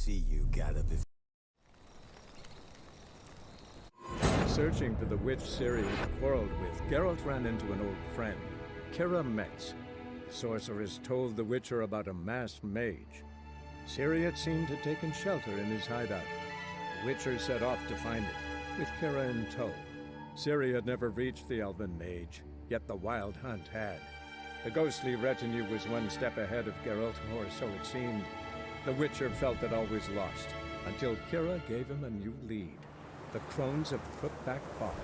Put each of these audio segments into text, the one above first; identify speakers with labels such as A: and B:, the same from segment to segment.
A: see you got up.
B: Searching for the witch Ciri had quarreled with, Geralt ran into an old friend, Kira Metz. The sorceress told the Witcher about a masked mage. Ciri had seemed to have taken shelter in his hideout. The Witcher set off to find it, with Kira in tow. Ciri had never reached the elven mage, yet the wild hunt had. The ghostly retinue was one step ahead of Geralt, or so it seemed. The Witcher felt that all was lost, until Kira gave him a new lead. The crones of Crookback Bog.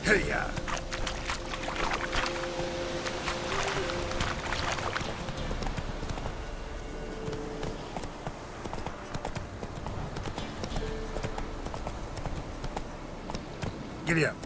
A: Hey-ya! Giddy up.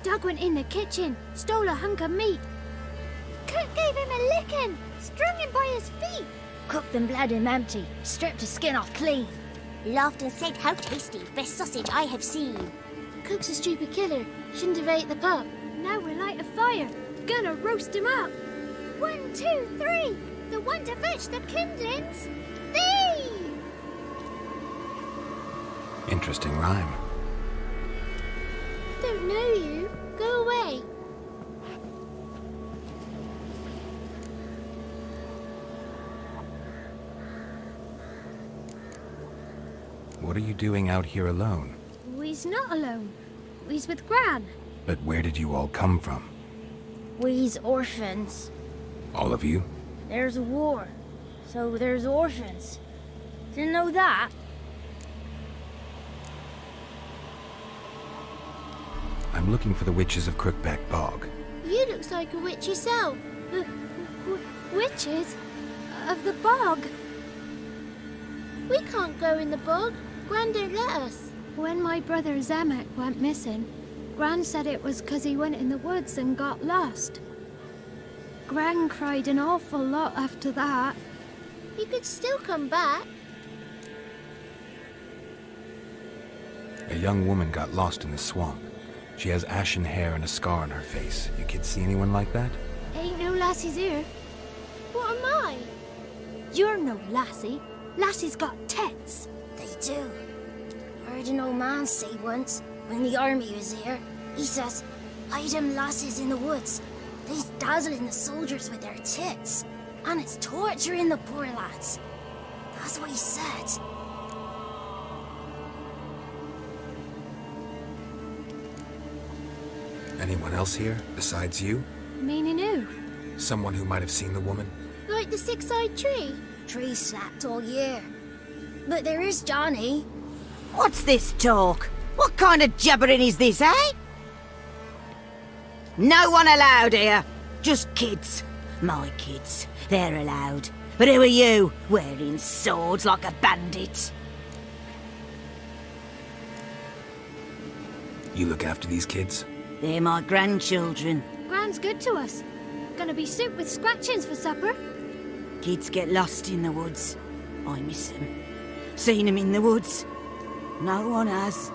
C: Doug went in the kitchen, stole a hunk of meat. Cook gave him a licking, strung him by his feet.
D: Cooked and bled him empty, stripped his skin off clean.
E: Laughed and said, "How tasty, best sausage I have seen."
C: Cook's a stupid killer, shouldn't have ate the pup. Now we'll light a fire, gonna roast him up. 1, 2, 3, the one to fetch the kindlings. Thee!
A: Interesting rhyme.
C: Don't know you. Go away.
A: What are you doing out here alone?
C: We's not alone. We's with Gran.
A: But where did you all come from?
D: We's orphans.
A: All of you?
D: There's a war, so there's orphans. Didn't know that?
A: I'm looking for the witches of Crookback Bog.
C: You looks like a witch yourself. Witches? of the bog. We can't go in the bog. Gran don't let us. When my brother Zemek went missing, Gran said it was 'cause he went in the woods and got lost. Gran cried an awful lot after that. He could still come back.
A: A young woman got lost in the swamp. She has ashen hair and a scar on her face. You kids see anyone like that?
C: Ain't no lassies here. What am I? You're no lassie. Lassie's got tits.
D: They do. Heard an old man say once, when the army was here, he says, hide them lasses in the woods. They's dazzling the soldiers with their tits. And it's torturing the poor lads. That's what he said.
A: Anyone else here, besides you?
C: Meaning who?
A: Someone who might have seen the woman?
C: Like the six-eyed tree?
D: Tree snapped all year. But there is Johnny.
F: What's this talk? What kind of jabbering is this, eh? No one allowed here. Just kids. My kids. They're allowed. But who are you, wearing swords like a bandit?
A: You look after these kids?
F: They're my grandchildren.
C: Gran's good to us. Gonna be soup with scratchings for supper.
F: Kids get lost in the woods. I miss them. Seen them in the woods. No one has.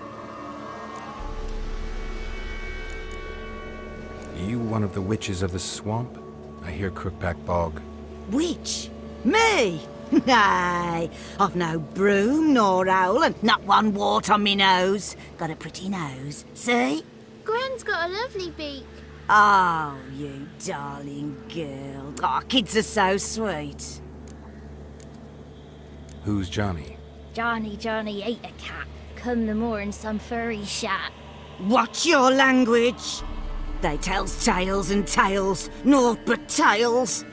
A: You one of the witches of the swamp? I hear Crookback Bog.
F: Witch? Me? Nay, I've no broom nor owl and not one wart on me nose. Got a pretty nose, see?
C: Gran's got a lovely beak.
F: Oh, you darling girl. Oh, kids are so sweet.
A: Who's Johnny?
D: Johnny ate a cat. Come the more in some furry shat.
F: Watch your language. They tells tales and tales, naught but tales.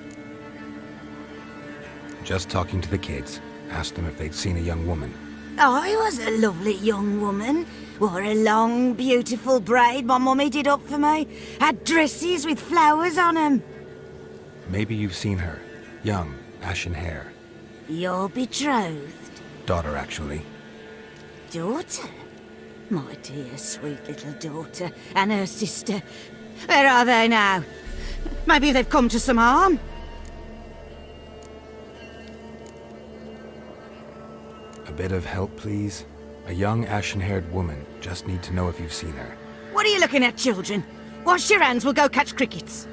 A: Just talking to the kids. Asked them if they'd seen a young woman.
F: I was a lovely young woman. Wore a long, beautiful braid my mummy did up for me. Had dresses with flowers on 'em.
A: Maybe you've seen her. Young, ashen hair.
F: You're betrothed?
A: Daughter, actually.
F: Daughter? My dear, sweet little daughter. And her sister. Where are they now? Maybe they've come to some harm?
A: A bit of help, please? A young, ashen-haired woman. Just need to know if you've seen her.
F: What are you looking at, children? Wash your hands, we'll go catch crickets.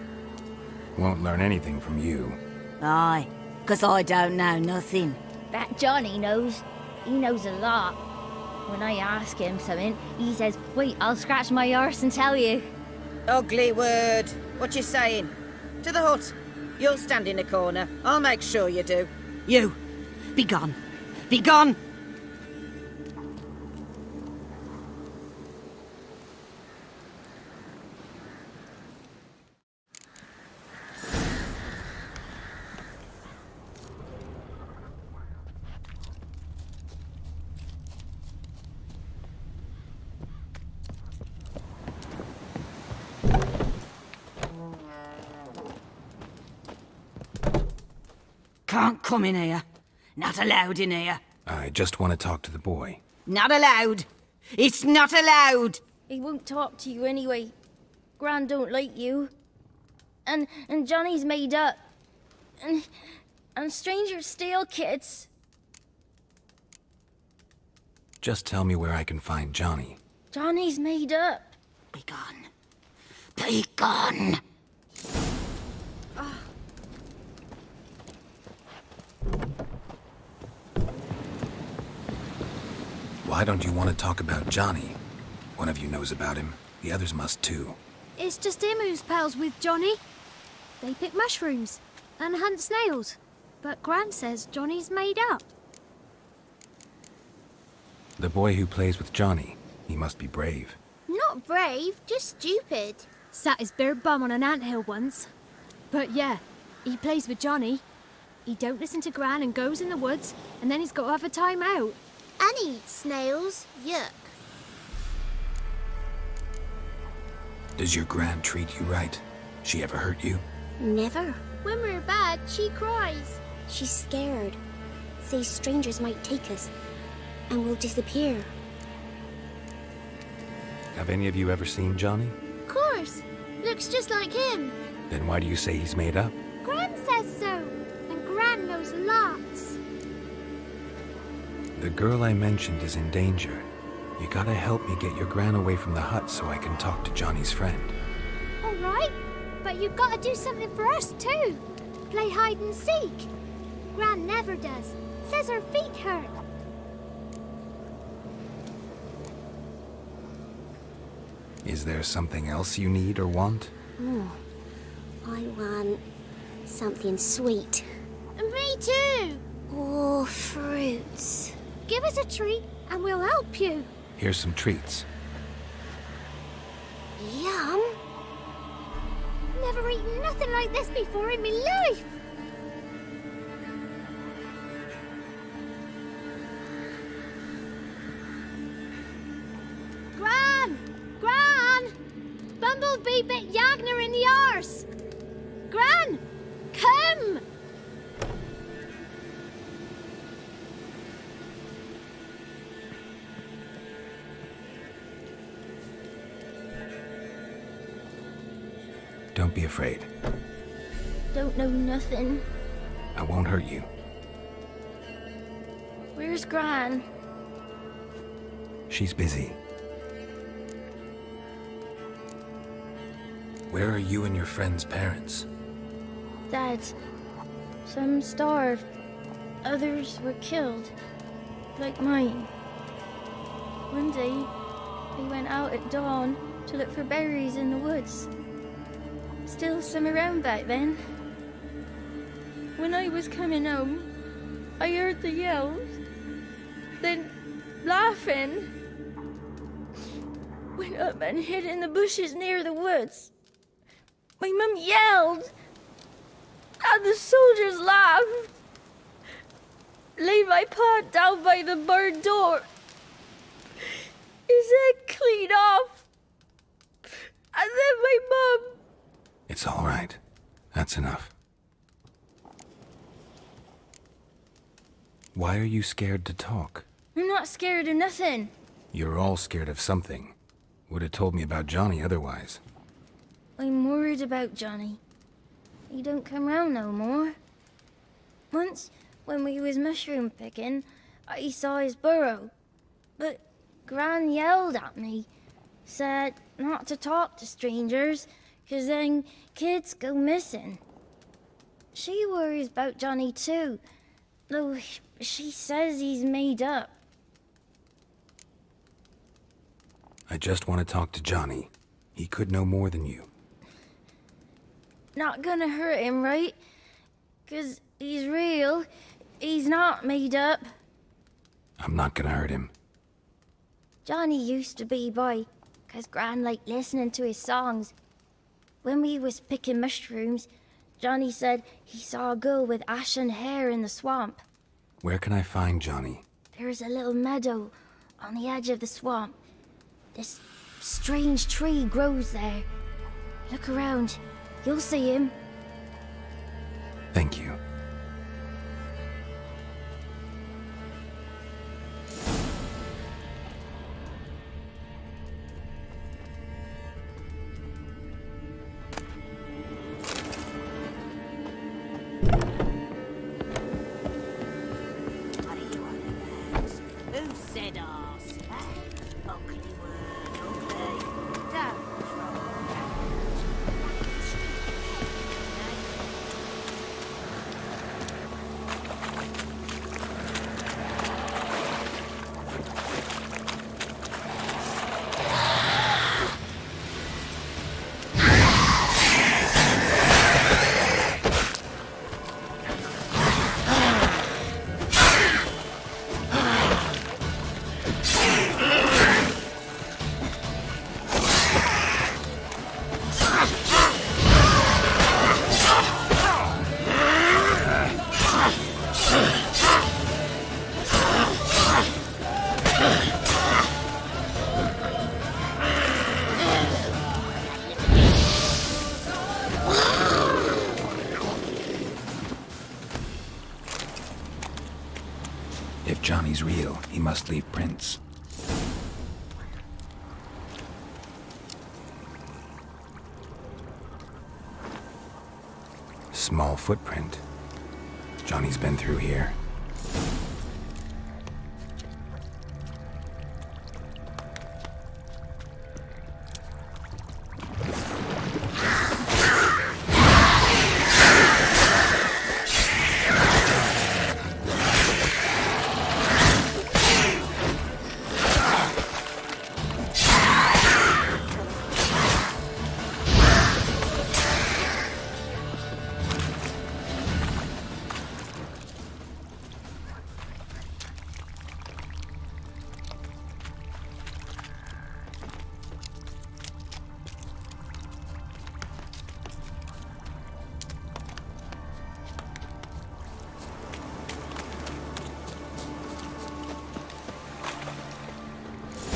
A: Won't learn anything from you.
F: Aye, 'cause I don't know nothing.
D: That Johnny knows. He knows a lot. When I ask him something, he says, wait, I'll scratch my arse and tell you.
F: Ugly word. What you saying? To the hut. You'll stand in a corner. I'll make sure you do. You, be gone. Be gone! Can't come in here. Not allowed in here.
A: I just want to talk to the boy.
F: Not allowed. It's not allowed.
D: He won't talk to you anyway. Gran don't like you. And Johnny's made up. And strangers steal kids.
A: Just tell me where I can find Johnny.
D: Johnny's made up.
F: Be gone. Be gone.
A: Why don't you want to talk about Johnny? One of you knows about him. The others must too.
C: It's just him who's pals with Johnny. They pick mushrooms and hunt snails. But Gran says Johnny's made up.
A: The boy who plays with Johnny. He must be brave.
C: Not brave, just stupid. Sat his bare bum on an anthill once. But yeah, he plays with Johnny. He don't listen to Gran and goes in the woods, and then he's got to have a time out. And he eats snails. Yuck.
A: Does your Gran treat you right? She ever hurt you?
C: Never. When we're bad, she cries.
D: She's scared. Says strangers might take us, and we'll disappear.
A: Have any of you ever seen Johnny?
C: Of course. Looks just like him.
A: Then why do you say he's made up?
C: Gran says so. And Gran knows lots.
A: The girl I mentioned is in danger. You gotta help me get your gran away from the hut so I can talk to Johnny's friend.
C: All right. But you've got to do something for us too. Play hide and seek. Gran never does. Says her feet hurt.
A: Is there something else you need or want?
D: I want something sweet.
C: Me too.
D: Oh, fruits.
C: Give us a treat and we'll help you.
A: Here's some treats.
D: Yum.
C: Never eaten nothing like this before in my life. Gran! Gran! Bumblebee bit Yagner in the arse. Gran! Come!
A: Don't be afraid.
D: Don't know nothing.
A: I won't hurt you.
D: Where's Gran?
A: She's busy. Where are you and your friend's parents?
D: Dad. Some starved. Others were killed. Like mine. One day, we went out at dawn to look for berries in the woods. Still some around back then. When I was coming home, I heard the yells. Then, laughing. Went up and hid in the bushes near the woods. My mum yelled. And the soldiers laughed. Laid my pa down by the barn door. His head clean off. And then my mum.
A: It's all right. That's enough. Why are you scared to talk?
D: I'm not scared of nothing.
A: You're all scared of something. Would have told me about Johnny otherwise.
D: I'm worried about Johnny. He don't come round no more. Once, when we was mushroom picking, I saw his burrow. But Gran yelled at me. Said not to talk to strangers, 'cause then kids go missing. She worries about Johnny too, though she says he's made up.
A: I just want to talk to Johnny. He could know more than you.
D: Not gonna hurt him, right? 'Cause he's real. He's not made up.
A: I'm not gonna hurt him.
D: Johnny used to be by, 'cause Gran liked listening to his songs. When we was picking mushrooms, Johnny said he saw a girl with ashen hair in the swamp.
A: Where can I find Johnny?
D: There's a little meadow on the edge of the swamp. This strange tree grows there. Look around. You'll see him.
A: Thank you.
F: What are you on about? Who said arse? Ugly word, ugly. Don't try.
A: If Johnny's real, he must leave prints. Small footprint. Johnny's been through here.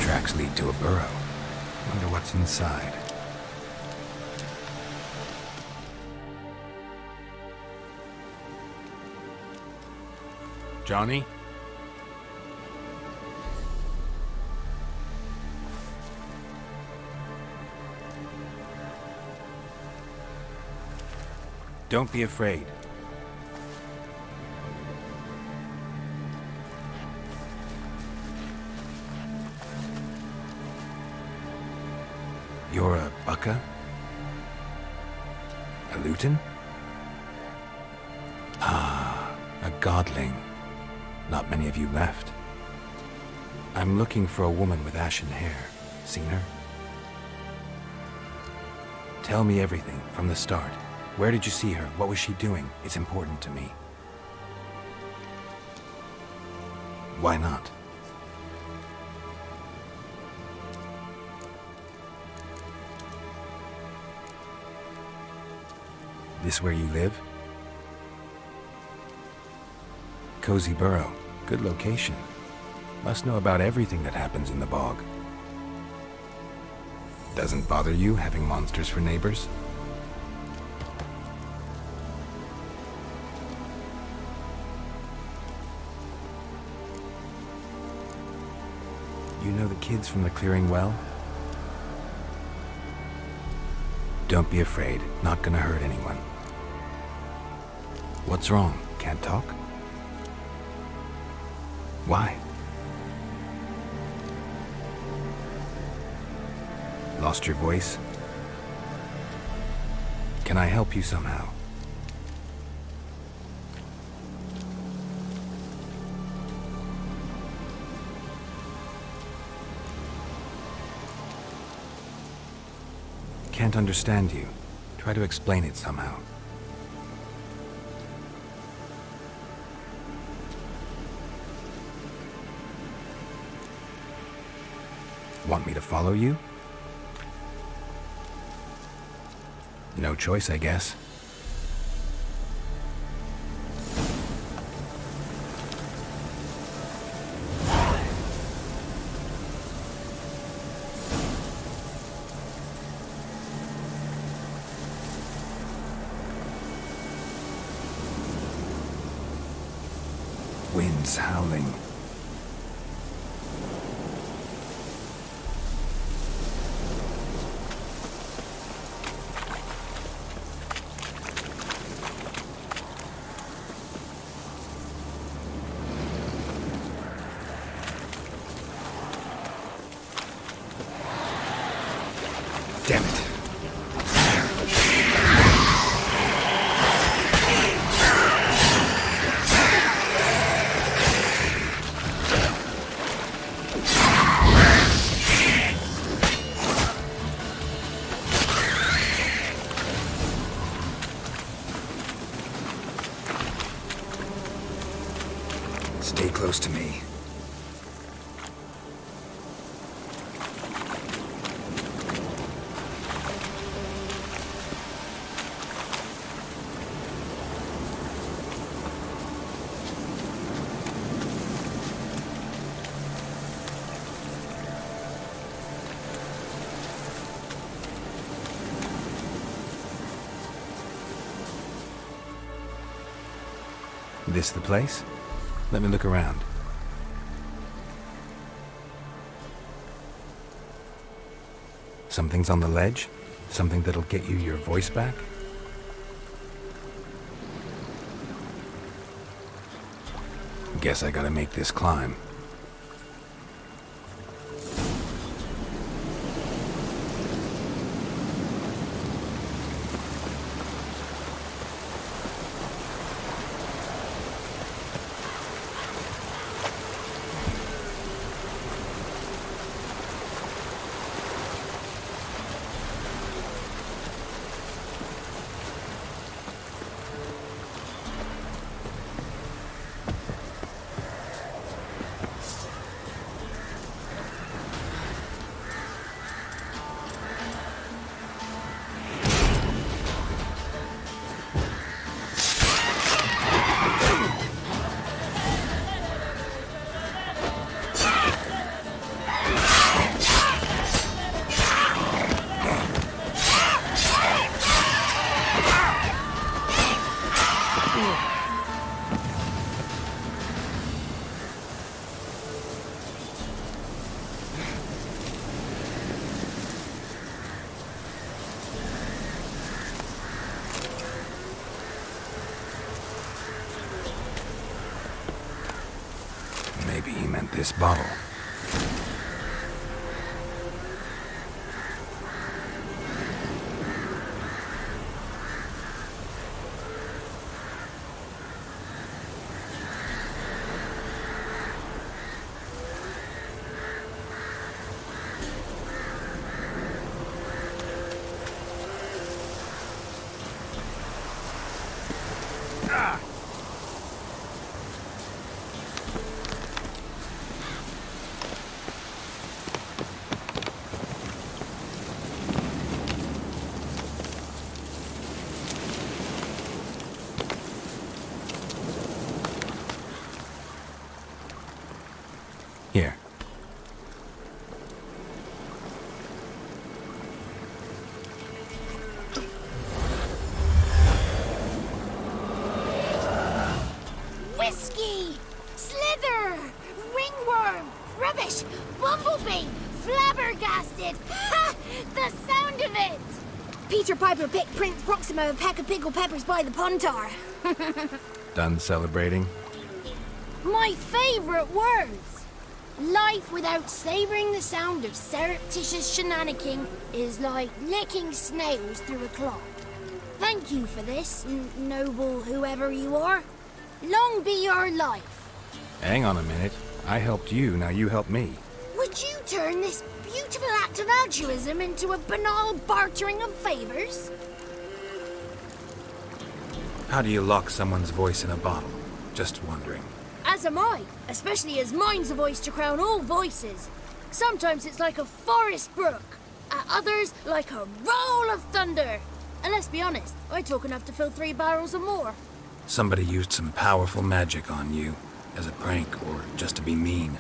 A: Tracks lead to a burrow. Wonder what's inside. Johnny? Don't be afraid. You're a Bucka? A Luton? Ah, a godling. Not many of you left. I'm looking for a woman with ashen hair. Seen her? Tell me everything from the start. Where did you see her? What was she doing? It's important to me. Why not? This where you live? Cozy burrow. Good location. Must know about everything that happens in the bog. Doesn't bother you having monsters for neighbors? You know the kids from the clearing well? Don't be afraid. Not gonna hurt anyone. What's wrong? Can't talk? Why? Lost your voice? Can I help you somehow? Can't understand you. Try to explain it somehow. Want me to follow you? No choice, I guess. Winds howling. Damn it. Stay close to me. This the place? Let me look around. Something's on the ledge? Something that'll get you your voice back? Guess I gotta make this climb. Maybe he meant this bottle. Here.
E: Whiskey! Slither! Ringworm! Rubbish! Bumblebee! Flabbergasted! Ha! The sound of it!
D: Peter Piper picked Prince Proxima a peck of pickled peppers by the pontar.
A: Done celebrating?
D: My favorite words! Life without savoring the sound of surreptitious shenanigans is like licking snails through a cloth. Thank you for this, noble whoever you are. Long be your life.
A: Hang on a minute. I helped you, now you help me.
D: Would you turn this beautiful act of altruism into a banal bartering of favors?
A: How do you lock someone's voice in a bottle? Just wondering.
D: As am I, especially as mine's a voice to crown all voices. Sometimes it's like a forest brook, at others like a roll of thunder. And let's be honest, I talk enough to fill 3 barrels or more.
A: Somebody used some powerful magic on you, as a prank or just to be mean.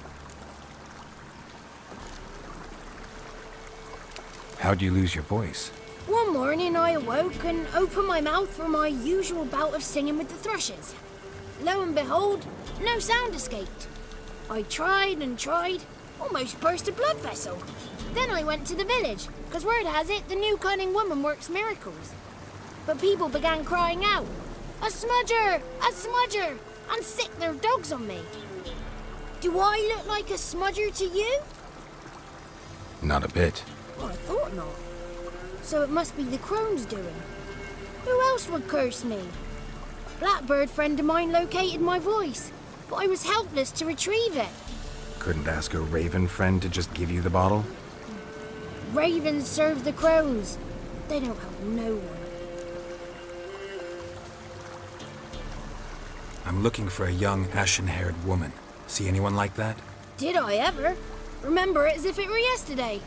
A: How'd you lose your voice?
D: One morning I awoke and opened my mouth for my usual bout of singing with the thrushes. Lo and behold, no sound escaped. I tried and tried, almost burst a blood vessel. Then I went to the village, because word has it the new cunning woman works miracles. But people began crying out, "A smudger! A smudger!" and sick their dogs on me. Do I look like a smudger to you?
A: Not a bit.
D: Well, I thought not. So it must be the crone's doing. Who else would curse me? Blackbird friend of mine located my voice, but I was helpless to retrieve it.
A: Couldn't ask a raven friend to just give you the bottle?
D: Ravens serve the crows. They don't help no one.
A: I'm looking for a young, ashen-haired woman. See anyone like that?
D: Did I ever? Remember it as if it were yesterday.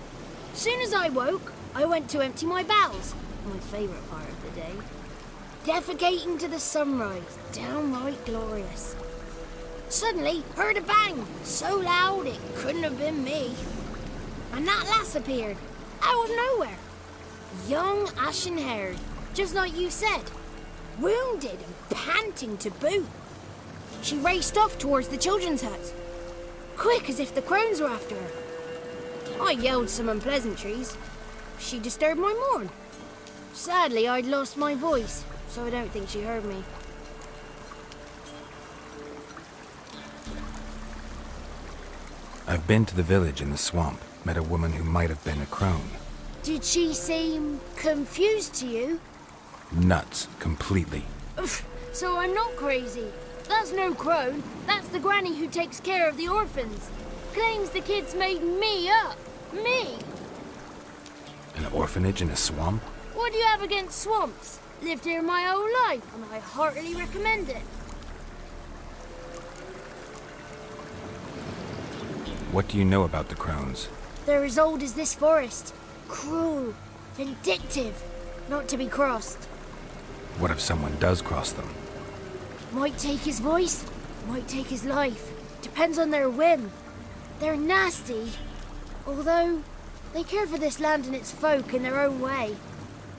D: Soon as I woke, I went to empty my bowels. My favourite part of the day. Defecating to the sunrise. Downright glorious. Suddenly, heard a bang. So loud it couldn't have been me. And that lass appeared. Out of nowhere. Young, ashen-haired. Just like you said. Wounded and panting to boot. She raced off towards the children's hut. Quick as if the crones were after her. I yelled some unpleasantries.
G: she disturbed my morn. Sadly, I'd lost my voice, so I don't think she heard me.
A: I've been to the village in the swamp, met a woman who might have been a crone.
G: Did she seem confused to you?
A: Nuts, completely.
G: So I'm not crazy. That's no crone. That's the granny who takes care of the orphans. Claims the kids made me up. Me!
A: An orphanage in a swamp?
G: What do you have against swamps? Lived here my whole life, and I heartily recommend it.
A: What do you know about the crones?
G: They're as old as this forest. Cruel, vindictive, not to be crossed.
A: What if someone does cross them?
G: Might take his voice, might take his life. Depends on their whim. They're nasty, although they care for this land and its folk in their own way.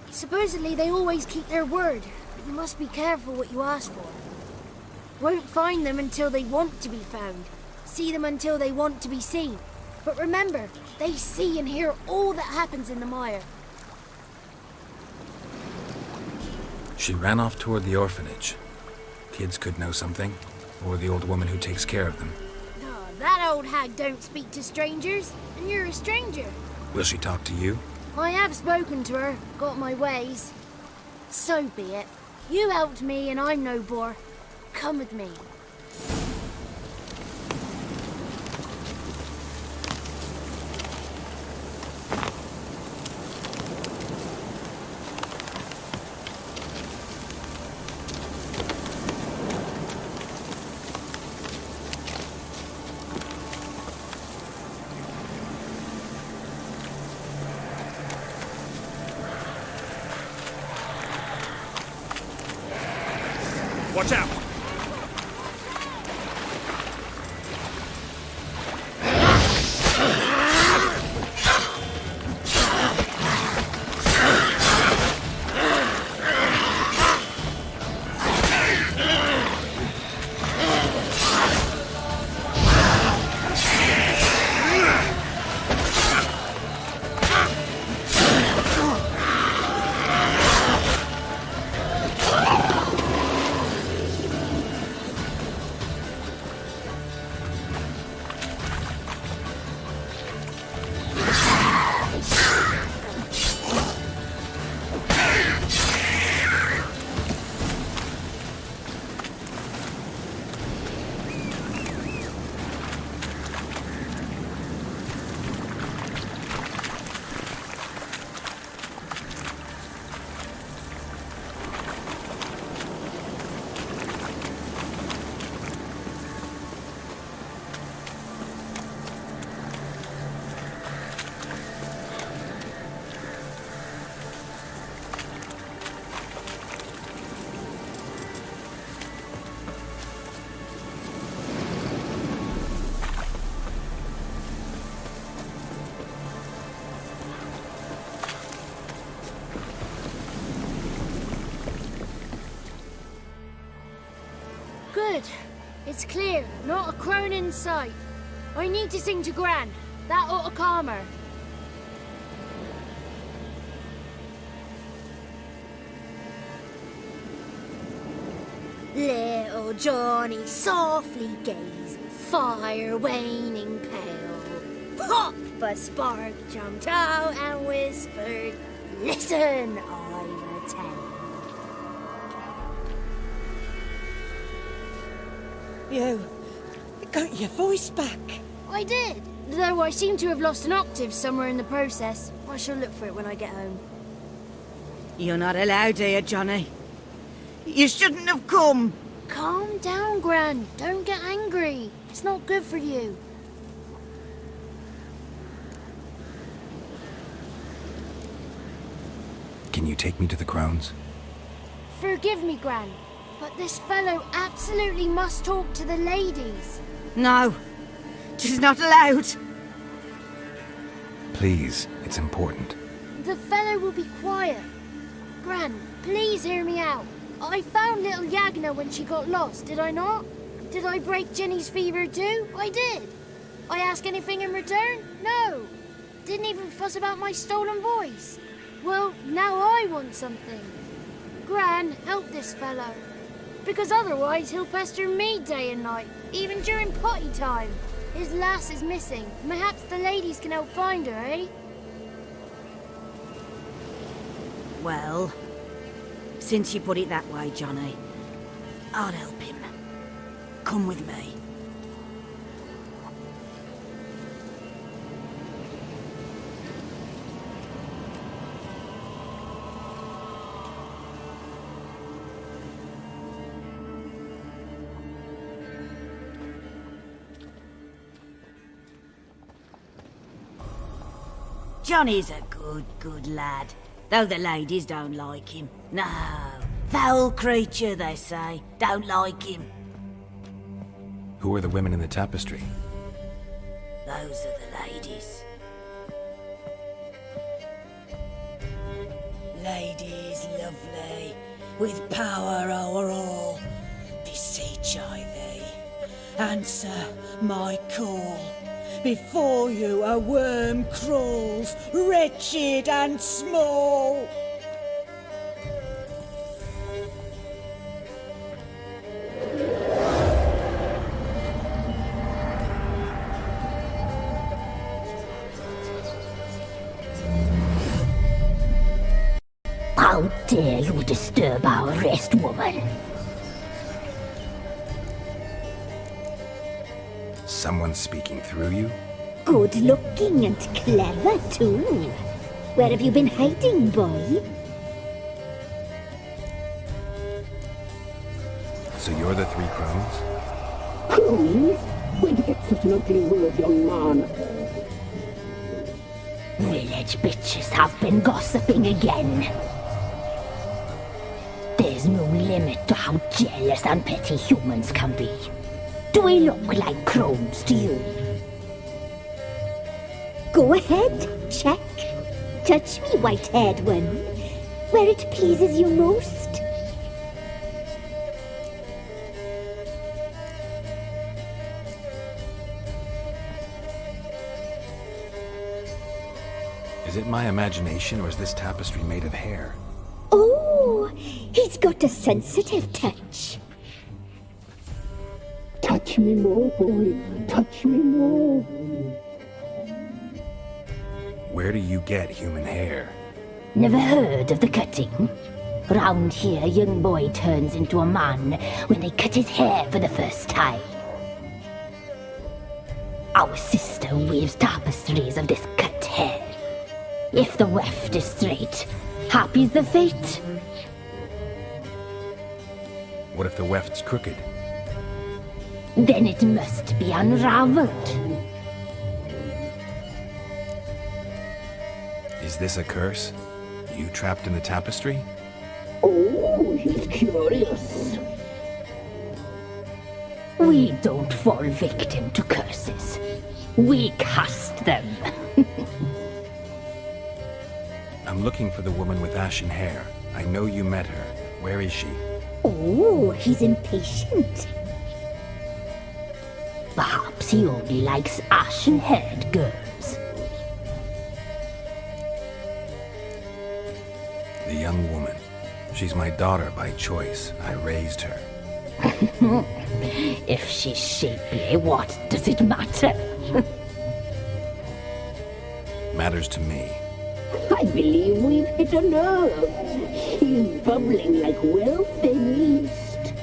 G: Supposedly they always keep their word, but you must be careful what you ask for. Won't find them until they want to be found. See them until they want to be seen. But remember, they see and hear all that happens in the mire.
A: She ran off toward the orphanage. Kids could know something, or the old woman who takes care of them.
G: Oh, that old hag don't speak to strangers, and you're a stranger.
A: Will she talk to you?
G: I have spoken to her, got my ways. So be it. You helped me and I'm no bore. Come with me.
B: Watch out!
G: Good. It's clear. Not a crone in sight. I need to sing to Gran. That ought to calm her. Little Johnny softly gazing, fire waning pale. Pop! A spark jumped out and whispered, "Listen, I'm a tale."
F: You got your voice back.
G: I did, though I seem to have lost an octave somewhere in the process. I shall look for it when I get home.
F: You're not allowed here, Johnny. You shouldn't have come.
G: Calm down, Gran. Don't get angry. It's not good for you.
A: Can you take me to the crones?
G: Forgive me, Gran, but this fellow absolutely must talk to the ladies.
F: No, she's not allowed.
A: Please, it's important.
G: The fellow will be quiet. Gran, please hear me out. I found little Yagna when she got lost, did I not? Did I break Jenny's fever too? I did. I ask anything in return? No. Didn't even fuss about my stolen voice. Well, now I want something. Gran, help this fellow. Because otherwise he'll pester me day and night, even during potty time. His lass is missing. Perhaps the ladies can help find her, eh?
F: Well, since you put it that way, Johnny, I'll help him. Come with me. Johnny's a good lad, though the ladies don't like him. No, foul creature, they say. Don't like him.
A: Who are the women in the tapestry?
F: Those are the ladies. Ladies lovely, with power o'er all. Beseech I thee, answer my call. Before you a worm crawls, wretched and small.
E: How dare you disturb our rest, woman?
A: Someone speaking through you?
E: Good looking and clever, too. Where have you been hiding, boy?
A: So you're the Three Crones?
H: Crones? Where'd you get such an ugly word, young man?
E: Village bitches have been gossiping again. There's no limit to how jealous and petty humans can be. Do we look like crones to you? Go ahead, check. Touch me, white-haired one, where it pleases you most.
A: Is it my imagination, or is this tapestry made of hair?
E: Oh, he's got a sensitive touch.
H: Touch me more, boy. Touch me more.
A: Where do you get human hair?
E: Never heard of the cutting? Round here, a young boy turns into a man when they cut his hair for the first time. Our sister weaves tapestries of this cut hair. If the weft is straight, happy's the fate.
A: What if the weft's crooked?
E: Then it must be unraveled.
A: Is this a curse? You trapped in the tapestry?
H: Oh, he's curious.
E: We don't fall victim to curses. We cast them.
A: I'm looking for the woman with ashen hair. I know you met her. Where is she?
E: Oh, he's impatient. Perhaps he only likes ashen-haired girls.
A: The young woman. She's my daughter by choice. I raised her.
E: If she's shapely, what does it matter?
A: Matters to me.
H: I believe we've hit a nerve. He's bubbling like well-fed yeast.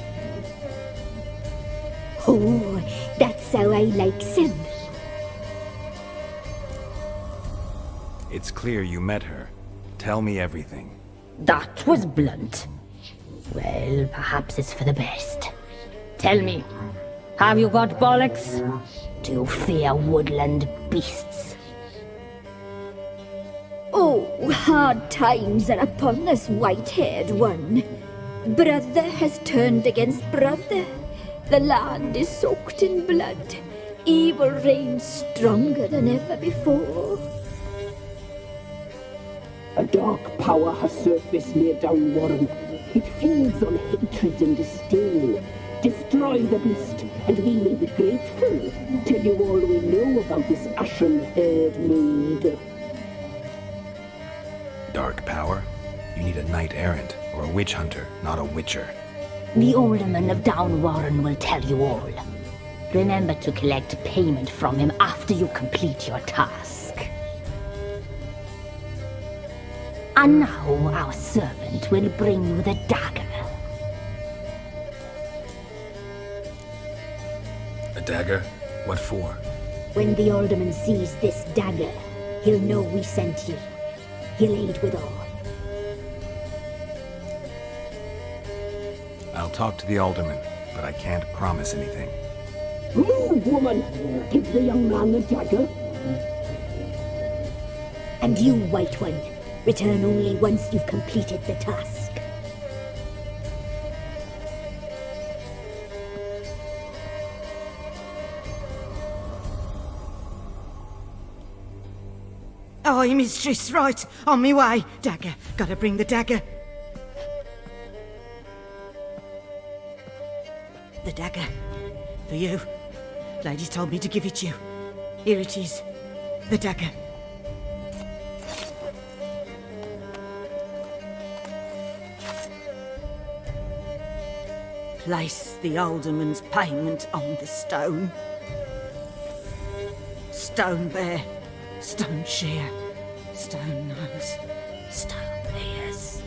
E: Oh, that's how I like him.
A: It's clear you met her. Tell me everything.
E: That was blunt. Well, perhaps it's for the best. Tell me, have you got bollocks? Do you fear woodland beasts?
I: Oh, hard times are upon us, white-haired one. Brother has turned against brother. The land is soaked in blood. Evil reigns stronger than ever before.
H: A dark power has surfaced near Downwarren. It feeds on hatred and disdain. Destroy the beast, and we may be grateful. Tell you all we know about this ashen-haired maid.
A: Dark power? You need a knight-errant or a witch hunter, not a witcher.
E: The alderman of Downwarren will tell you all. Remember to collect payment from him after you complete your task. And now our servant will bring you the dagger.
A: A dagger? What for?
I: When the alderman sees this dagger, he'll know we sent you. He'll aid with all.
A: I'll talk to the alderman, but I can't promise anything.
H: Move, woman! Give the young man the dagger.
I: And you, White One, return only once you've completed the task.
F: Aye, mistress, right. On me way. Dagger. Gotta bring the dagger. The dagger. For you. Lady told me to give it you. Here it is. The dagger. Place the alderman's payment on the stone. Stone bear. Stone shear, stone nose, stone ears.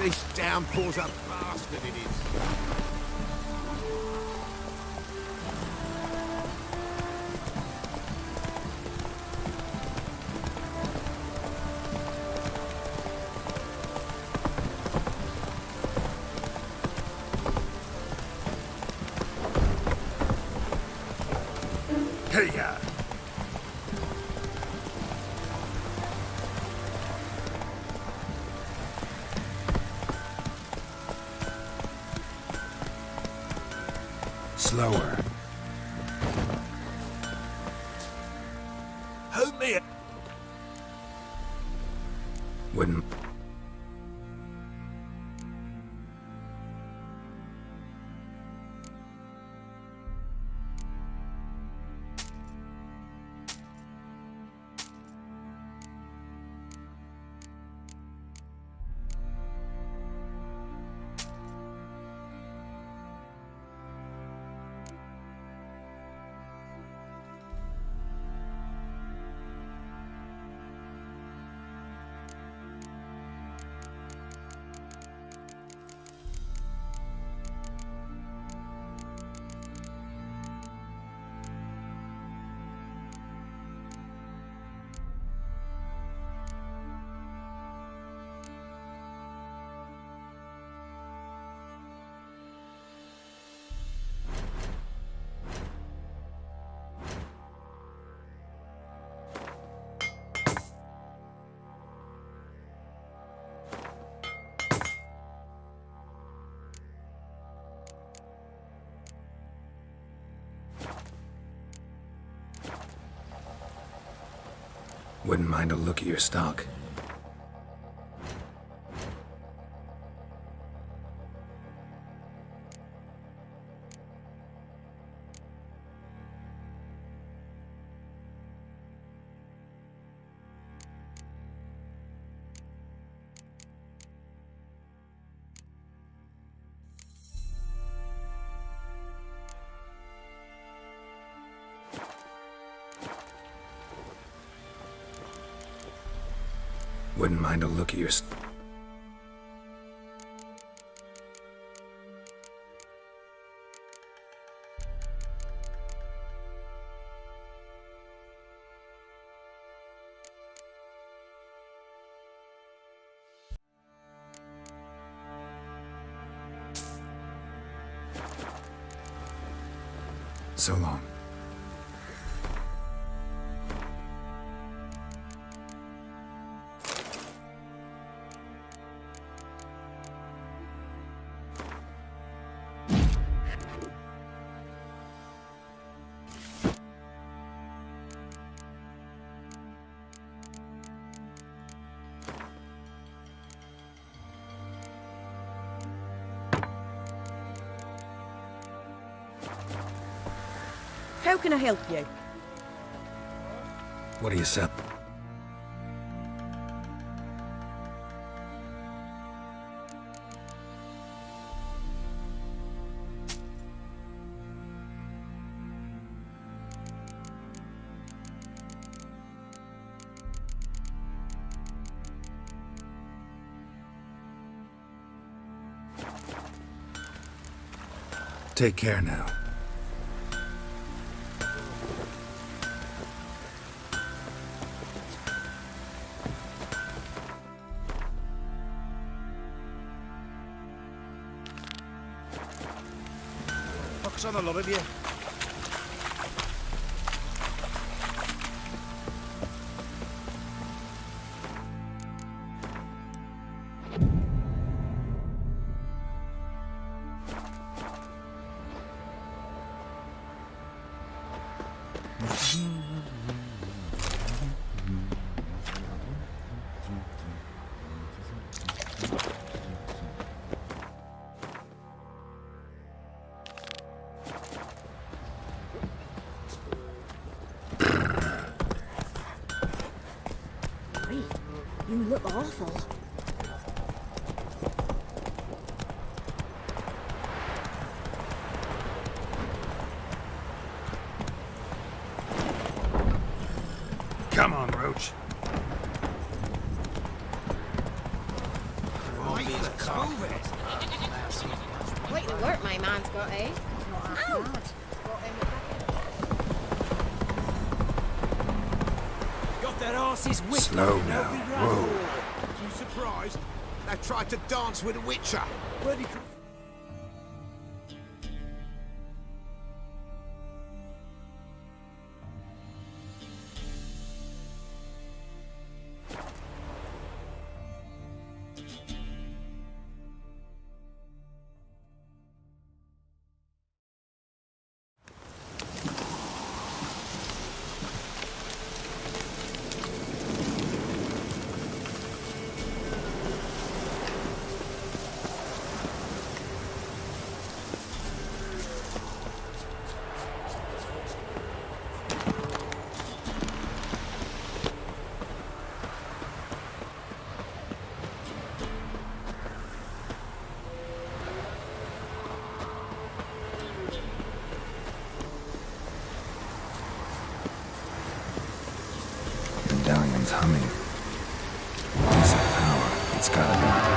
J: This downpour's a bastard, it is.
A: TIGA! Slower.
J: Help me!
A: Wouldn't mind a look at your stock. Wouldn't mind a look at your So long.
K: How can I help you?
A: What do you sell? Take care now.
J: Fuck's on a lot of you.
G: You look awful.
A: Come on, Roach.
L: Quite the work my man's got, eh? Ow!
J: Got that arse's wicked.
A: Slow now. Whoa.
J: You surprised? They tried to dance with a witcher. Where'd he come?
A: Medallion's humming. Piece of power. It's gotta be.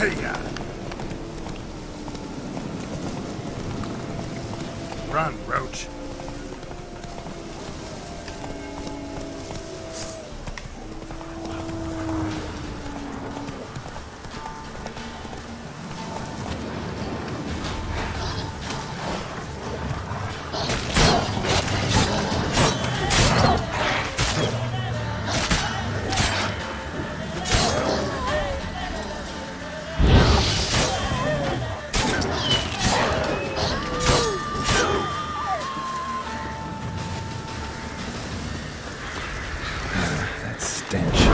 J: TIGA! Run, Roach.
A: That stench.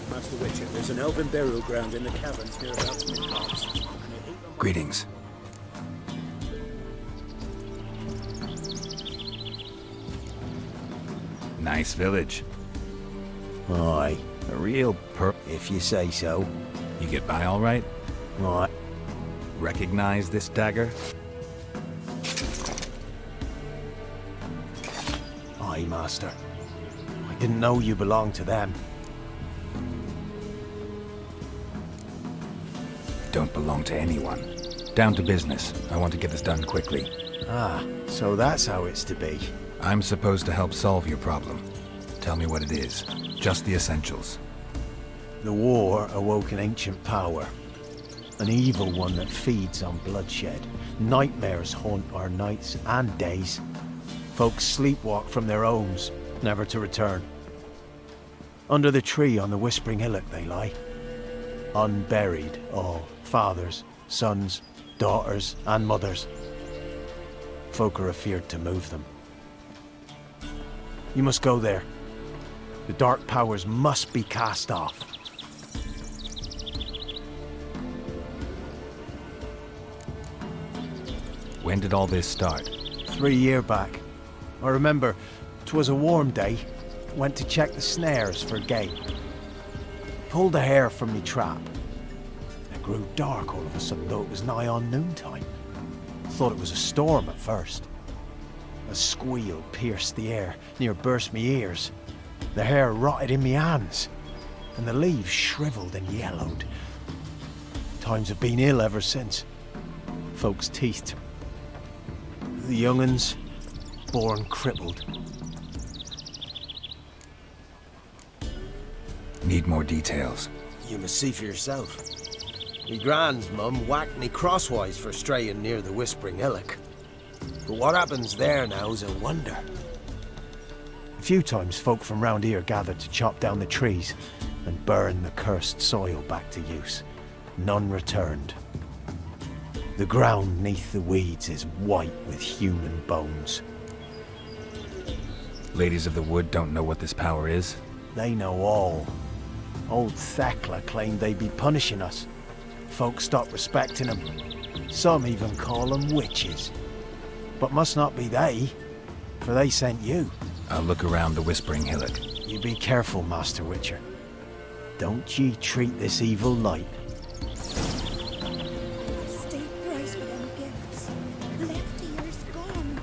B: Master Witcher, there's an elven burial ground in the caverns hereabouts Midgard.
A: Greetings. Nice village.
K: Aye,
A: A real
K: if you say so.
A: You get by all right?
K: Aye.
A: Recognize this dagger?
K: Aye, Master. I didn't know you belonged to them.
A: Don't belong to anyone. Down to business. I want to get this done quickly.
K: Ah, so that's how it's to be.
A: I'm supposed to help solve your problem. Tell me what it is. Just the essentials.
K: The war awoke an ancient power. An evil one that feeds on bloodshed. Nightmares haunt our nights and days. Folks sleepwalk from their homes, never to return. Under the tree on the Whispering Hillock they lie. Unburied, all. Fathers, sons, daughters, and mothers. Folk are afeard to move them. You must go there. The dark powers must be cast off.
A: When did all this start?
K: 3 years back. I remember 'twas a warm day. Went to check the snares for game. Pulled a hare from me trap. It grew dark all of a sudden, though it was nigh on noontime. Thought it was a storm at first. A squeal pierced the air, near burst me ears. The hair rotted in me hands, and the leaves shriveled and yellowed. Times have been ill ever since. Folks' teeth. The young'uns, born crippled.
A: Need more details.
K: You must see for yourself. Me grand's mum whacked me crosswise for straying near the Whispering Hillock. But what happens there now's a wonder. A few times folk from round here gathered to chop down the trees and burn the cursed soil back to use. None returned. The ground neath the weeds is white with human bones.
A: Ladies of the Wood don't know what this power is?
K: They know all. Old Thekla claimed they'd be punishing us. Folk stopped respecting them. Some even call them witches. But must not be they, for they sent you.
A: I'll look around the Whispering Hillock.
K: You be careful, Master Witcher. Don't ye treat this evil light.
F: Steep price for them gifts. Left ear's gone.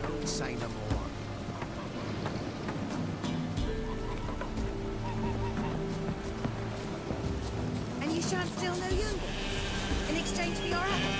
K: Don't say no more.
F: And you shan't steal no young in exchange for your apple.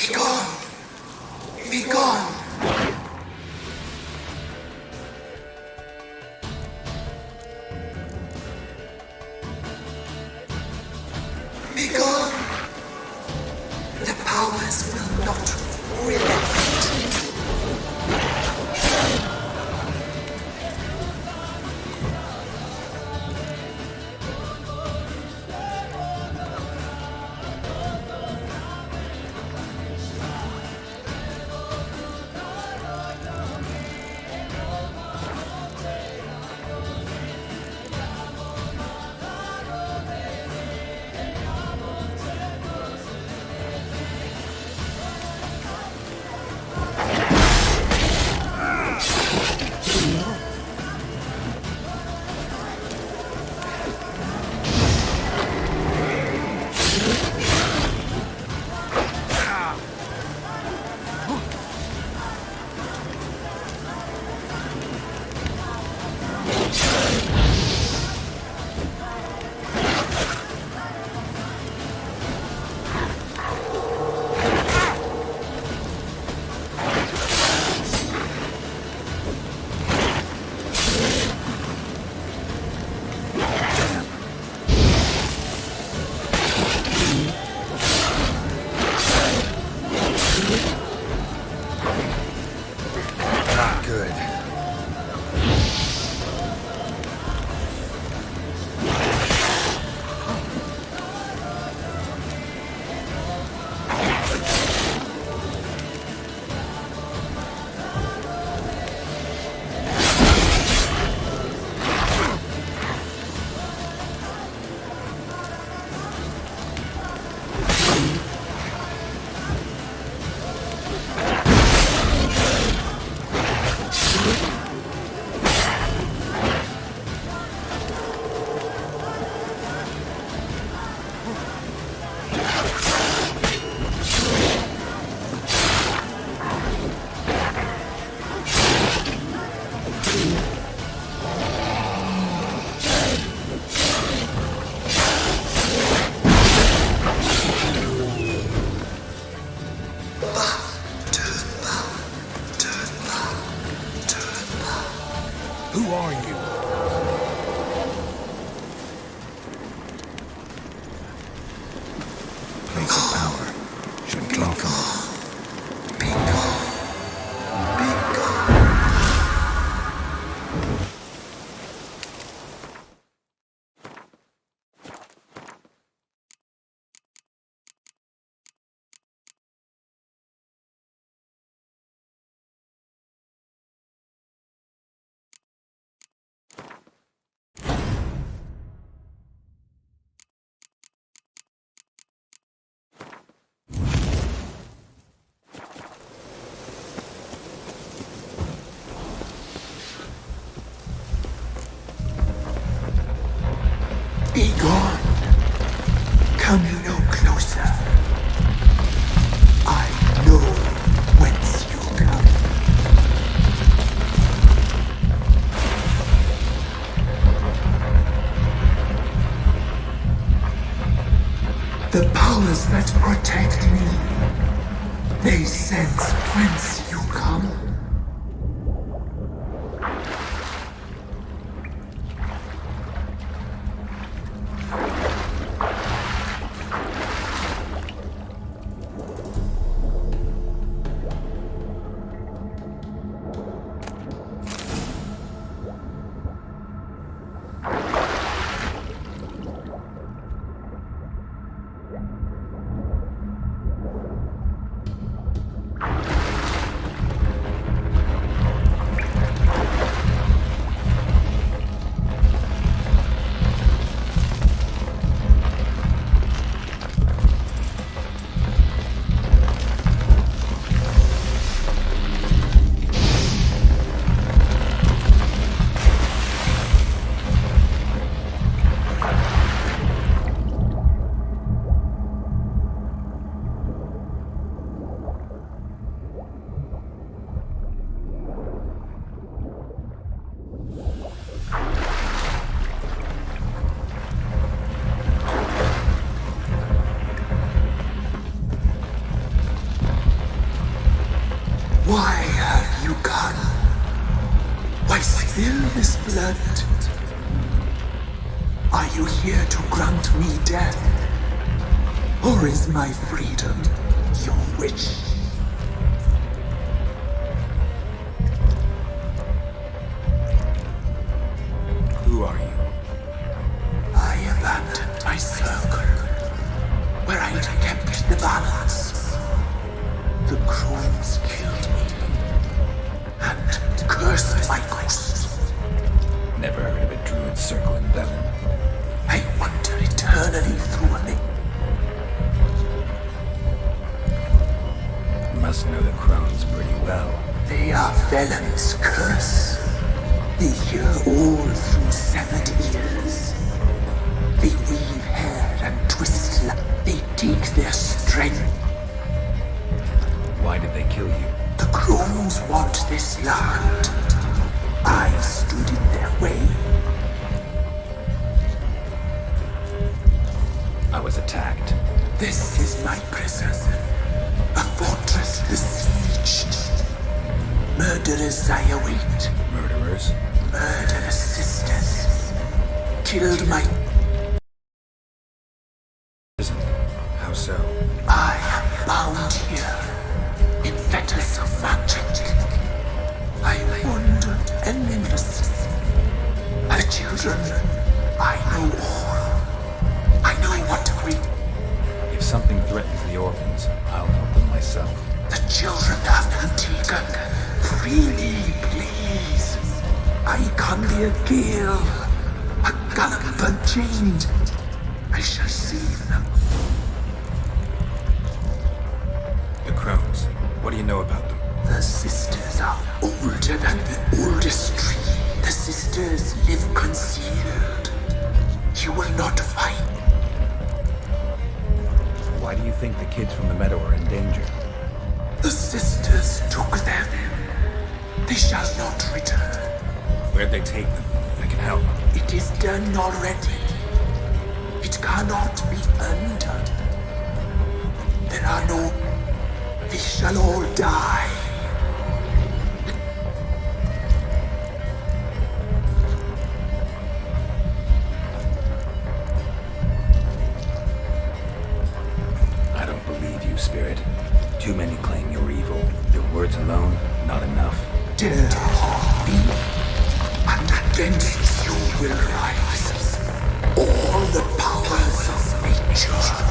J: Be gone! Be gone! Be gone! The powers will not relent.
A: Who are you? Place of power should draw from it.
J: Be gone. Come no closer. I know whence you come. The powers that protect me, they sense whence you come.
M: Why have you gone? Why spill this blood? Are you here to grant me death? Or is my freedom your wish?
A: Who are you?
M: I abandoned my circle, where I'd kept the balance. The crones killed me, and cursed my ghost.
A: Never heard of a druid circle in Velen.
M: I wander eternally through a
A: Must know the crones pretty well.
M: They are Velen's curse. They hear all through severed ears. They weave hair and twist they take their strength.
A: Why did they kill you?
M: The crones want this land. I stood in their way.
A: I was attacked.
M: This is my prison. A fortress besieged. Murderers I await.
A: Murderers?
M: Murderous sisters. Killed my...
A: Prison? How so?
M: I am bound here, in fetters of magic. I wandered endlessly. The children, I know all. I know what to bring.
A: If something threatens the orphans, I'll help them myself.
M: The children have been taken. Freely, please. I can be a gale, a gallop unchained. I shall save them.
A: The crones. What do you know about them?
M: The sisters are older than the oldest tree. The sisters live concealed. You will not find.
A: Why do you think the kids from the meadow are in danger?
M: The sisters took them. They shall not return.
A: Where'd they take them? I can help.
M: It is done already. It cannot be undone. There are no... They shall all die.
A: I don't believe you, Spirit. Too many claim you're evil. Your words alone, not enough.
M: Dare harm me, and against you will rise all the powers of nature.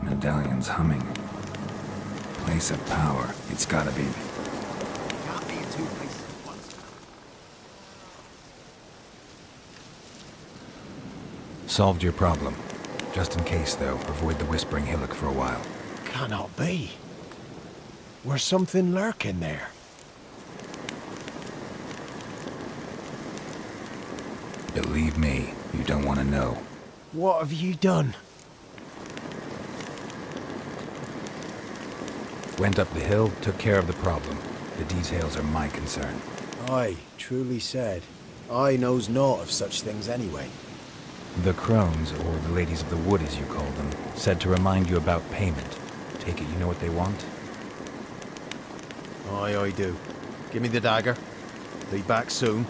A: Medallion's humming. Place of power. It's gotta be.
K: Can't be in two places at once.
A: Solved your problem. Just in case, though, avoid the Whispering Hillock for a while.
K: Cannot be. Where's something lurking there?
A: Believe me, you don't want to know.
K: What have you done?
A: Went up the hill, took care of the problem. The details are my concern.
K: Aye, truly said. I knows naught of such things anyway.
A: The crones, or the ladies of the wood as you call them, said to remind you about payment. Take it you know what they want?
K: Aye, I do. Give me the dagger. Be back soon.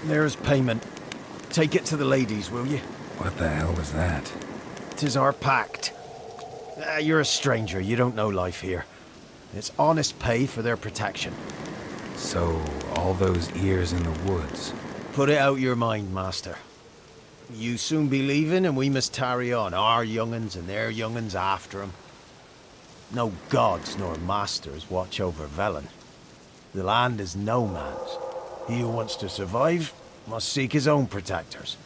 K: There's payment. Take it to the ladies, will you?
A: What the hell was that?
K: 'Tis our pact. You're a stranger, you don't know life here. It's honest pay for their protection.
A: So, all those ears in the woods.
K: Put it out your mind, master. You soon be leaving and we must tarry on, our young'uns and their young'uns after 'em. No gods nor masters watch over Velen. The land is no man's. He who wants to survive must seek his own protectors.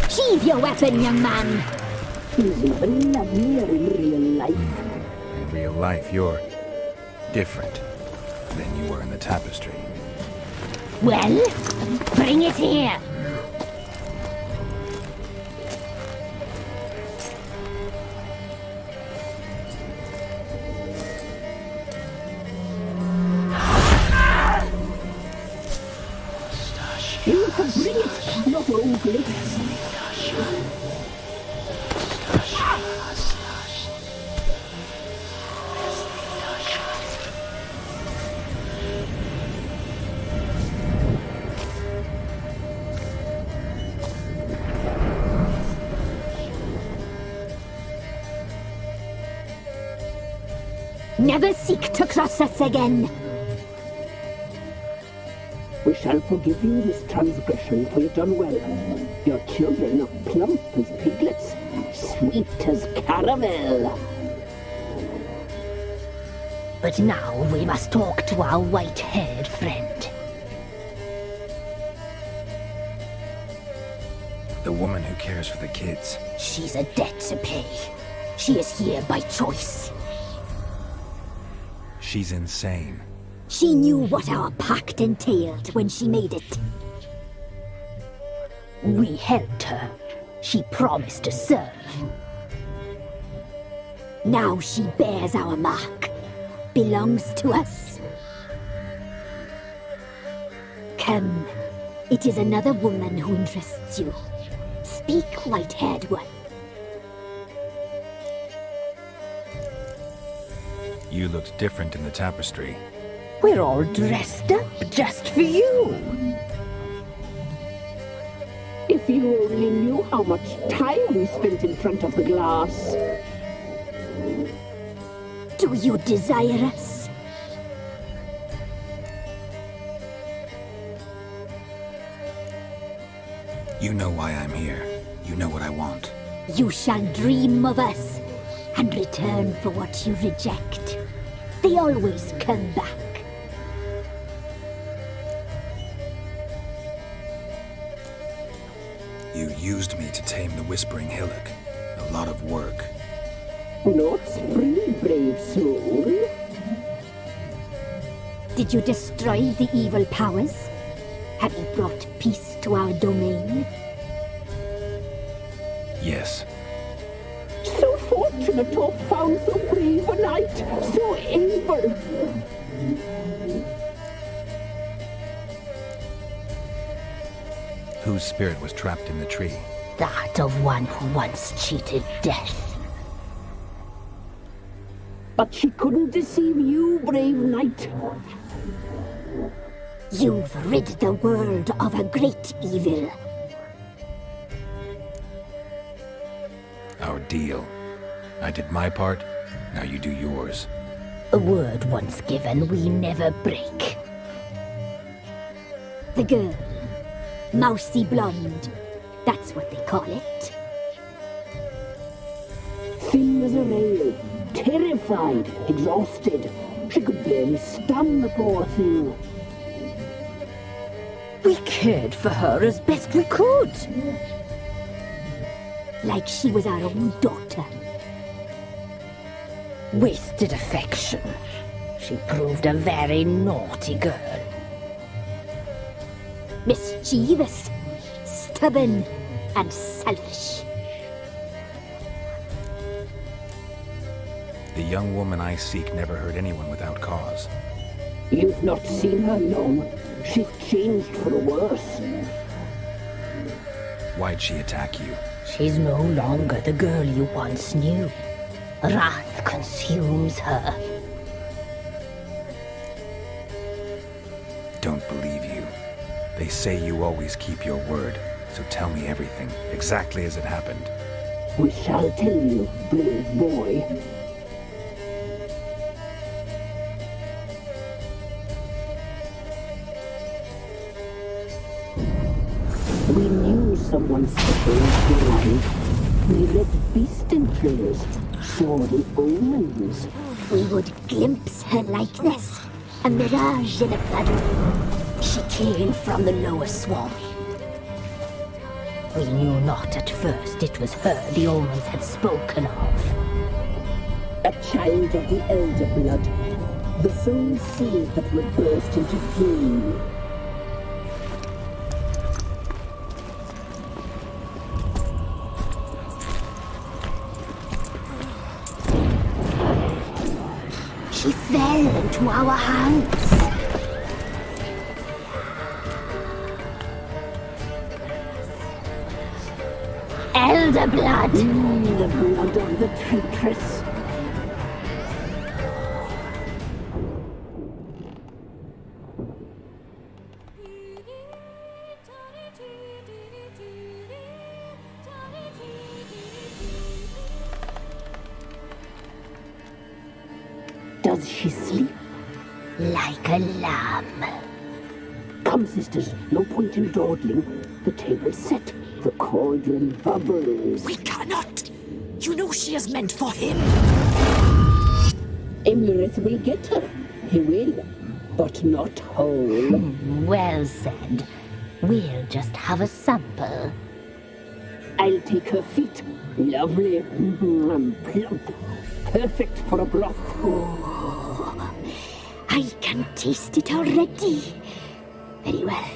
I: Sheathe your weapon, young man.
H: He's even lovelier in real life.
A: In real life, you're different than you were in the tapestry.
E: Well, bring it here.
H: You can bring it, not ugly.
I: Never seek to cross us again.
H: We shall forgive you this transgression, for you've done well. Your children are plump as piglets, sweet as caramel.
E: But now we must talk to our white-haired friend.
A: The woman who cares for the kids.
E: She's a debt to pay. She is here by choice.
A: She's insane.
I: She knew what our pact entailed when she made it.
E: We helped her. She promised to serve.
I: Now she bears our mark. Belongs to us. Come. It is another woman who interests you. Speak, white-haired one.
A: You looked different in the tapestry.
E: We're all dressed up just for you.
H: If you only knew how much time we spent in front of the glass.
I: Do you desire us?
A: You know why I'm here. You know what I want.
I: You shall dream of us and return for what you reject. They always come back.
A: You used me to tame the Whispering Hillock. A lot of work.
H: Not free, brave soul.
I: Did you destroy the evil powers? Have you brought peace to our domain?
A: Yes.
H: fortunate to have found so brave a knight, so able.
A: Whose spirit was trapped in the tree?
E: That of one who once cheated death.
H: But she couldn't deceive you, brave knight.
I: You've rid the world of a great evil.
A: Our deal. I did my part, now you do yours.
E: A word once given, we never break.
I: The girl. Mousy blonde. That's what they call it.
H: Thin as a rail, terrified, exhausted. She could barely stand, the poor thing.
E: We cared for her as best we could.
I: Like she was our own daughter.
E: Wasted affection. She proved a very naughty girl.
I: Mischievous, stubborn, and selfish.
A: The young woman I seek never hurt anyone without cause.
H: You've not seen her long. She's changed for the worse.
A: Why'd she attack you?
E: She's no longer the girl you once knew. Wrath consumes her.
A: Don't believe you. They say you always keep your word, so tell me everything, exactly as it happened.
H: We shall tell you, brave boy. We knew someone special in the land. We read beast entrails, saw the omens.
I: We would glimpse her likeness, a mirage in a puddle.
E: She came from the lower swamp. We knew not at first it was her the omens had spoken of.
H: A child of the elder blood, the sole seed that would burst into flame.
I: She fell into our hands.
E: Elder blood!
H: The blood of the traitress. Does she sleep?
E: Like a lamb.
H: Come, sisters, no point in dawdling. The table's set. The cauldron bubbles.
F: We cannot! You know she is meant for him!
H: Emirith will get her. He will, but not whole.
E: Well said. We'll just have a sample.
H: I'll take her feet. Lovely. Plump. Perfect for a broth.
I: Oh, I can taste it already. Very well.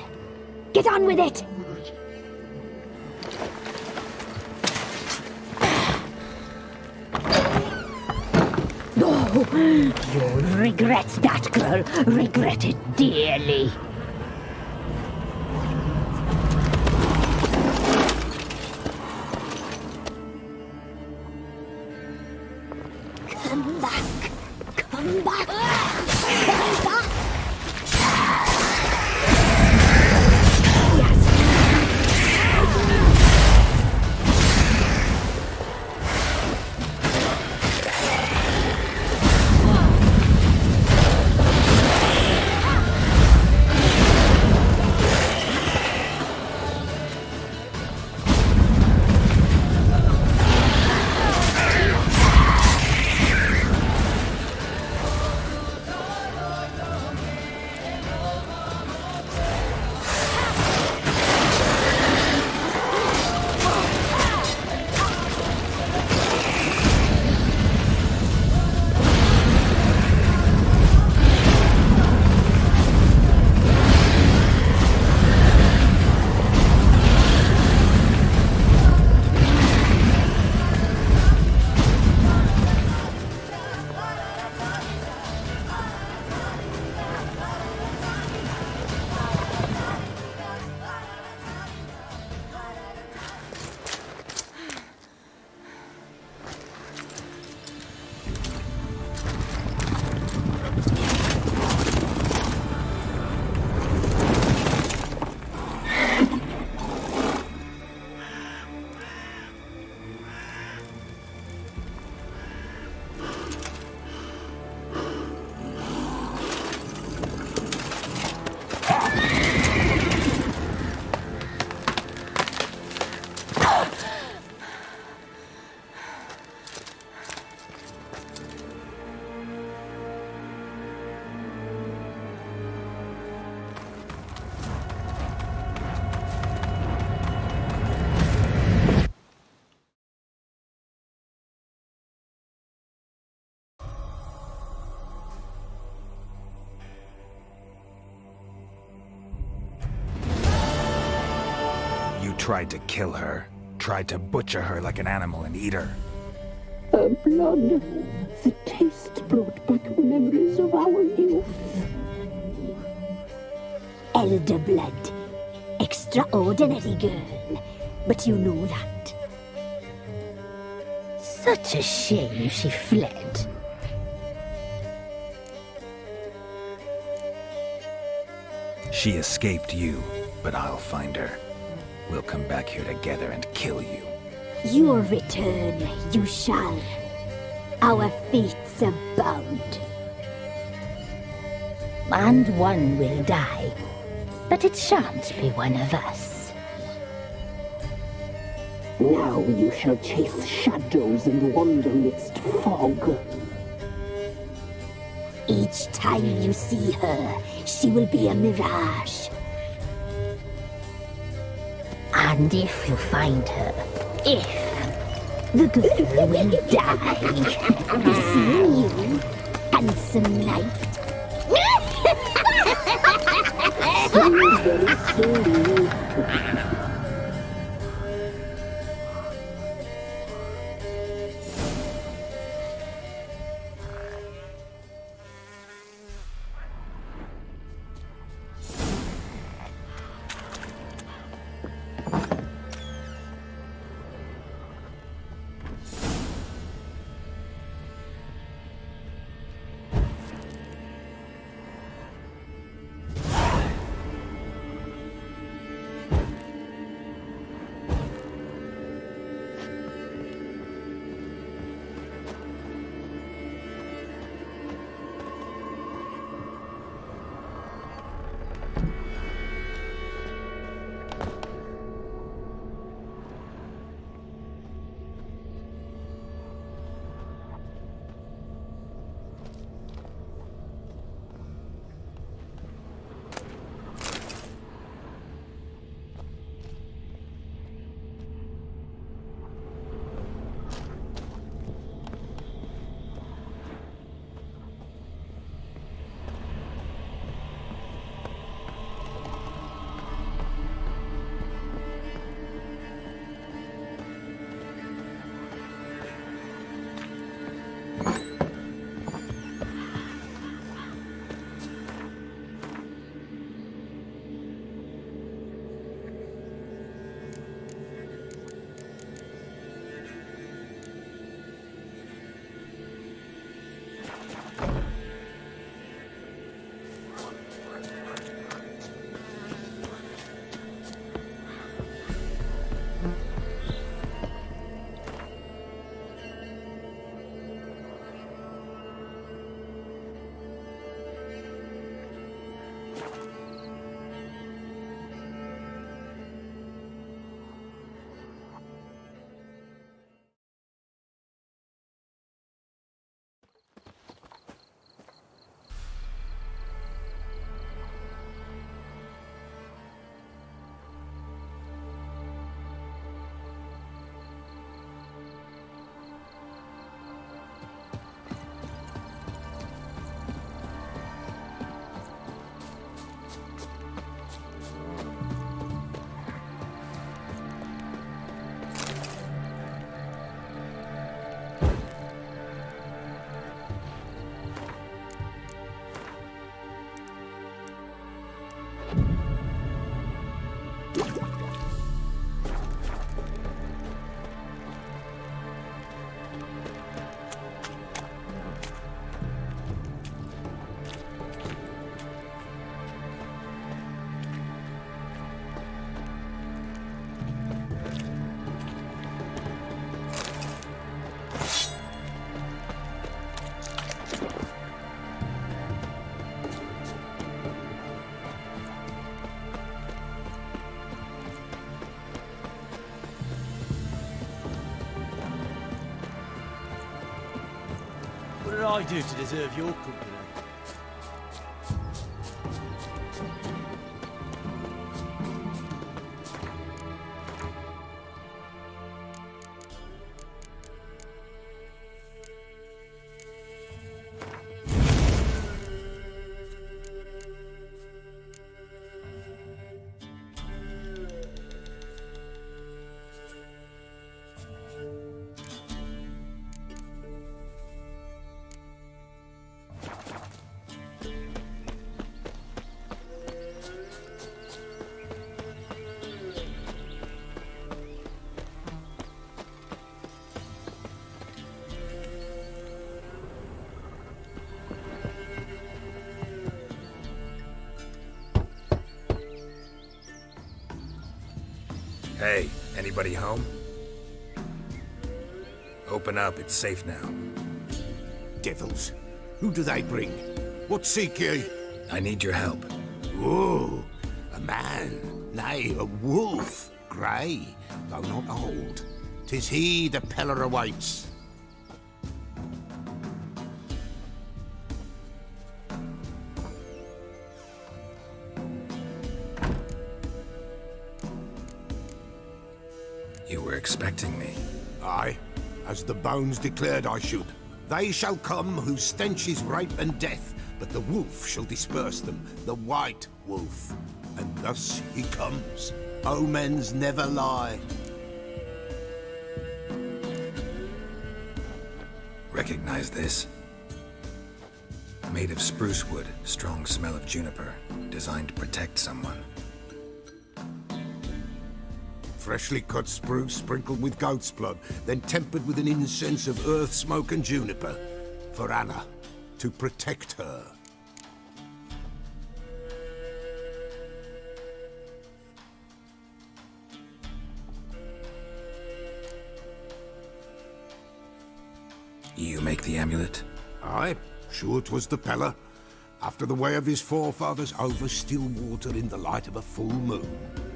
I: Get on with it!
E: You'll regret that, girl. Regret it dearly.
I: Come back! Come back! Come back!
A: tried to kill her. Tried to butcher her like an animal and eat her.
H: Her blood, the taste brought back memories of our youth.
E: Elder blood. Extraordinary girl. But you know that. Such a shame she fled.
A: She escaped you, but I'll find her. We'll come back here together and kill you.
E: Your return, you shall. Our fates are bound. And one will die, but it shan't be one of us.
H: Now you shall chase shadows and wander midst fog.
E: Each time you see her, she will be a mirage. And if you find her, the girl will die. Be seeing you, handsome knight.
H: Very slowly.
K: What did I do to deserve your company?
A: Hey, anybody home? Open up, it's safe now.
J: Devils. Who do they bring? What seek ye?
A: I need your help.
J: Oh, a man. Nay, a wolf. Grey, though not old. 'Tis he the Peller awaits.
A: You were expecting me.
J: Aye, as the bones declared I should. They shall come whose stench is rape and death, but the wolf shall disperse them, the white wolf. And thus he comes. Omens never lie.
A: Recognize this? Made of spruce wood, strong smell of juniper, designed to protect someone.
J: Freshly cut spruce sprinkled with goat's blood, then tempered with an incense of earth, smoke and juniper. For Anna, to protect her.
A: You make the amulet?
J: Aye, sure 'twas the Peller. After the way of his forefathers, over still water in the light of a full moon.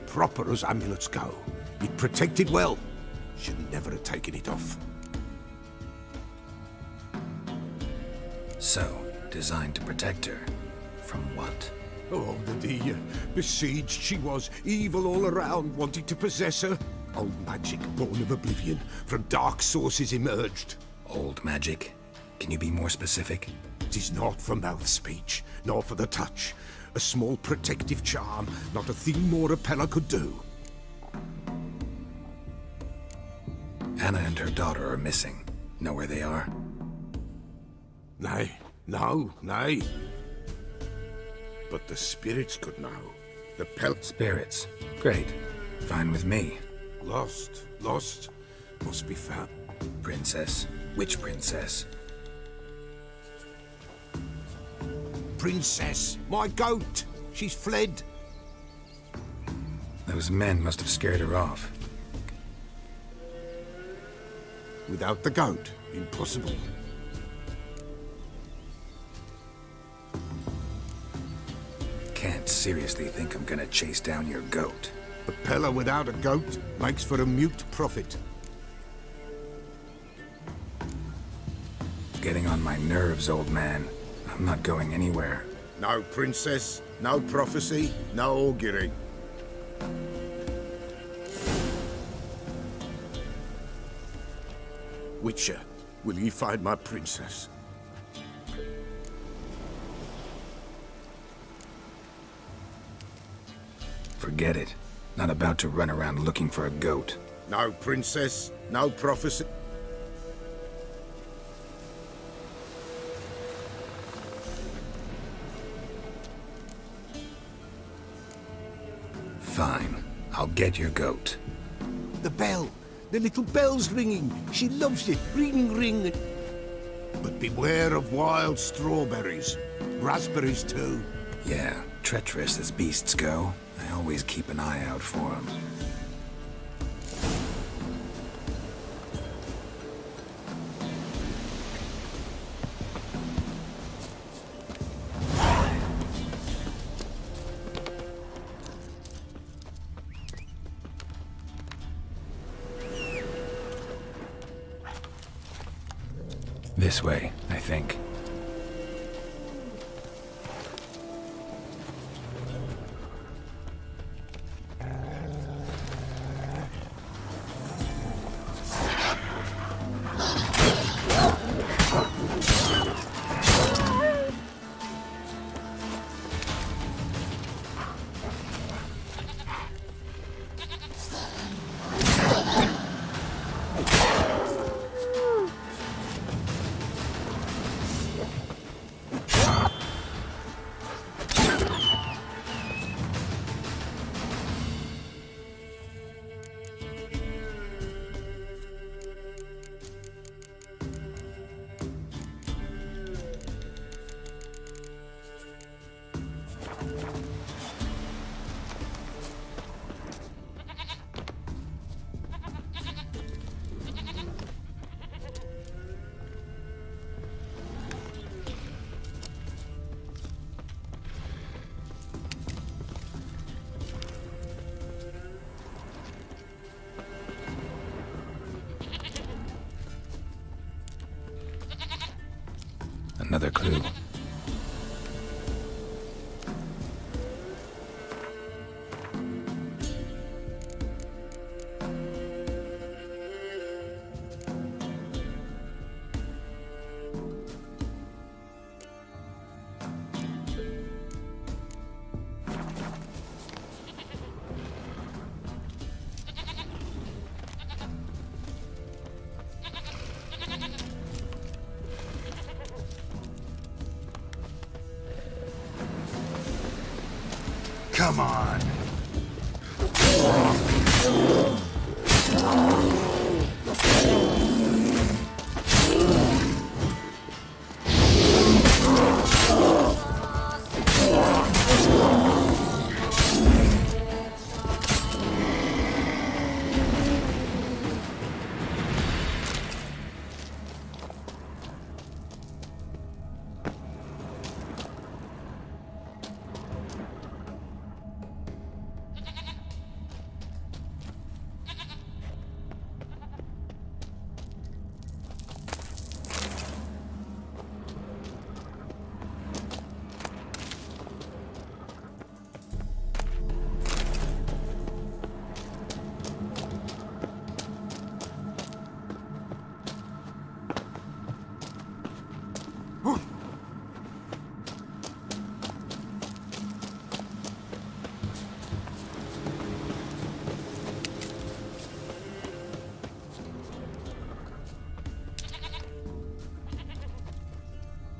J: Proper as amulets go. It protected well. Should never have taken it off.
A: So, designed to protect her. From what?
J: Oh, the dear. Besieged she was, evil all around, wanting to possess her. Old magic, born of oblivion, from dark sources emerged.
A: Old magic? Can you be more specific?
J: 'Tis not for mouth speech, nor for the touch. A small protective charm, not a thing more a Peller could do.
A: Anna and her daughter are missing. Know where they are?
J: Nay, no, nay. But the spirits could know. The
A: Spirits? Great. Fine with me.
J: Lost, must be found.
A: Princess? Which princess?
J: Princess, my goat! She's fled.
A: Those men must have scared her off.
J: Without the goat, impossible.
A: Can't seriously think I'm gonna chase down your goat.
J: A Peller without a goat makes for a mute prophet.
A: Getting on my nerves, old man. I'm not going anywhere.
J: No princess, no prophecy, no augury. Witcher, will ye find my princess?
A: Forget it. Not about to run around looking for a goat.
J: No princess, no prophecy.
A: Fine. I'll get your goat.
J: The bell! The little bell's ringing! She loves it! Ring, ring! But beware of wild strawberries. Raspberries, too.
A: Yeah, treacherous as beasts go. I always keep an eye out for them. This way, I think. Another clue.
J: Come on.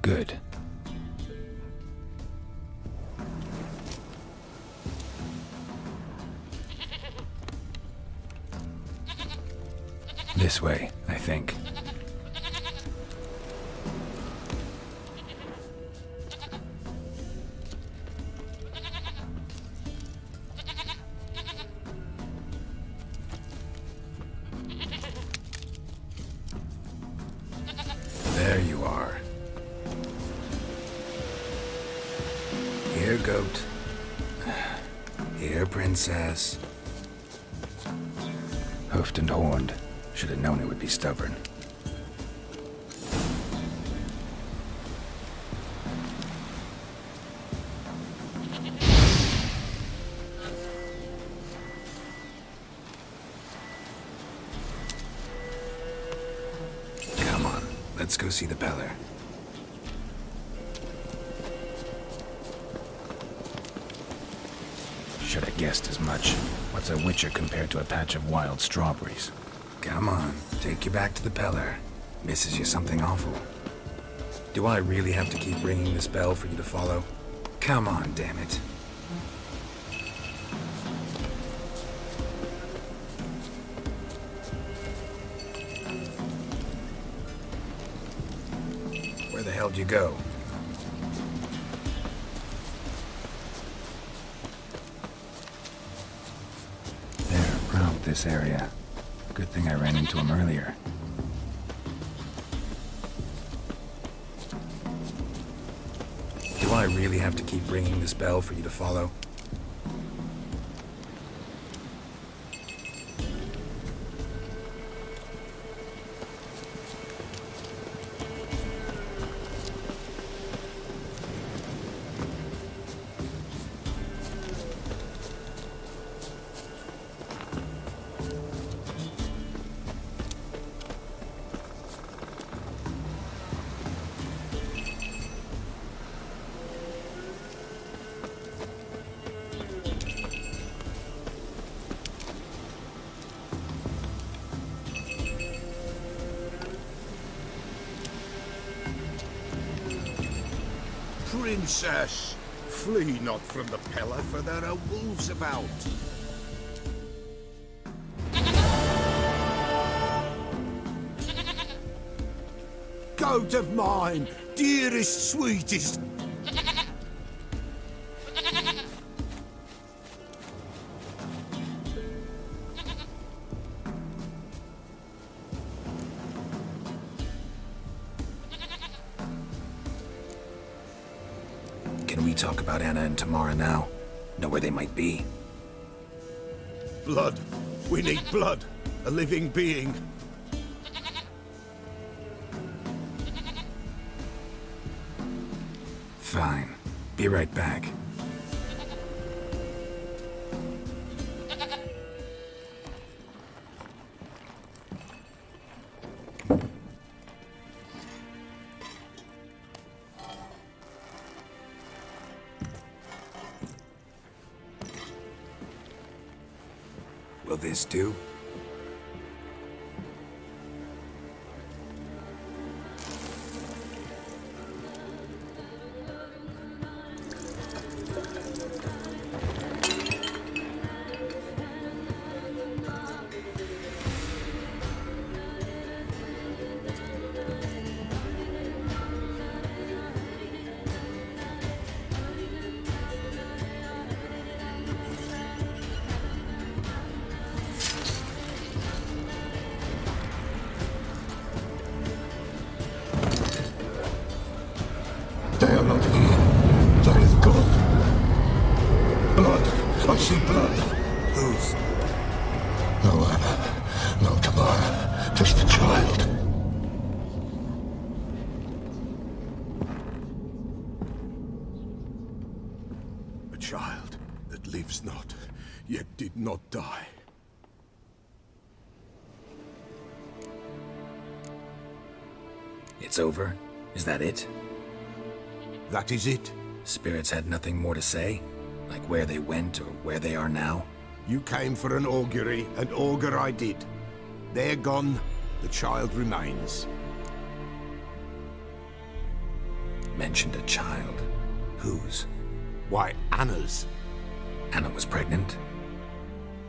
A: Good. This way, I think. There you are. Here, goat. Here, princess. Hoofed and horned. Should have known it would be stubborn. Come on, let's go see the Peller. Should have guessed as much. What's a witcher compared to a patch of wild strawberries? Come on, take you back to the Peller. Misses you something awful. Do I really have to keep ringing this bell for you to follow? Come on, damn it. Where the hell do you go? This area. Good thing I ran into him earlier. Do I really have to keep ringing this bell for you to follow?
J: Princess, flee not from the Peller, for there are wolves about. Goat of mine, dearest, sweetest.
A: Can we talk about Anna and Tamara now? Know where they might be?
J: Blood. We need blood. A living being.
A: Fine. Be right back. Will this do?
M: They are not here. That is God. Blood. I see blood.
J: Whose?
M: No Anna. No Tamara. Just the child.
J: A child that lives not, yet did not die.
A: It's over? Is that it?
J: That is it.
A: Spirits had nothing more to say? Like where they went or where they are now?
J: You came for an augury, and augur I did. They're gone. The child remains.
A: Mentioned a child. Whose?
J: Why, Anna's.
A: Anna was pregnant?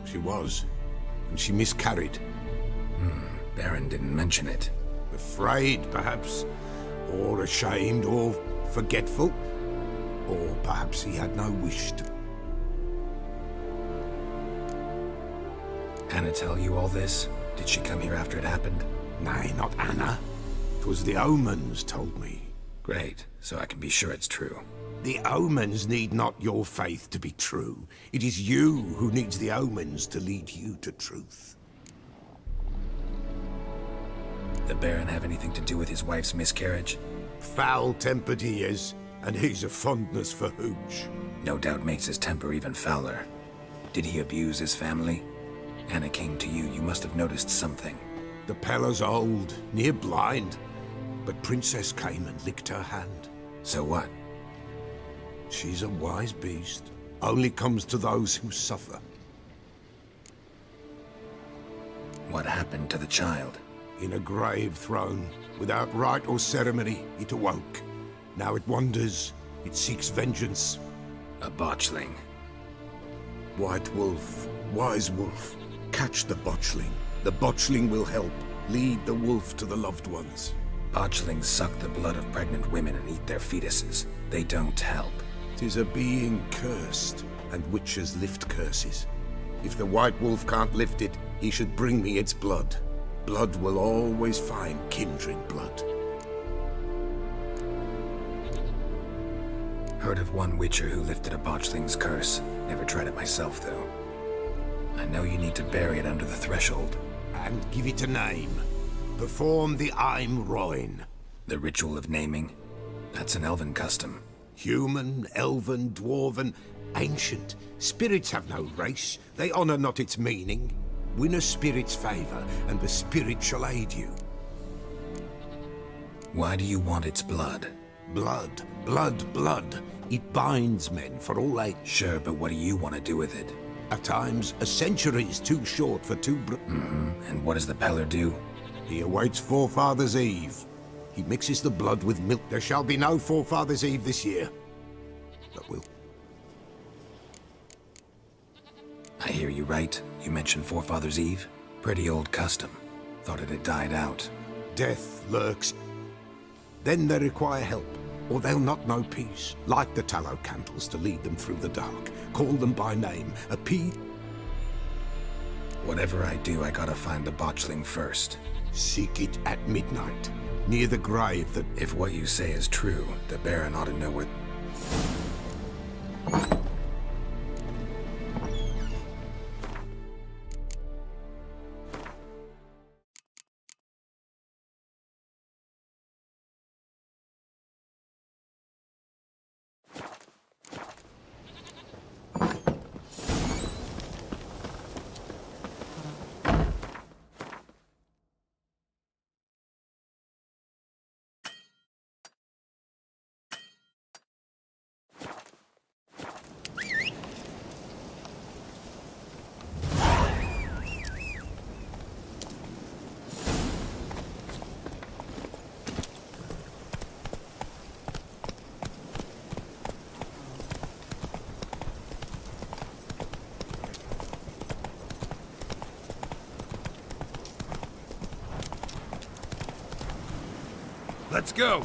J: She was. And she miscarried.
A: Baron didn't mention it.
J: Afraid, perhaps. Or ashamed, or forgetful. Or perhaps he had no wish to.
A: Anna tell you all this? Did she come here after it happened?
J: Nay, not Anna. 'Twas the omens told me.
A: Great, so I can be sure it's true.
J: The omens need not your faith to be true. It is you who needs the omens to lead you to truth.
A: The Baron have anything to do with his wife's miscarriage?
J: Foul-tempered he is, and he's a fondness for hooch.
A: No doubt makes his temper even fouler. Did he abuse his family? Anna came to you, you must have noticed something.
J: The Pella's old, near blind, but Princess came and licked her hand.
A: So what?
J: She's a wise beast. Only comes to those who suffer.
A: What happened to the child?
J: In a grave thrown, without rite or ceremony, it awoke. Now it wanders, it seeks vengeance.
A: A botchling.
J: White wolf, wise wolf, catch the botchling. The botchling will help, lead the wolf to the loved ones.
A: Botchlings suck the blood of pregnant women and eat their fetuses. They don't help.
J: 'Tis a being cursed, and witches lift curses. If the white wolf can't lift it, he should bring me its blood. Blood will always find kindred blood.
A: Heard of one witcher who lifted a botchling's curse. Never tried it myself, though. I know you need to bury it under the threshold.
J: And give it a name. Perform the Aim Roin.
A: The ritual of naming? That's an elven custom.
J: Human, elven, dwarven, ancient. Spirits have no race. They honor not its meaning. Win a spirit's favor, and the spirit shall aid you.
A: Why do you want its blood?
J: Blood, blood, blood. It binds men for all age.
A: Sure, but what do you want to do with it?
J: At times, a century is too short for two
A: And what does the Peller do?
J: He awaits Forefathers' Eve. He mixes the blood with milk. There shall be no Forefathers' Eve this year. But we'll...
A: I hear you right. You mentioned Forefathers' Eve? Pretty old custom. Thought it had died out.
J: Death lurks. Then they require help, or they'll not know peace. Light the tallow candles to lead them through the dark. Call them by name.
A: Whatever I do, I gotta find the botchling first.
J: Seek it at midnight, near the grave that...
A: If what you say is true, the Baron ought to know where... Let's go!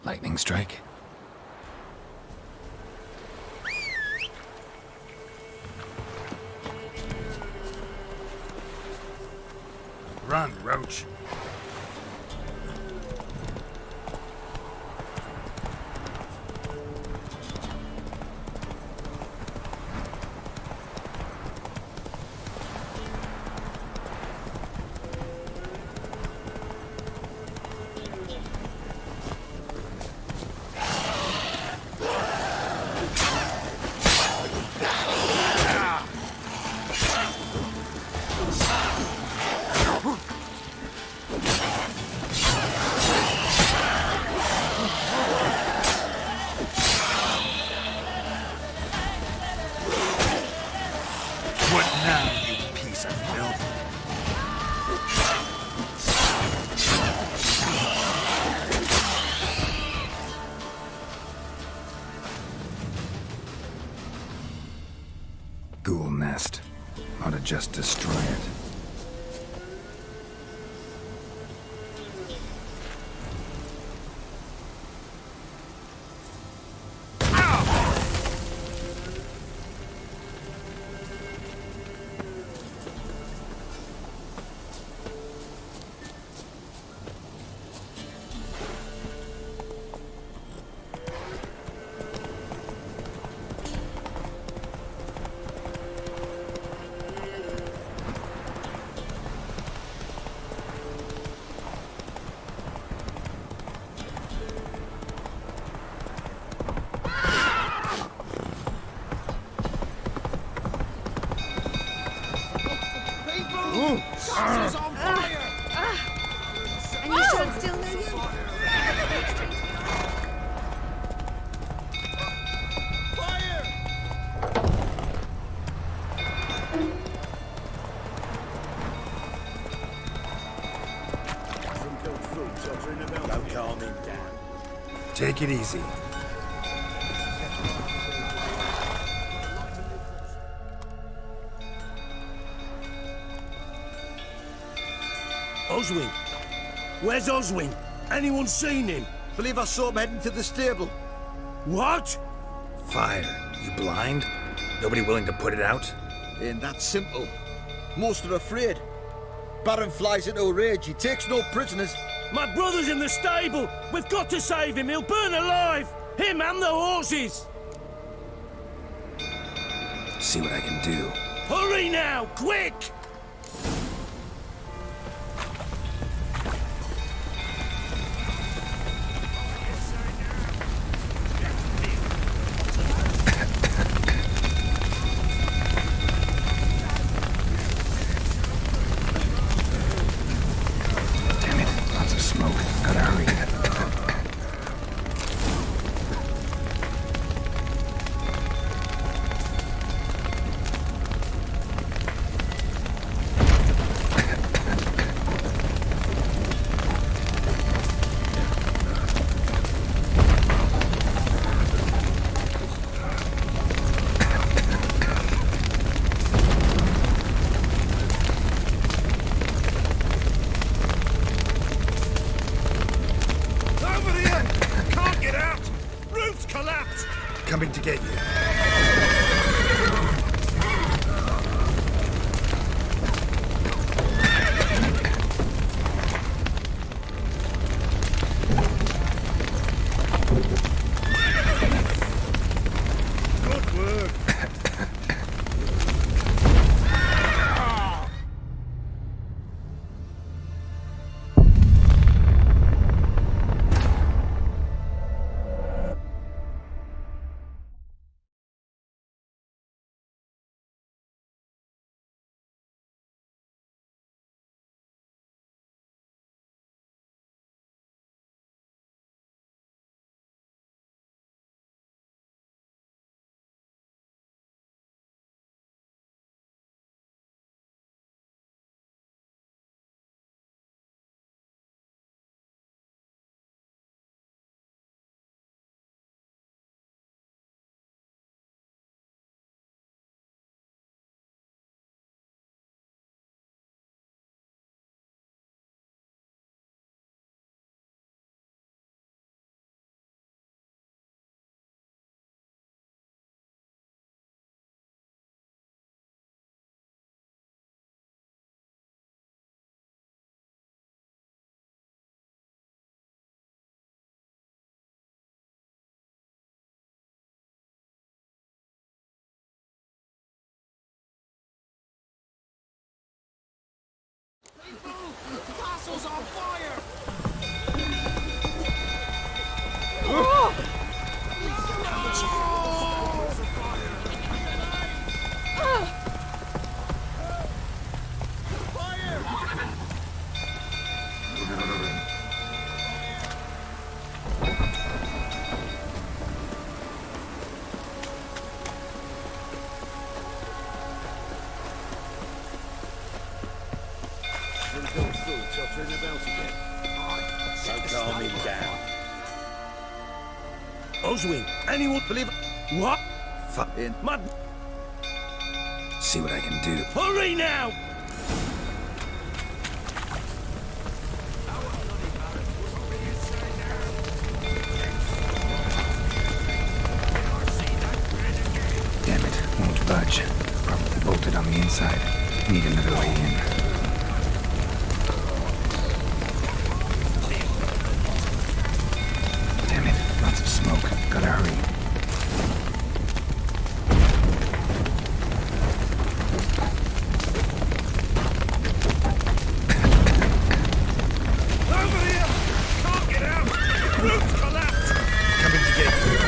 A: Lightning strike? Run, Roach. What now, you piece of filth? Ghoul nest. Ought to just destroy it.
F: Is on fire! And you should still know you? Fire!
J: Don't calm him down.
A: Take it easy.
N: Oswin? Where's Oswin? Anyone seen him?
O: Believe I saw him heading to the stable.
N: What?
A: Fire. You blind? Nobody willing to put it out?
O: Ain't that simple. Most are afraid. Baron flies into a rage. He takes no prisoners.
N: My brother's in the stable. We've got to save him. He'll burn alive. Him and the horses.
A: See what I can do.
N: Hurry now, quick!
A: Coming to get you.
O: castle's on fire!
N: Calm him down. Oswin, anyone believe it? What?
A: Fucking. See what I can do.
N: Hurry now!
A: Damn it, won't budge. Probably bolted on the inside. Need another way in. Damn it, lots of smoke. Gotta hurry.
N: Over here! Can't get out! Roof collapsed!
A: Coming to get you.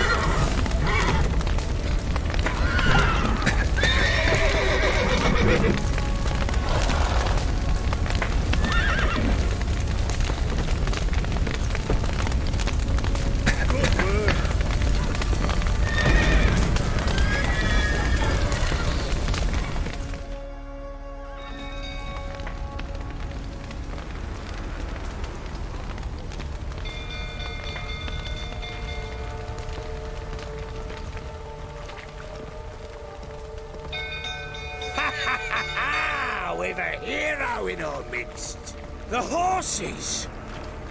N: We've a hero in our midst. The horses!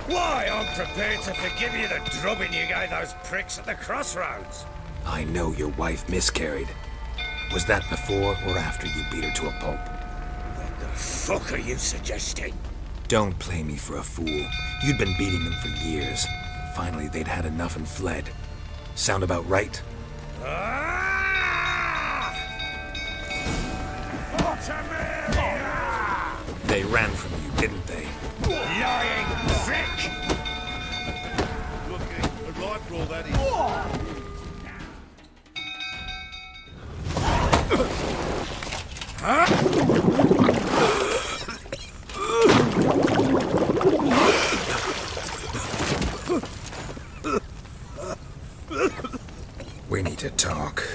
N: Why, I'm prepared to forgive you the drubbing you gave those pricks at the crossroads.
A: I know your wife miscarried. Was that before or after you beat her to a pulp?
N: What the fuck are you suggesting?
A: Don't play me for a fool. You'd been beating them for years. Finally, they'd had enough and fled. Sound about right? They ran from you, didn't they?
N: Lying prick!
O: Lucky, a rifle that
A: We need to talk.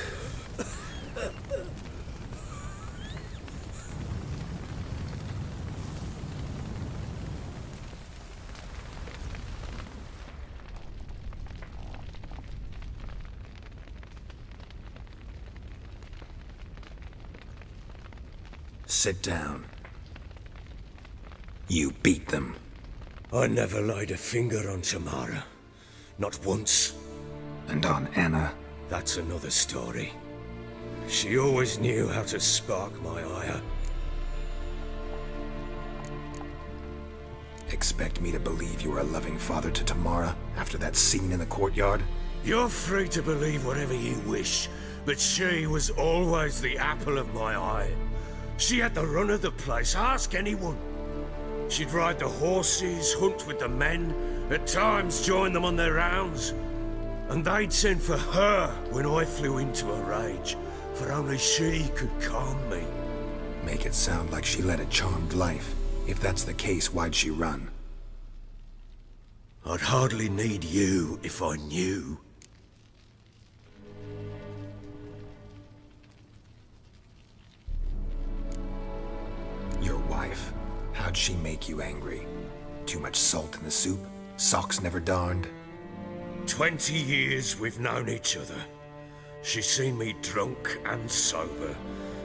A: Sit down. You beat them.
N: I never laid a finger on Tamara. Not once.
A: And on Anna?
N: That's another story. She always knew how to spark my ire.
A: Expect me to believe you were a loving father to Tamara after that scene in the courtyard?
N: You're free to believe whatever you wish, but she was always the apple of my eye. She had the run of the place, ask anyone. She'd ride the horses, hunt with the men, at times join them on their rounds. And they'd send for her when I flew into a rage, for only she could calm me.
A: Make it sound like she led a charmed life. If that's the case, why'd she run?
N: I'd hardly need you if I knew.
A: Your wife. How'd she make you angry? Too much salt in the soup? Socks never darned?
N: 20 years we've known each other. She's seen me drunk and sober.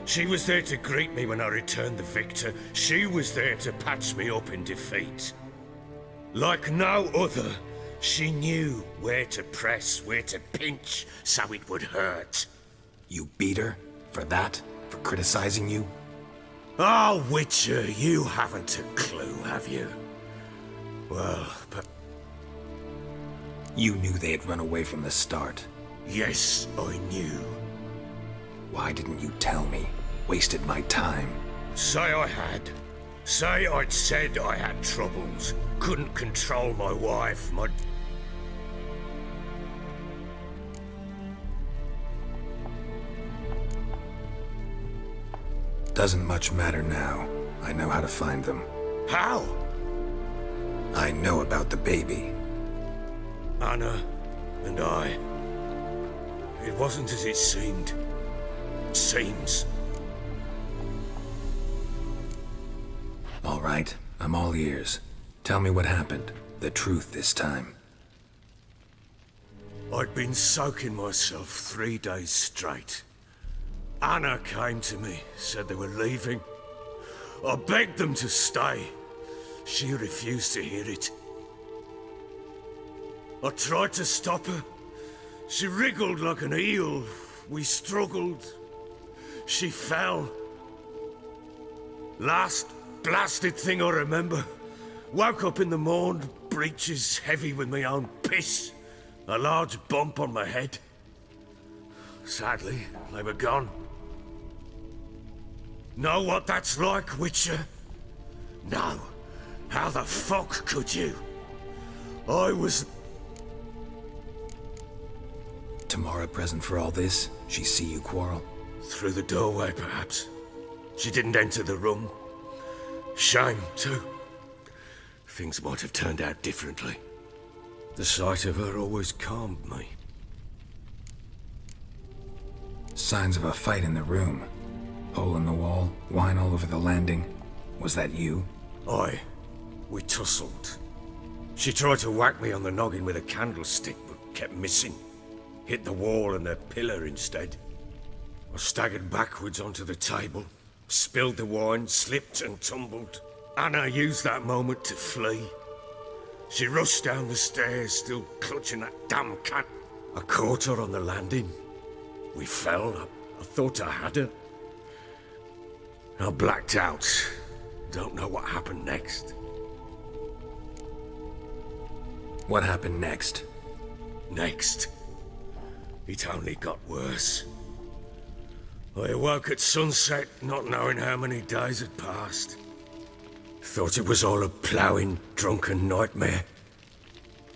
N: She was there to greet me when I returned the victor. She was there to patch me up in defeat. Like no other, she knew where to press, where to pinch, so it would hurt.
A: You beat her? For that? For criticizing you?
N: Oh, Witcher, you haven't a clue, have you? Well, but...
A: You knew they had run away from the start.
N: Yes, I knew.
A: Why didn't you tell me? Wasted my time.
N: Say I had. Say I'd said I had troubles, couldn't control my wife, my...
A: Doesn't much matter now. I know how to find them.
N: How?
A: I know about the baby.
N: Anna and I... It wasn't as it seemed. Seems.
A: All right, I'm all ears. Tell me what happened. The truth this time.
N: I'd been soaking myself 3 days straight. Anna came to me, said they were leaving. I begged them to stay. She refused to hear it. I tried to stop her. She wriggled like an eel. We struggled. She fell. Last blasted thing I remember. Woke up in the morn, breeches heavy with my own piss. A large bump on my head. Sadly, they were gone. Know what that's like, Witcher? No. How the fuck could you? I was...
A: Tamara present for all this? She see you quarrel?
N: Through the doorway, perhaps. She didn't enter the room. Shame, too. Things might have turned out differently. The sight of her always calmed me.
A: Signs of a fight in the room. Hole in the wall, wine all over the landing. Was that you?
N: Aye. We tussled. She tried to whack me on the noggin with a candlestick, but kept missing. Hit the wall and the pillar instead. I staggered backwards onto the table, spilled the wine, slipped and tumbled. Anna used that moment to flee. She rushed down the stairs, still clutching that damn cat. I caught her on the landing. We fell. I thought I had her. I blacked out. Don't know what happened next.
A: What happened next?
N: Next? It only got worse. I awoke at sunset, not knowing how many days had passed. Thought it was all a ploughing, drunken nightmare.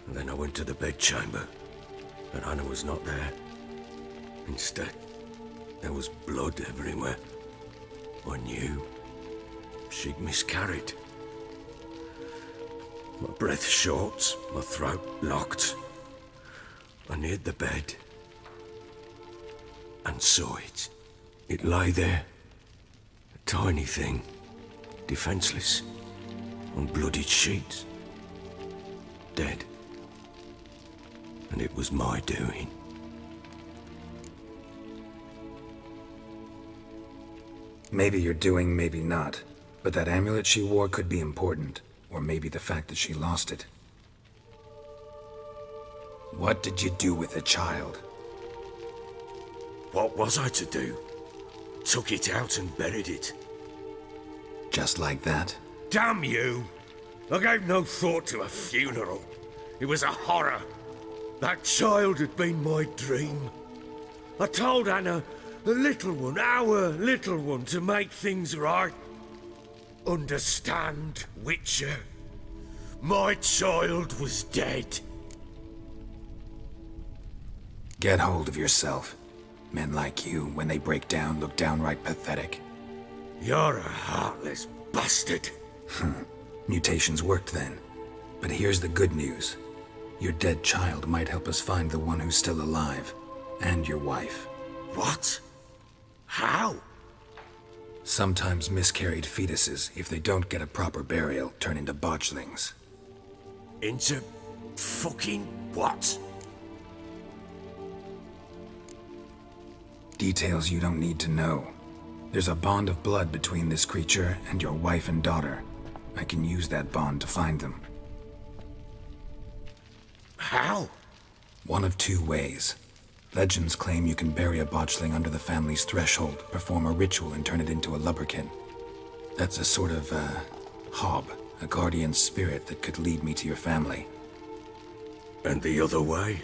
N: And then I went to the bedchamber, but Anna was not there. Instead, there was blood everywhere. I knew she'd miscarried. My breath short, my throat locked. I neared the bed and saw it. It lay there, a tiny thing, defenseless, on bloodied sheets, dead. And it was my doing.
A: Maybe you're doing, maybe not. But that amulet she wore could be important. Or maybe the fact that she lost it. What did you do with the child?
N: What was I to do? Took it out and buried it.
A: Just like that?
N: Damn you! I gave no thought to a funeral. It was a horror. That child had been my dream. I told Anna, the little one, our little one, to make things right. Understand, Witcher? My child was dead.
A: Get hold of yourself. Men like you, when they break down, look downright pathetic.
N: You're a heartless bastard.
A: Mutations worked then. But here's the good news. Your dead child might help us find the one who's still alive. And your wife.
N: What? How?
A: Sometimes miscarried fetuses, if they don't get a proper burial, turn into botchlings.
N: Into fucking what?
A: Details you don't need to know. There's a bond of blood between this creature and your wife and daughter. I can use that bond to find them.
N: How?
A: One of two ways. Legends claim you can bury a botchling under the family's threshold, perform a ritual, and turn it into a lubberkin. That's a sort of, hob, a guardian spirit that could lead me to your family.
N: And the other way?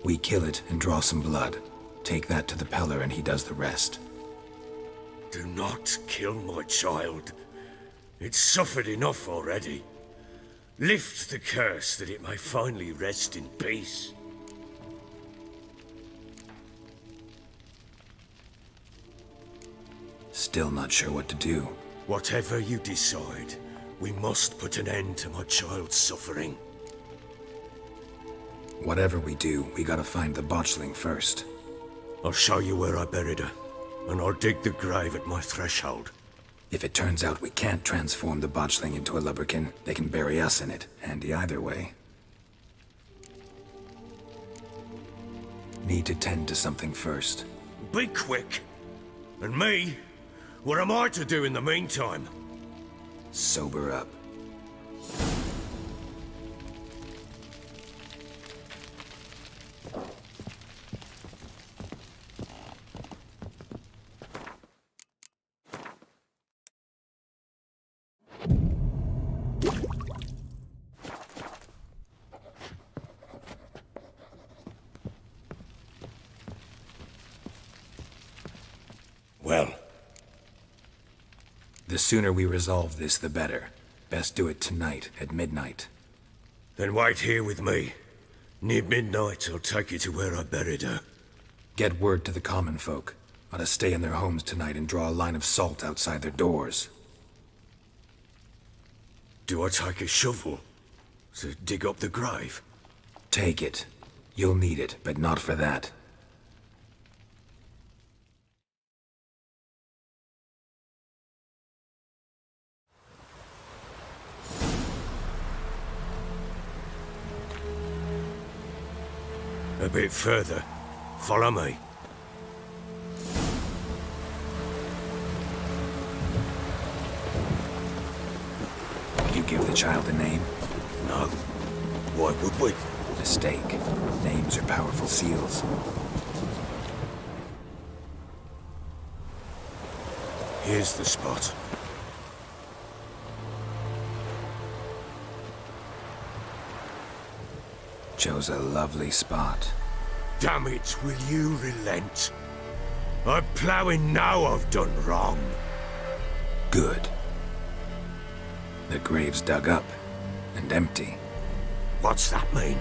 A: We kill it and draw some blood. Take that to the Peller and he does the rest.
N: Do not kill my child. It's suffered enough already. Lift the curse that it may finally rest in peace.
A: Still not sure what to do.
N: Whatever you decide, we must put an end to my child's suffering.
A: Whatever we do, we gotta find the botchling first.
N: I'll show you where I buried her, and I'll dig the grave at my threshold.
A: If it turns out we can't transform the botchling into a lubberkin, they can bury us in it. Handy either way. Need to tend to something first.
N: Be quick. And me? What am I to do in the meantime?
A: Sober up.
N: Well,
A: the sooner we resolve this, the better. Best do it tonight, at midnight.
N: then wait here with me. Near midnight, I'll take you to where I buried her.
A: Get word to the common folk. Ought to stay in their homes tonight and draw a line of salt outside their doors.
N: Do I take a shovel to dig up the grave?
A: Take it. You'll need it, but not for that.
N: A bit further. Follow me.
A: You give the child a name?
N: No. Why would we?
A: Mistake. Names are powerful seals.
N: Here's the spot.
A: Chose a lovely spot.
N: Damn it, will you relent? I'm ploughing now I've done wrong.
A: Good. The grave's dug up and empty.
N: What's that mean?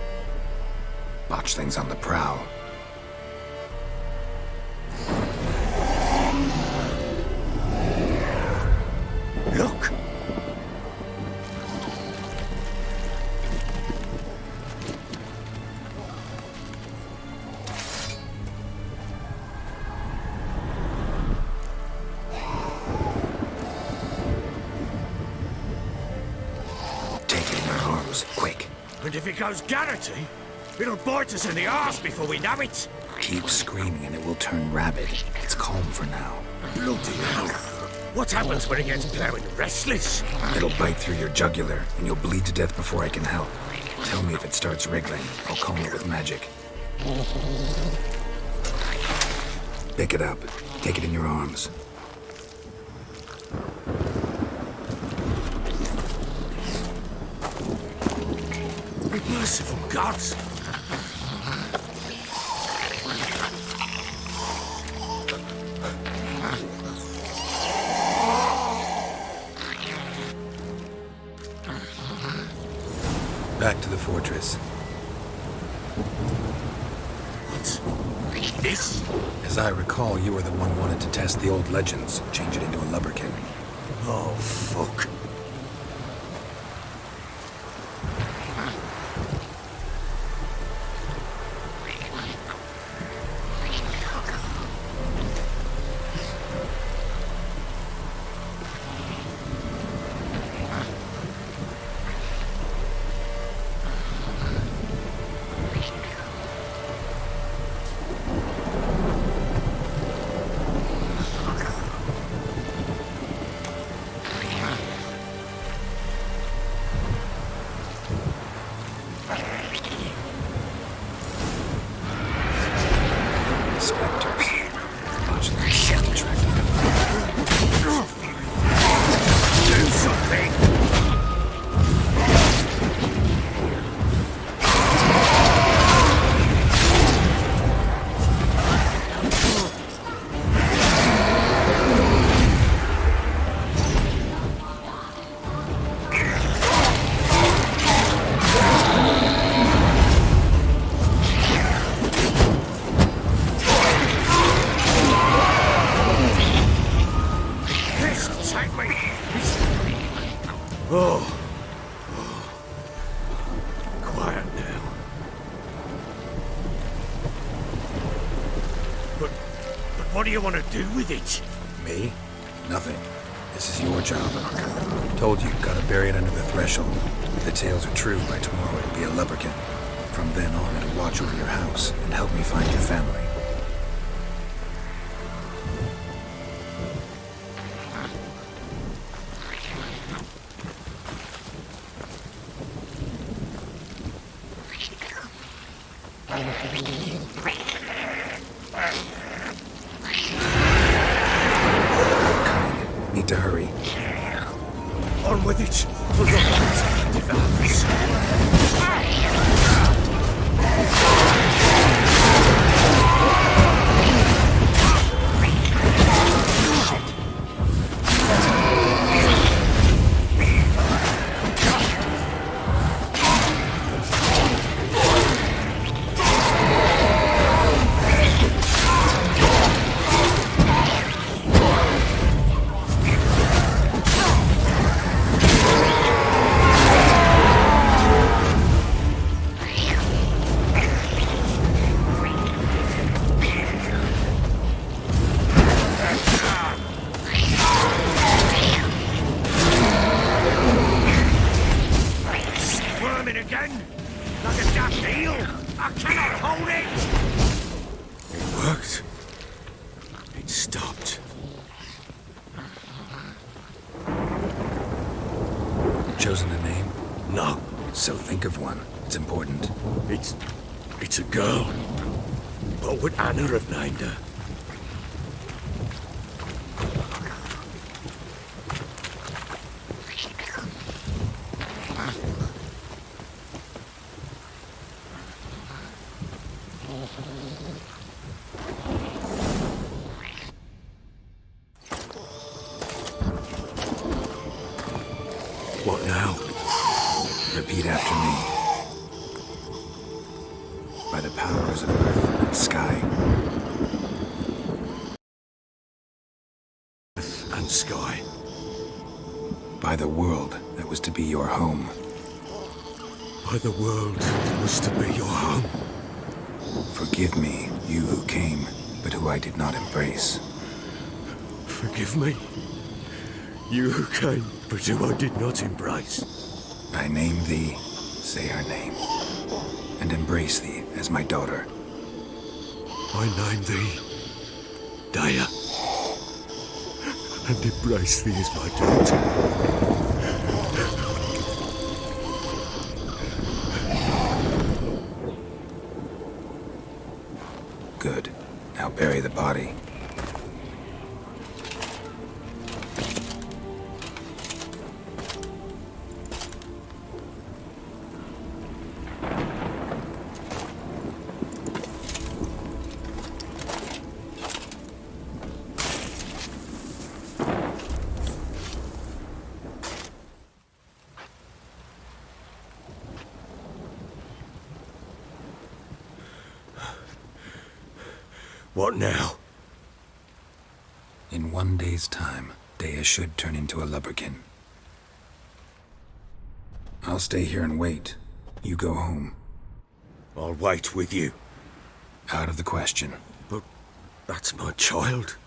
A: Botchling's on the prowl.
N: Look!
A: Quick.
N: And if it goes Garrity, it'll bite us in the arse before we know it.
A: Keep screaming and it will turn rabid. It's calm for now.
N: Bloody hell. What happens when it gets ploughing restless?
A: It'll bite through your jugular and you'll bleed to death before I can help. Tell me if it starts wriggling. I'll calm it with magic. Pick it up. Take it in your arms.
N: Merciful gods!
A: Back to the fortress.
N: What's this?
A: As I recall, you were the one who wanted to test the old legends, change it into a lubberkin.
N: Oh, fuck. Oh. Quiet now. But what do you want to do with it?
A: Me? Nothing. This is your job. Told you, gotta bury it under the threshold. If the tales are true, by tomorrow it'll be a leprechaun. From then on, it'll watch over your house and help me find your family. Need to hurry.
N: On with it! For the light develops.
A: Chosen a name?
N: No.
A: So think of one. It's important.
N: It's a girl. What would Anna have named her? What now?
A: Repeat after me. By the powers of earth and sky.
N: Earth and sky.
A: By the world that was to be your home.
N: By the world that was to be your home.
A: Forgive me, you who came, but who I did not embrace.
N: Forgive me, you who came, but who I did not embrace.
A: I name thee, say her name, and embrace thee as my daughter.
N: I name thee, Dea, and embrace thee as my daughter.
A: Good. Now bury the body.
N: What now?
A: In 1 day's time, Dea should turn into a lubberkin. I'll stay here and wait. You go home.
N: I'll wait with you.
A: Out of the question.
N: But that's my child.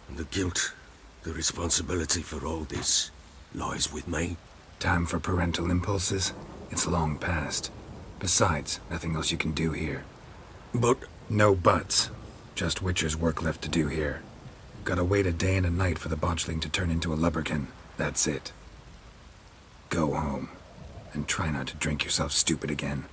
N: And the guilt, the responsibility for all this lies with me.
A: Time for parental impulses? It's long past. Besides, nothing else you can do here.
N: But...
A: No buts. Just Witcher's work left to do here. Gotta wait a day and a night for the botchling to turn into a lubberkin. That's it. Go home. And try not to drink yourself stupid again.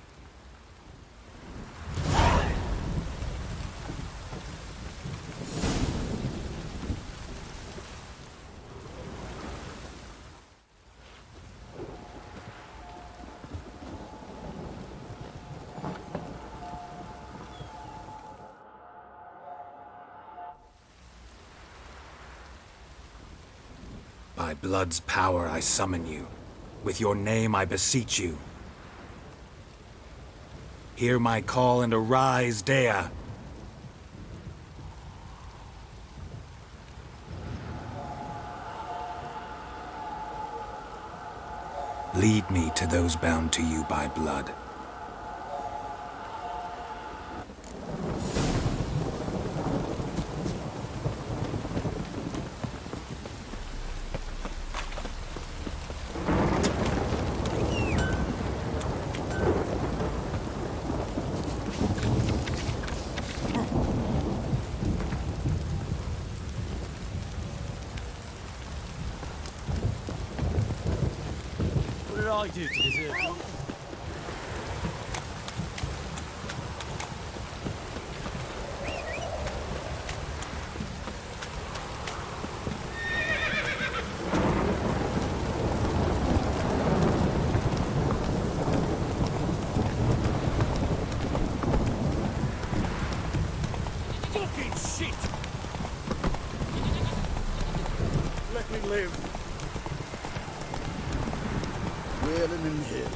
A: By blood's power I summon you. With your name I beseech you. Hear my call and arise, Dea. Lead me to those bound to you by blood.
K: What did I do to deserve you?
N: Fucking shit! Let me live.
O: Wailing in here.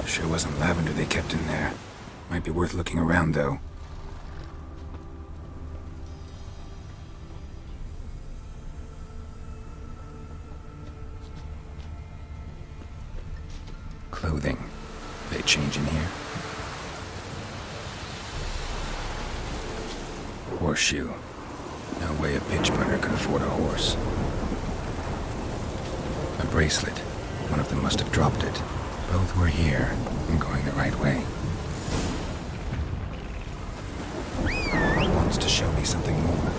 A: Sure wasn't lavender they kept in there. Might be worth looking around, though. Clothing. They change in here? Horseshoe. No way a pitch burner could afford a horse. A bracelet. One of them must have dropped it. Both were here. I'm going the right way. Wants to show me something more.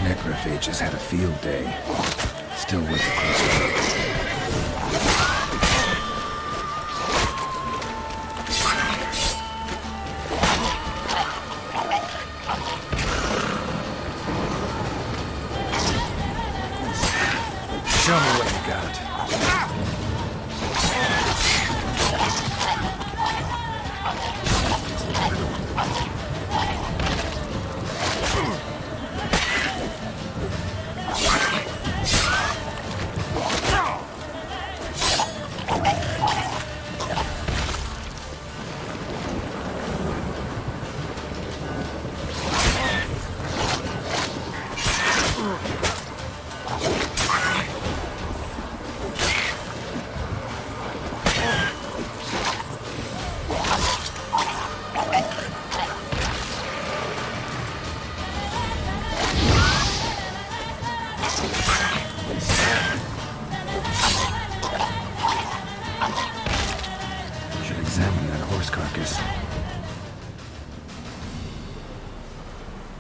A: Necrophages had a field day. Still worth a closer look. Show me what you got.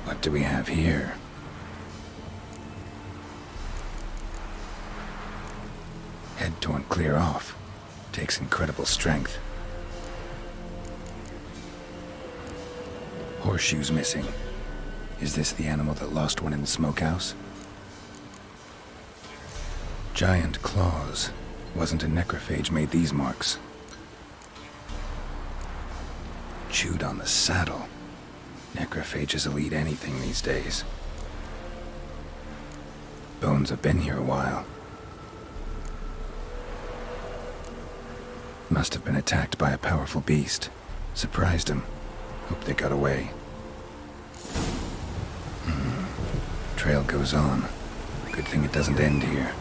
A: What do we have here? Head torn clear off. Takes incredible strength. Horseshoes missing. Is this the animal that lost one in the smokehouse? Giant claws. Wasn't a necrophage made these marks. Chewed on the saddle. Necrophages will eat anything these days. Bones have been here a while. Must have been attacked by a powerful beast. Surprised him. Hope they got away. Trail goes on. Good thing it doesn't end here.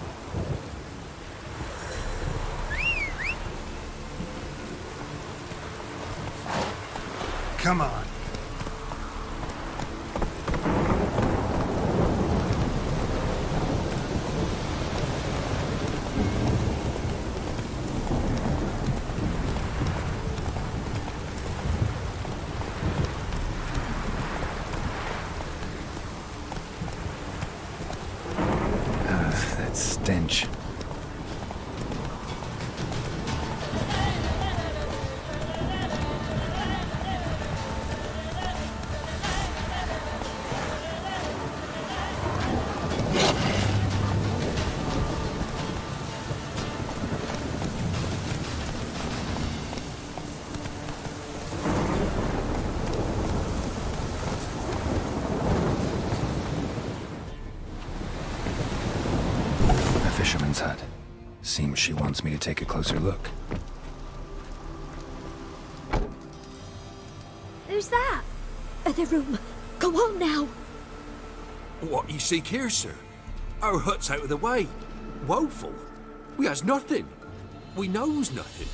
A: Come on. That stench. Fisherman's hut. Seems she wants me to take a closer look.
I: Who's that? Other room. Go on now.
P: What you seek here, sir? Our hut's out of the way. Woeful. We has nothing. We knows nothing.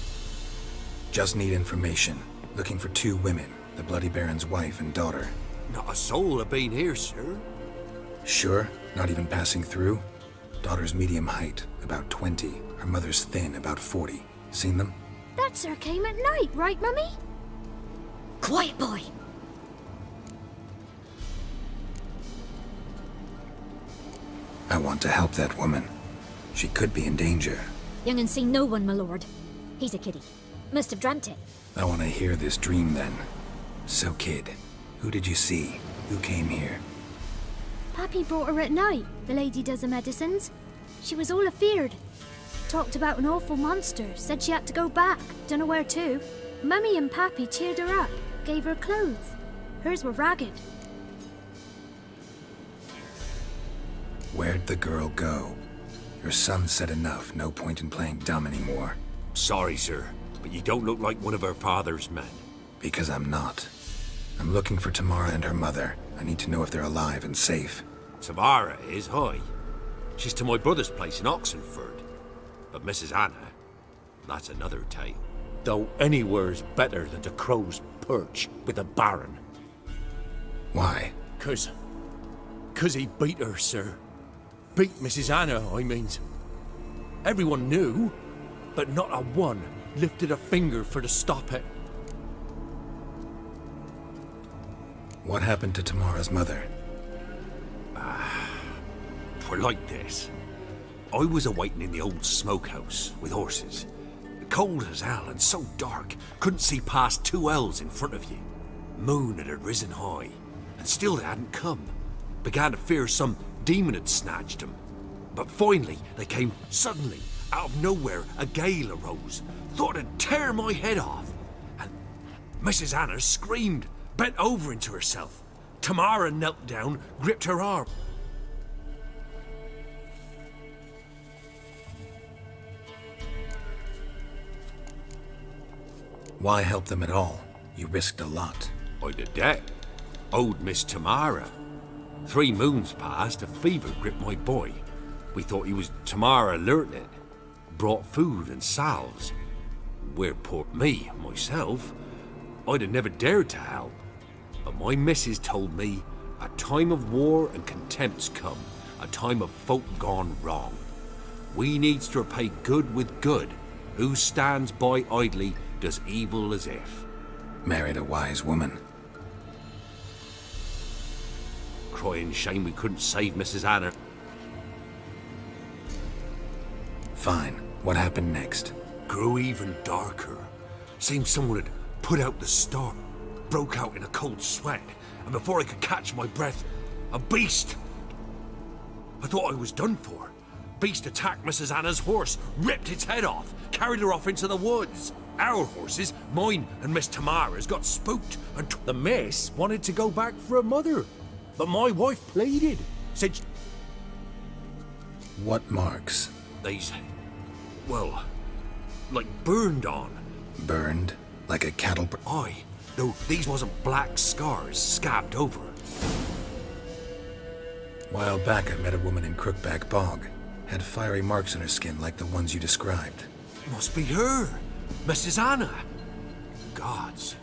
A: Just need information. Looking for 2 women, the Bloody Baron's wife and daughter.
P: Not a soul have been here, sir.
A: Sure? Not even passing through? Daughter's medium height, about 20. Her mother's thin, about 40. Seen them?
C: That sir came at night, right, Mummy?
I: Quiet, boy.
A: I want to help that woman. She could be in danger.
I: Young and seen no one, my lord. He's a kiddie. Must have dreamt it.
A: I want to hear this dream then. So, kid, who did you see? Who came here?
C: Pappy brought her at night. The lady does the medicines. She was all afeared. Talked about an awful monster. Said she had to go back. Dunno where to. Mummy and Pappy cheered her up. Gave her clothes. Hers were ragged.
A: Where'd the girl go? Your son said enough. No point in playing dumb anymore.
P: Sorry, sir, but you don't look like one of our father's men.
A: Because I'm not. I'm looking for Tamara and her mother. I need to know if they're alive and safe.
P: Tamara is, hi. She's to my brother's place in Oxenford. But Mrs. Anna, that's another tale.
N: Though anywhere's better than the Crow's Perch with the Baron.
A: Why?
N: 'Cause he beat her, sir. Beat Mrs. Anna, I means. Everyone knew, but not a one lifted a finger for to stop it.
A: What happened to Tamara's mother?
P: Twere like this. I was awaiting in the old smokehouse with horses. Cold as hell and so dark, couldn't see past 2 ells in front of you. Moon had risen high, and still they hadn't come. Began to fear some demon had snatched them. But finally, they came suddenly. Out of nowhere, a gale arose. Thought it'd tear my head off. And Mrs. Anna screamed, bent over into herself. Tamara knelt down, gripped her arm.
A: Why help them at all? You risked a lot.
P: I did that. Owed Miss Tamara. 3 moons passed, a fever gripped my boy. We thought he was Tamara alerted. Brought food and salves. Where poor me, myself, I'd have never dared to help. But my missus told me a time of war and contempt's come. A time of folk gone wrong. We needs to repay good with good. Who stands by idly does evil as if.
A: Married a wise woman.
P: Crying shame we couldn't save Mrs. Anna.
A: Fine. What happened next?
P: Grew even darker. Seemed someone had put out the star. Broke out in a cold sweat. And before I could catch my breath, a beast. I thought I was done for. Beast attacked Mrs. Anna's horse, ripped its head off, carried her off into the woods. Our horses, mine and Miss Tamara's, got spooked and
K: The miss wanted to go back for her mother, but my wife pleaded. Said
A: What marks?
P: they's, well, like burned on.
A: Burned? Like a cattle...
P: Aye, though these wasn't black scars scabbed over.
A: While back, I met a woman in Crookback Bog. Had fiery marks on her skin like the ones you described.
P: Must be her, Mrs. Anna. Gods,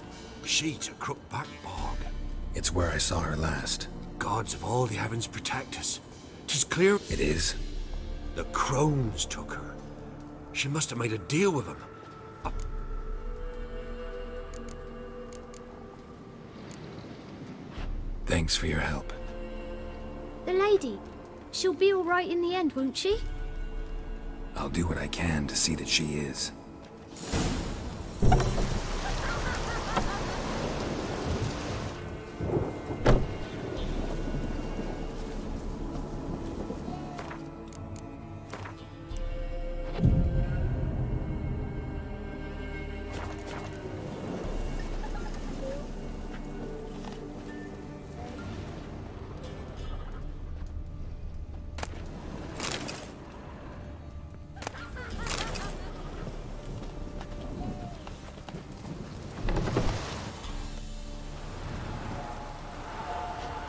P: she's a Crookback Bog.
A: It's where I saw her last.
P: Gods of all the heavens protect us. 'Tis clear
A: It is?
P: the crones took her. She must have made a deal with them.
A: Thanks for your help.
C: The lady. She'll be all right in the end, won't she?
A: I'll do what I can to see that she is.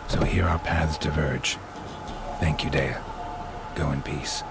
A: So here our paths diverge. Thank you, Dea. Go in peace.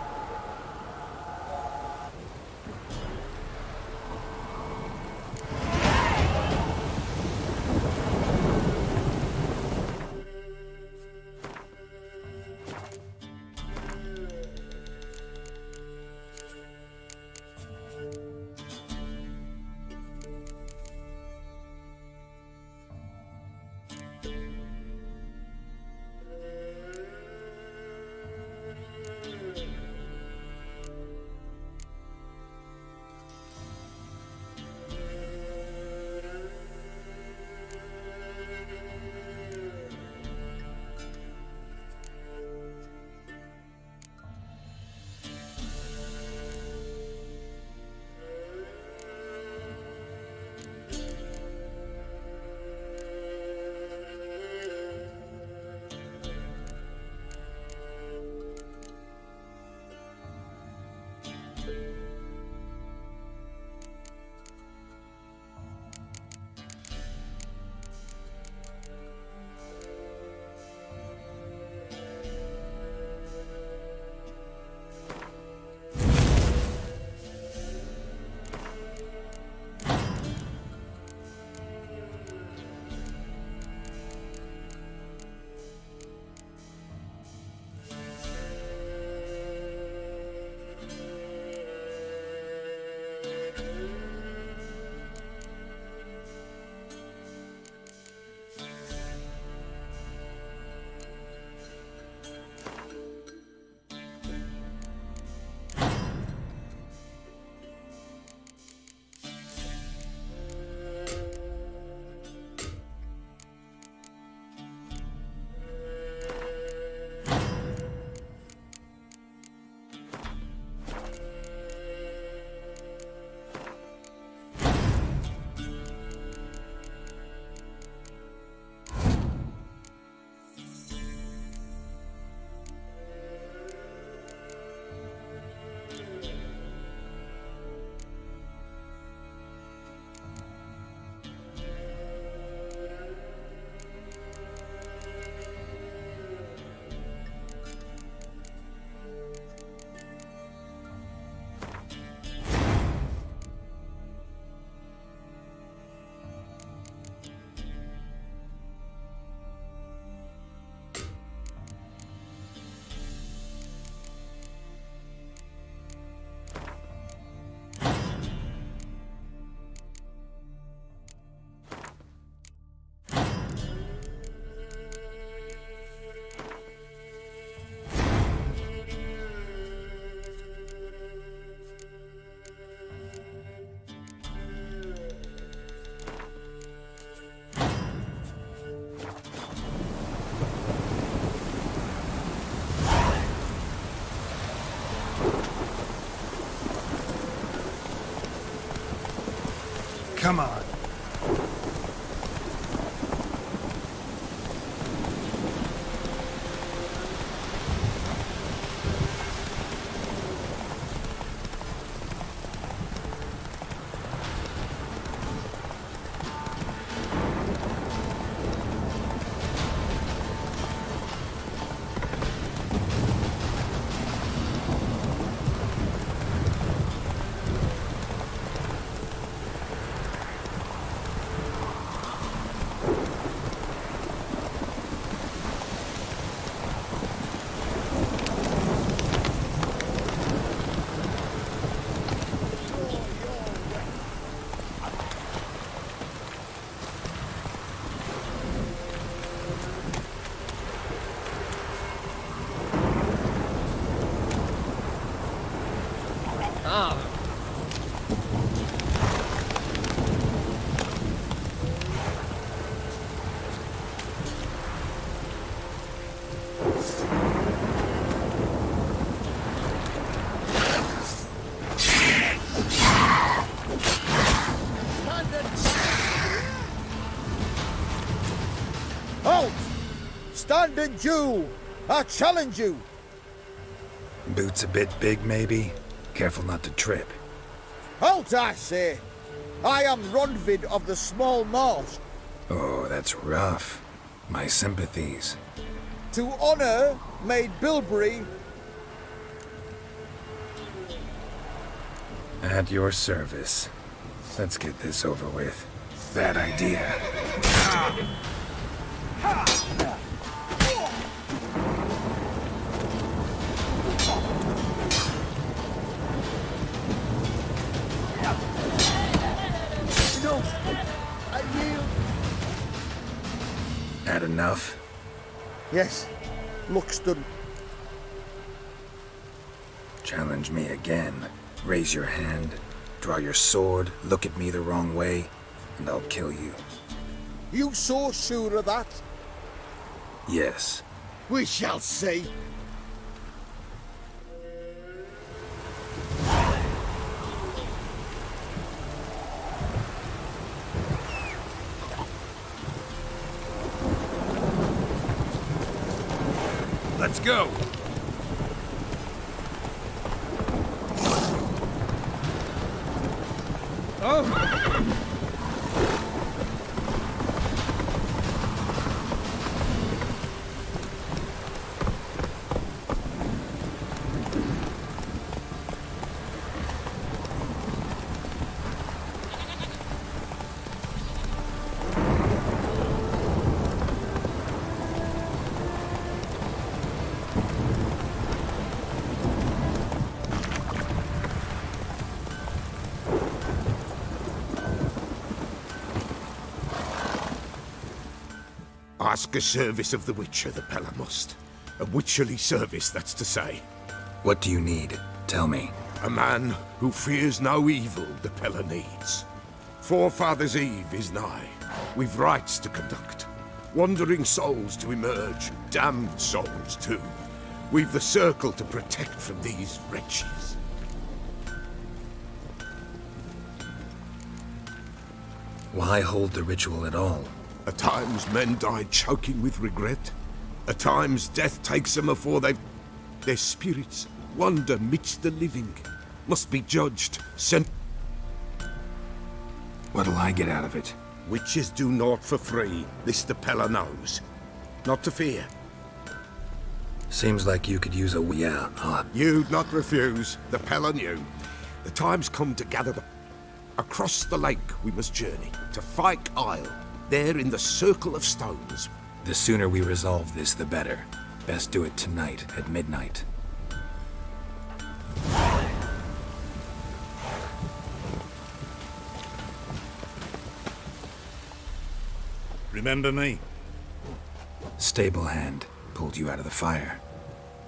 A: Come on.
O: Halt! Stand and duel! I challenge you!
A: Boots a bit big, maybe? Careful not to trip.
O: Halt, I say! I am Ronvid of the Small Marsh.
A: Oh, that's rough. My sympathies.
O: To honor Maid Bilberry.
A: At your service. Let's get this over with. Bad idea.
O: No, I yield.
A: Had enough?
O: Yes, looks done.
A: Challenge me again. Raise your hand, draw your sword, look at me the wrong way, and I'll kill you.
O: You so sure of that?
A: Yes.
O: We shall see.
A: Let's go!
B: Oh!
J: Ask a service of the Witcher, the Pella must. A witcherly service, that's to say.
A: What do you need? Tell me.
J: A man who fears no evil the Pella needs. Forefathers' Eve is nigh. We've rites to conduct. Wandering souls to emerge. Damned souls, too. We've the circle to protect from these wretches.
A: Why hold the ritual at all?
J: At times men die choking with regret. At times death takes them afore they've... Their spirits wander midst the living. Must be judged, sent...
A: What'll I get out of it?
J: Witches do naught for free. This the Pella knows. Not to fear.
A: Seems like you could use a... Yeah,
J: You'd not refuse. The Pella knew. The time's come to gather the... Across the lake we must journey. To Fyke Isle. There in the circle of stones.
A: The sooner we resolve this, the better. Best do it tonight, at midnight.
Q: Remember me?
A: Stable hand pulled you out of the fire.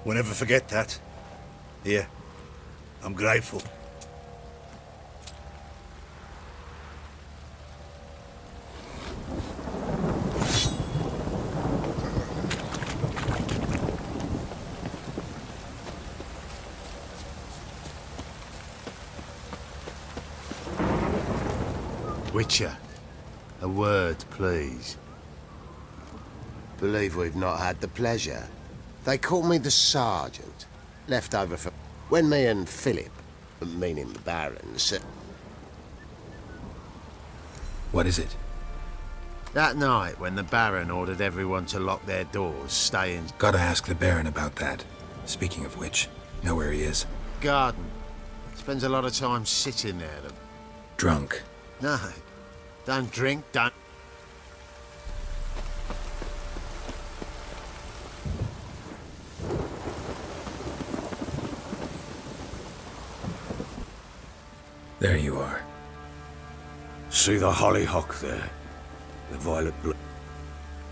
Q: We'll never forget that. Here, I'm grateful. Witcher, a word, please.
R: Believe we've not had the pleasure. They call me the Sergeant. Left over from when me and Philip, meaning the Baron, said...
A: What is it?
Q: That night when the Baron ordered everyone to lock their doors, stay in...
A: Gotta ask the Baron about that. Speaking of which, know where he is?
Q: Garden. Spends a lot of time sitting there.
A: Drunk.
Q: No. Don't drink, don't...
A: There you are.
N: See the hollyhock there? The violet blue.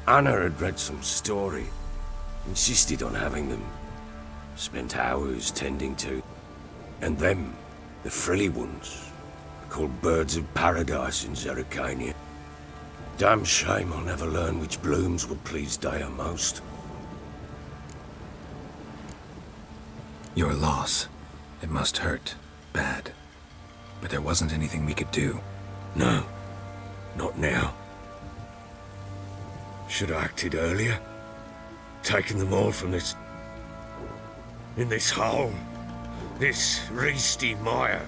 N: Anna had read some story. Insisted on having them. Spent hours tending to. And them, the frilly ones, called birds of paradise in Zerikania. Damn shame I'll never learn which blooms would please Daya most.
A: Your loss. It must hurt. Bad. But there wasn't anything we could do.
N: No. Not now. Should have acted earlier. Taken them all from this... in this hole. This reesty mire.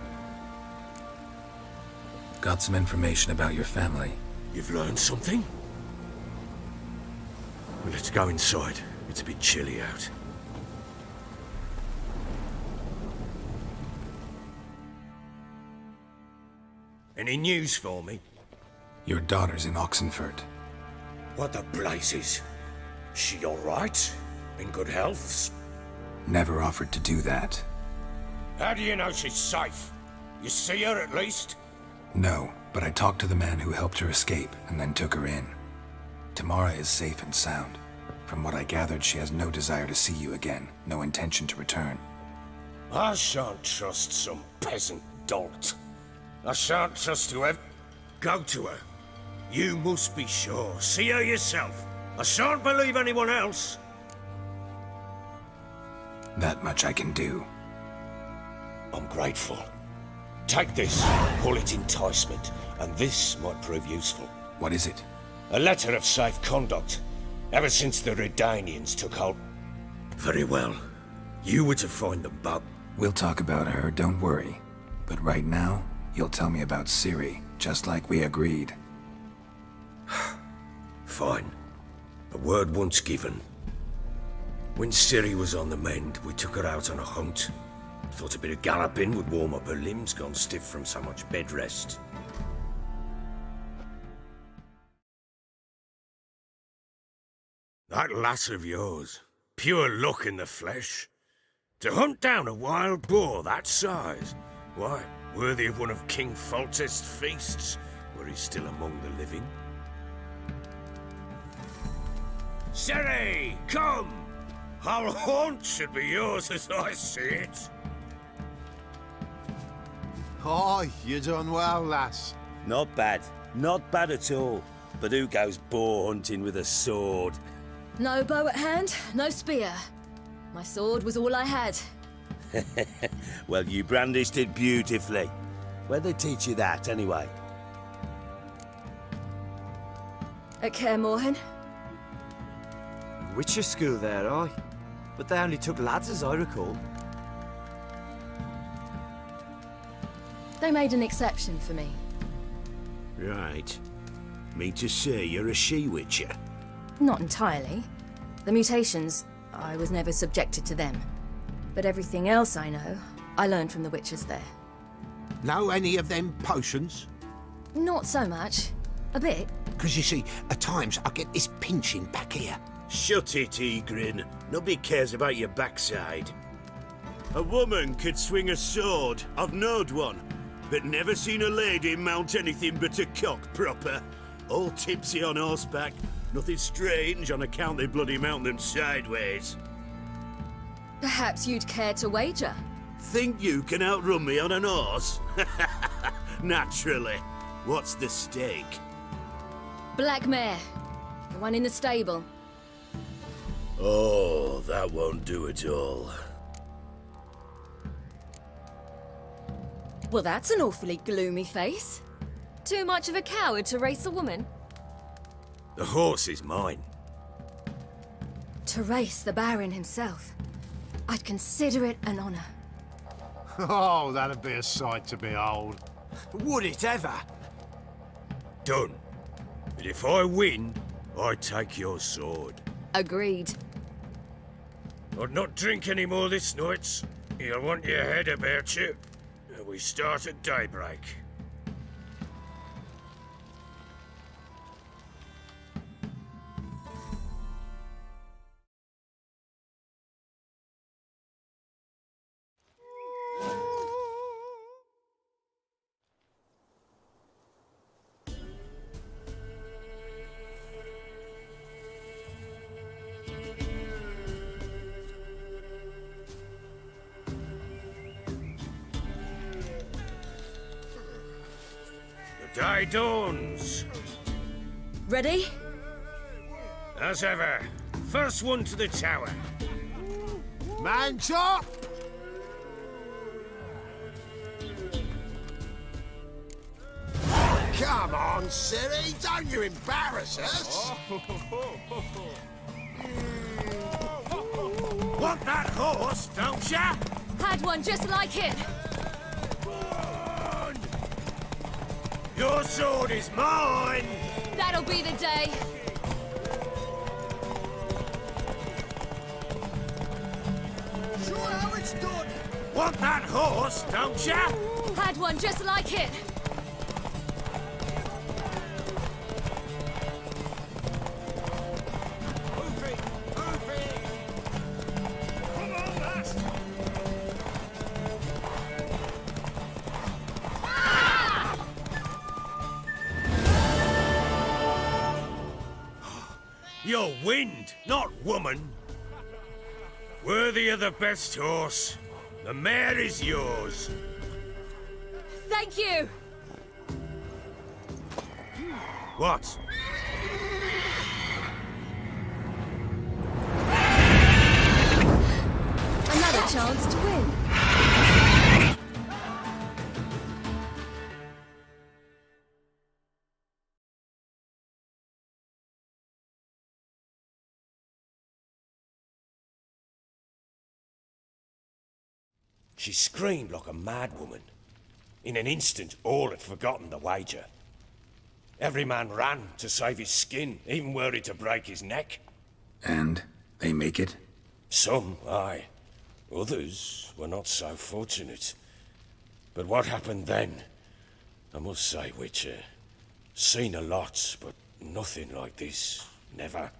A: Got some information about your family.
N: You've learned something? Well, let's go inside. It's a bit chilly out. Any news for me?
A: Your daughter's in Oxenfurt.
N: What the blazes? She all right? In good health?
A: Never offered to do that.
N: How do you know she's safe? You see her at least?
A: No, but I talked to the man who helped her escape and then took her in. Tamara is safe and sound. From what I gathered, she has no desire to see you again, no intention to return.
N: I shan't trust some peasant dolt. I shan't trust whoever... Go to her. You must be sure. See her yourself. I shan't believe anyone else.
A: That much I can do.
N: I'm grateful. Take this, call it enticement, and this might prove useful.
A: What is it?
N: A letter of safe conduct, ever since the Redanians took hold. Very well. You were to find the bug.
A: We'll talk about her, don't worry. But right now, you'll tell me about Ciri, just like we agreed.
N: Fine. A word once given. When Ciri was on the mend, we took her out on a hunt. Thought a bit of galloping would warm up her limbs, gone stiff from so much bed rest. That lass of yours, pure luck in the flesh. To hunt down a wild boar that size, why, worthy of one of King Foltest's feasts, were he still among the living. Ciri, come! Our haunt should be yours as I see it.
Q: Aye, you done well, lass.
S: Not bad. Not bad at all. But who goes boar hunting with a sword?
T: No bow at hand, no spear. My sword was all I had.
S: Well, you brandished it beautifully. Where'd they teach you that, anyway?
T: At Kaer Morhen.
K: Witcher school there, aye. But they only took lads, as I recall.
T: They made an exception for me.
S: Right. Mean to say you're a she-witcher?
T: Not entirely. The mutations, I was never subjected to them. But everything else I know, I learned from the witches there.
J: Know any of them potions?
T: Not so much. A bit.
J: Because you see, at times I get this pinching back here.
S: Shut it, Egrin. Nobody cares about your backside. A woman could swing a sword. I've knowed one. But never seen a lady mount anything but a cock proper. All tipsy on horseback. Nothing strange on account they bloody mount them sideways.
T: Perhaps you'd care to wager?
S: Think you can outrun me on an horse? Naturally. What's the stake?
T: Black mare. The one in the stable.
S: Oh, that won't do at all.
T: Well, that's an awfully gloomy face. Too much of a coward to race a woman?
N: The horse is mine.
T: To race the Baron himself. I'd consider it an honor.
U: Oh, that'd be a sight to behold.
N: Would it ever? Done. But if I win, I take your sword.
T: Agreed.
N: I'd not drink any more this night. You'll want your head about you. We start at daybreak. Day dawns.
T: Ready?
N: As ever. First one to the tower.
J: Man chop! Come on, Ciri, don't you embarrass us!
N: Want that horse, don't ya?
T: Had one just like it.
N: Your sword is mine!
T: That'll be the day.
J: Sure how it's done!
N: Want that horse, don't ya?
T: Had one just like it.
N: You're wind, not woman. Worthy of the best horse. The mare is yours.
T: Thank you.
N: What?
T: Another chance to win.
N: She screamed like a madwoman. In an instant, all had forgotten the wager. Every man ran to save his skin, even were it to break his neck.
A: And they make it?
N: Some, aye. Others were not so fortunate. But what happened then? I must say, Witcher, seen a lot, but nothing like this. Never.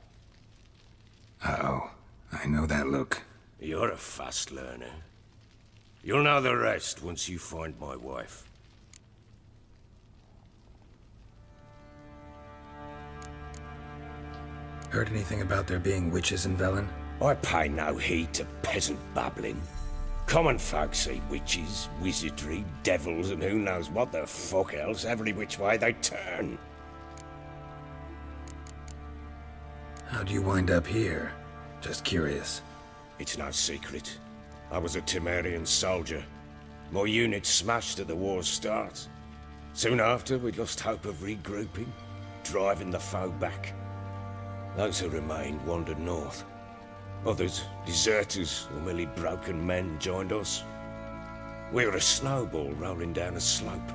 A: Uh-oh. I know that look.
N: You're a fast learner. You'll know the rest once you find my wife.
A: Heard anything about there being witches in Velen?
N: I pay no heed to peasant babbling. Common folk see witches, wizardry, devils, and who knows what the fuck else every which way they turn.
A: How'd you wind up here? Just curious.
N: It's no secret. I was a Temerian soldier. My unit smashed at the war's start. Soon after, we lost hope of regrouping, driving the foe back. Those who remained wandered north. Others, deserters or merely broken men, joined us. We were a snowball rolling down a slope.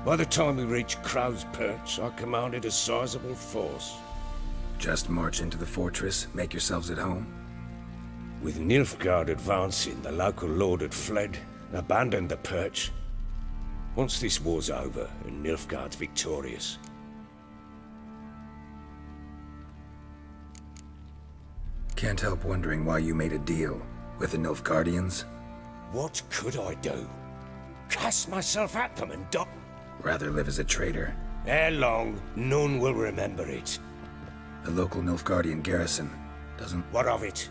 N: By the time we reached Crow's Perch, I commanded a sizable force.
A: Just march into the fortress, make yourselves at home?
N: With Nilfgaard advancing, the local lord had fled, abandoned the perch. Once this war's over and Nilfgaard's victorious.
A: Can't help wondering why you made a deal with the Nilfgaardians.
N: What could I do? Cast myself at them and die?
A: Rather live as a traitor.
N: Ere long, none will remember it.
A: The local Nilfgaardian garrison doesn't...
N: What of it?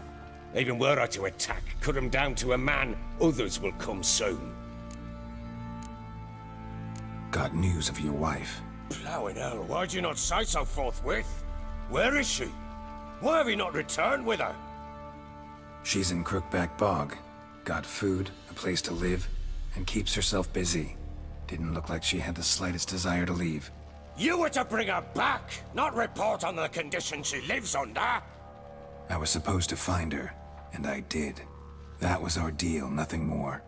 N: Even were I to attack, cut them down to a man, others will come soon.
A: Got news of your wife.
N: Plowing hell, why'd you not say so forthwith? Where is she? Why have you not returned with her?
A: She's in Crookback Bog. Got food, a place to live, and keeps herself busy. Didn't look like she had the slightest desire to leave.
N: You were to bring her back, not report on the conditions she lives under.
A: I was supposed to find her, and I did. That was our deal, nothing more.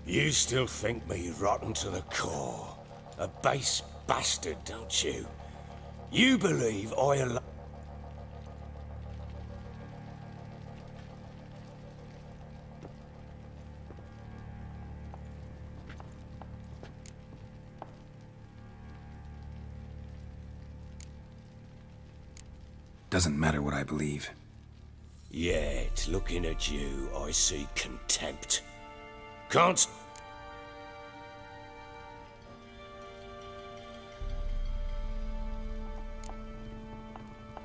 N: You still think me rotten to the core. A base bastard, don't you? You believe I
A: Doesn't matter what I believe.
N: Yet, looking at you, I see contempt. Can't...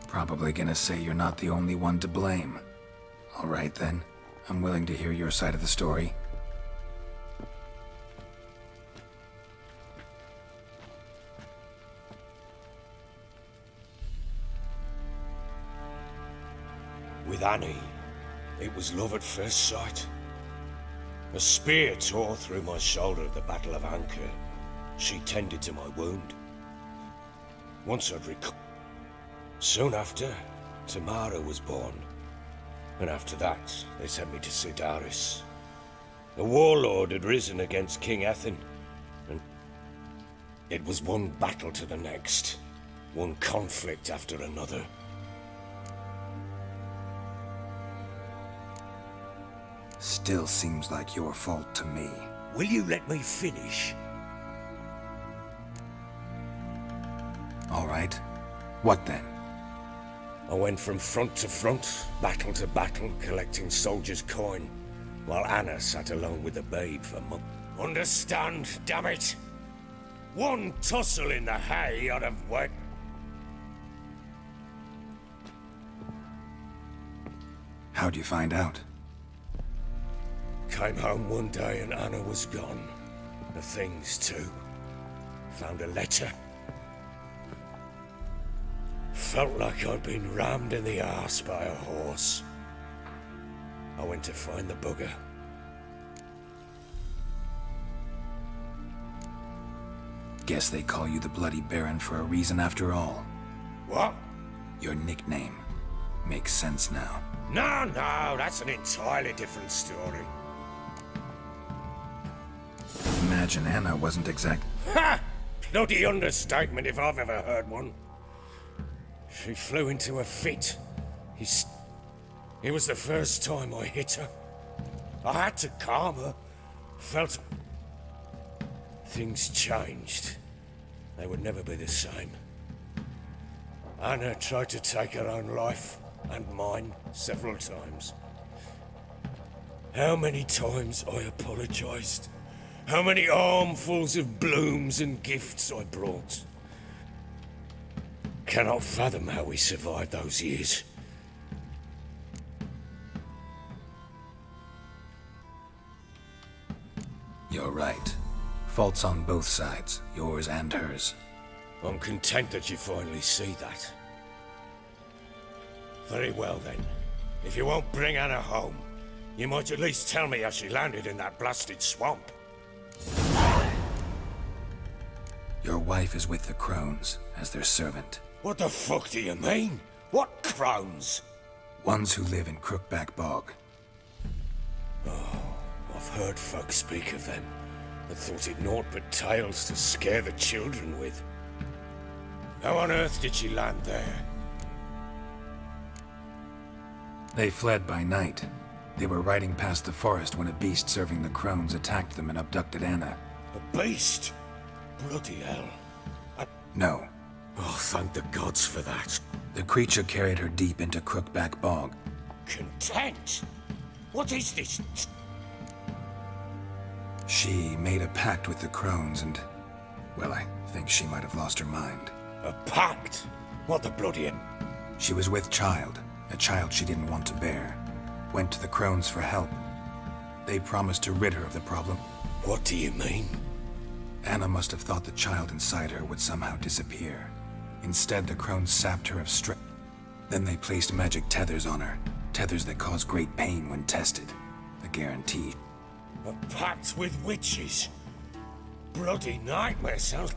A: Probably gonna say you're not the only one to blame. All right then, I'm willing to hear your side of the story.
N: With Annie, it was love at first sight. A spear tore through my shoulder at the Battle of Anchor. She tended to my wound. Once I'd recovered. Soon after, Tamara was born. And after that, they sent me to Sidaris. A warlord had risen against King Ethan, and it was one battle to the next. One conflict after another.
A: Still seems like your fault to me.
N: Will you let me finish?
A: All right. What then?
N: I went from front to front, battle to battle, collecting soldiers' coin, while Anna sat alone with the babe for months. Understand, damn it! One tussle in the hay I'd have wet.
A: How'd you find out?
N: Came home one day and Anna was gone. The things too. Found a letter. Felt like I'd been rammed in the arse by a horse. I went to find the bugger.
A: Guess they call you the Bloody Baron for a reason after all.
N: What?
A: Your nickname. Makes sense now.
N: No, that's an entirely different story.
A: Imagine Anna wasn't exact.
N: Ha! Bloody understatement if I've ever heard one. She flew into a fit. It was the first time I hit her. I had to calm her. Felt... Things changed. They would never be the same. Anna tried to take her own life, and mine, several times. How many times I apologized. How many armfuls of blooms and gifts I brought. Cannot fathom how we survived those years.
A: You're right. Faults on both sides, yours and hers.
N: I'm content that you finally see that. Very well then. If you won't bring Anna home, you might at least tell me how she landed in that blasted swamp.
A: Your wife is with the Crones, as their servant.
N: What the fuck do you mean? What Crones?
A: Ones who live in Crookback Bog.
N: Oh, I've heard folk speak of them, and thought it naught but tales to scare the children with. How on earth did she land there?
A: They fled by night. They were riding past the forest when a beast serving the Crones attacked them and abducted Anna.
N: A beast? Bloody hell.
A: No.
N: Oh, thank the gods for that.
A: The creature carried her deep into Crookback Bog.
N: Content? What is this?
A: She made a pact with the Crones and... well, I think she might have lost her mind.
N: A pact? What the bloody...
A: She was with child, a child she didn't want to bear. Went to the Crones for help. They promised to rid her of the problem.
N: What do you mean?
A: Anna must have thought the child inside her would somehow disappear. Instead, the Crones sapped her of strength. Then they placed magic tethers on her. Tethers that cause great pain when tested. A guarantee.
N: A pact with witches. Bloody nightmare sounds...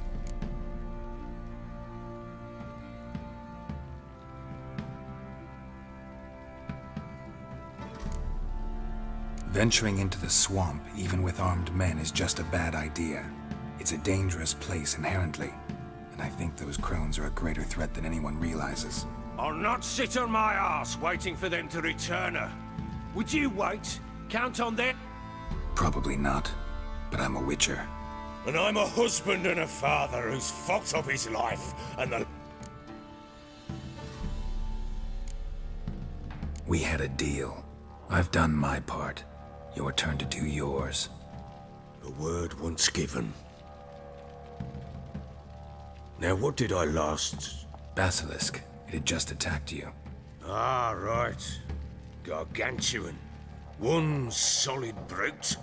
A: Venturing into the swamp, even with armed men, is just a bad idea. It's a dangerous place inherently, and I think those crones are a greater threat than anyone realizes.
N: I'll not sit on my arse waiting for them to return her. Would you wait? Count on them?
A: Probably not, but I'm a witcher.
N: And I'm a husband and a father who's fucked up his life, and the...
A: We had a deal. I've done my part. Your turn to do yours.
N: A word once given. Now, what did I last...
A: Basilisk. It had just attacked you.
N: Ah, right. Gargantuan. One solid brute.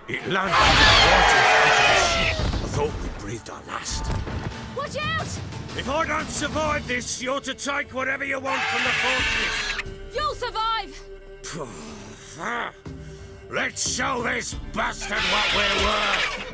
N: It landed right in front of us. I thought we breathed our last.
G: Watch out!
N: If I don't survive this, you're to take whatever you want from the fortress.
G: You'll survive!
N: Let's show this bastard what we're worth!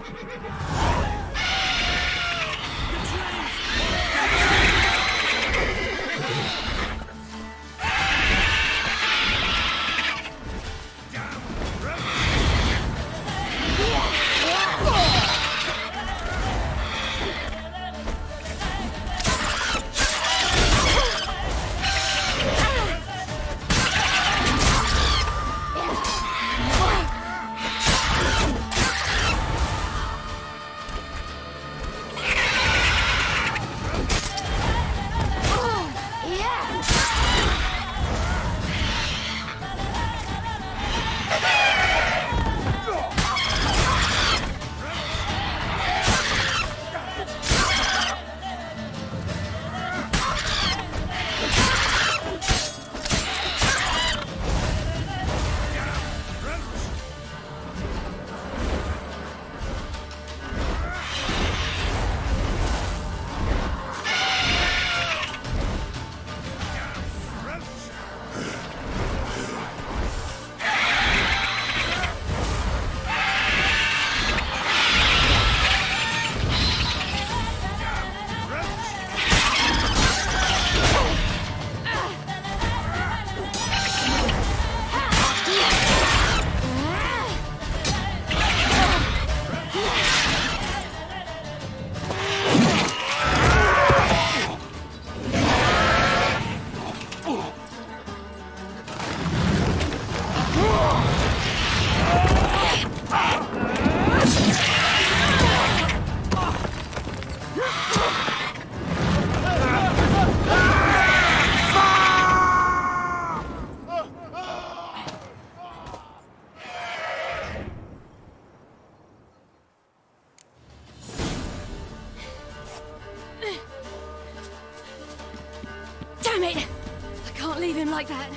G: Damn it! I can't leave him like that.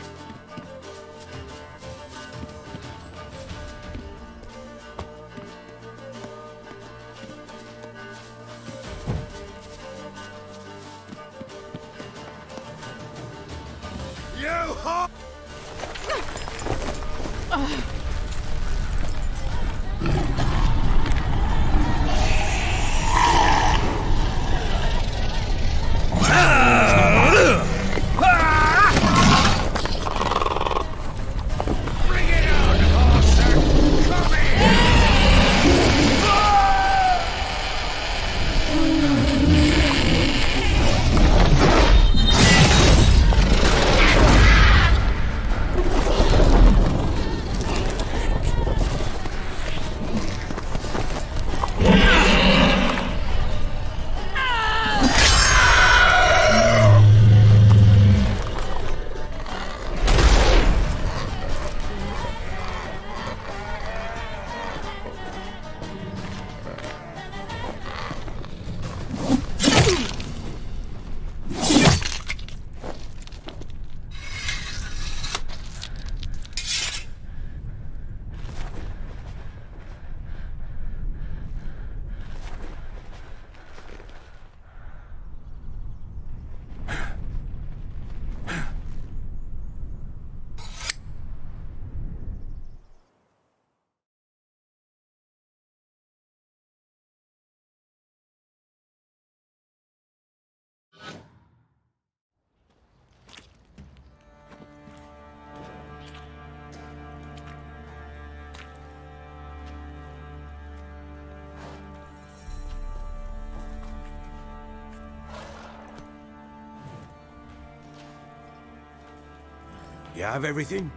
N: You have everything?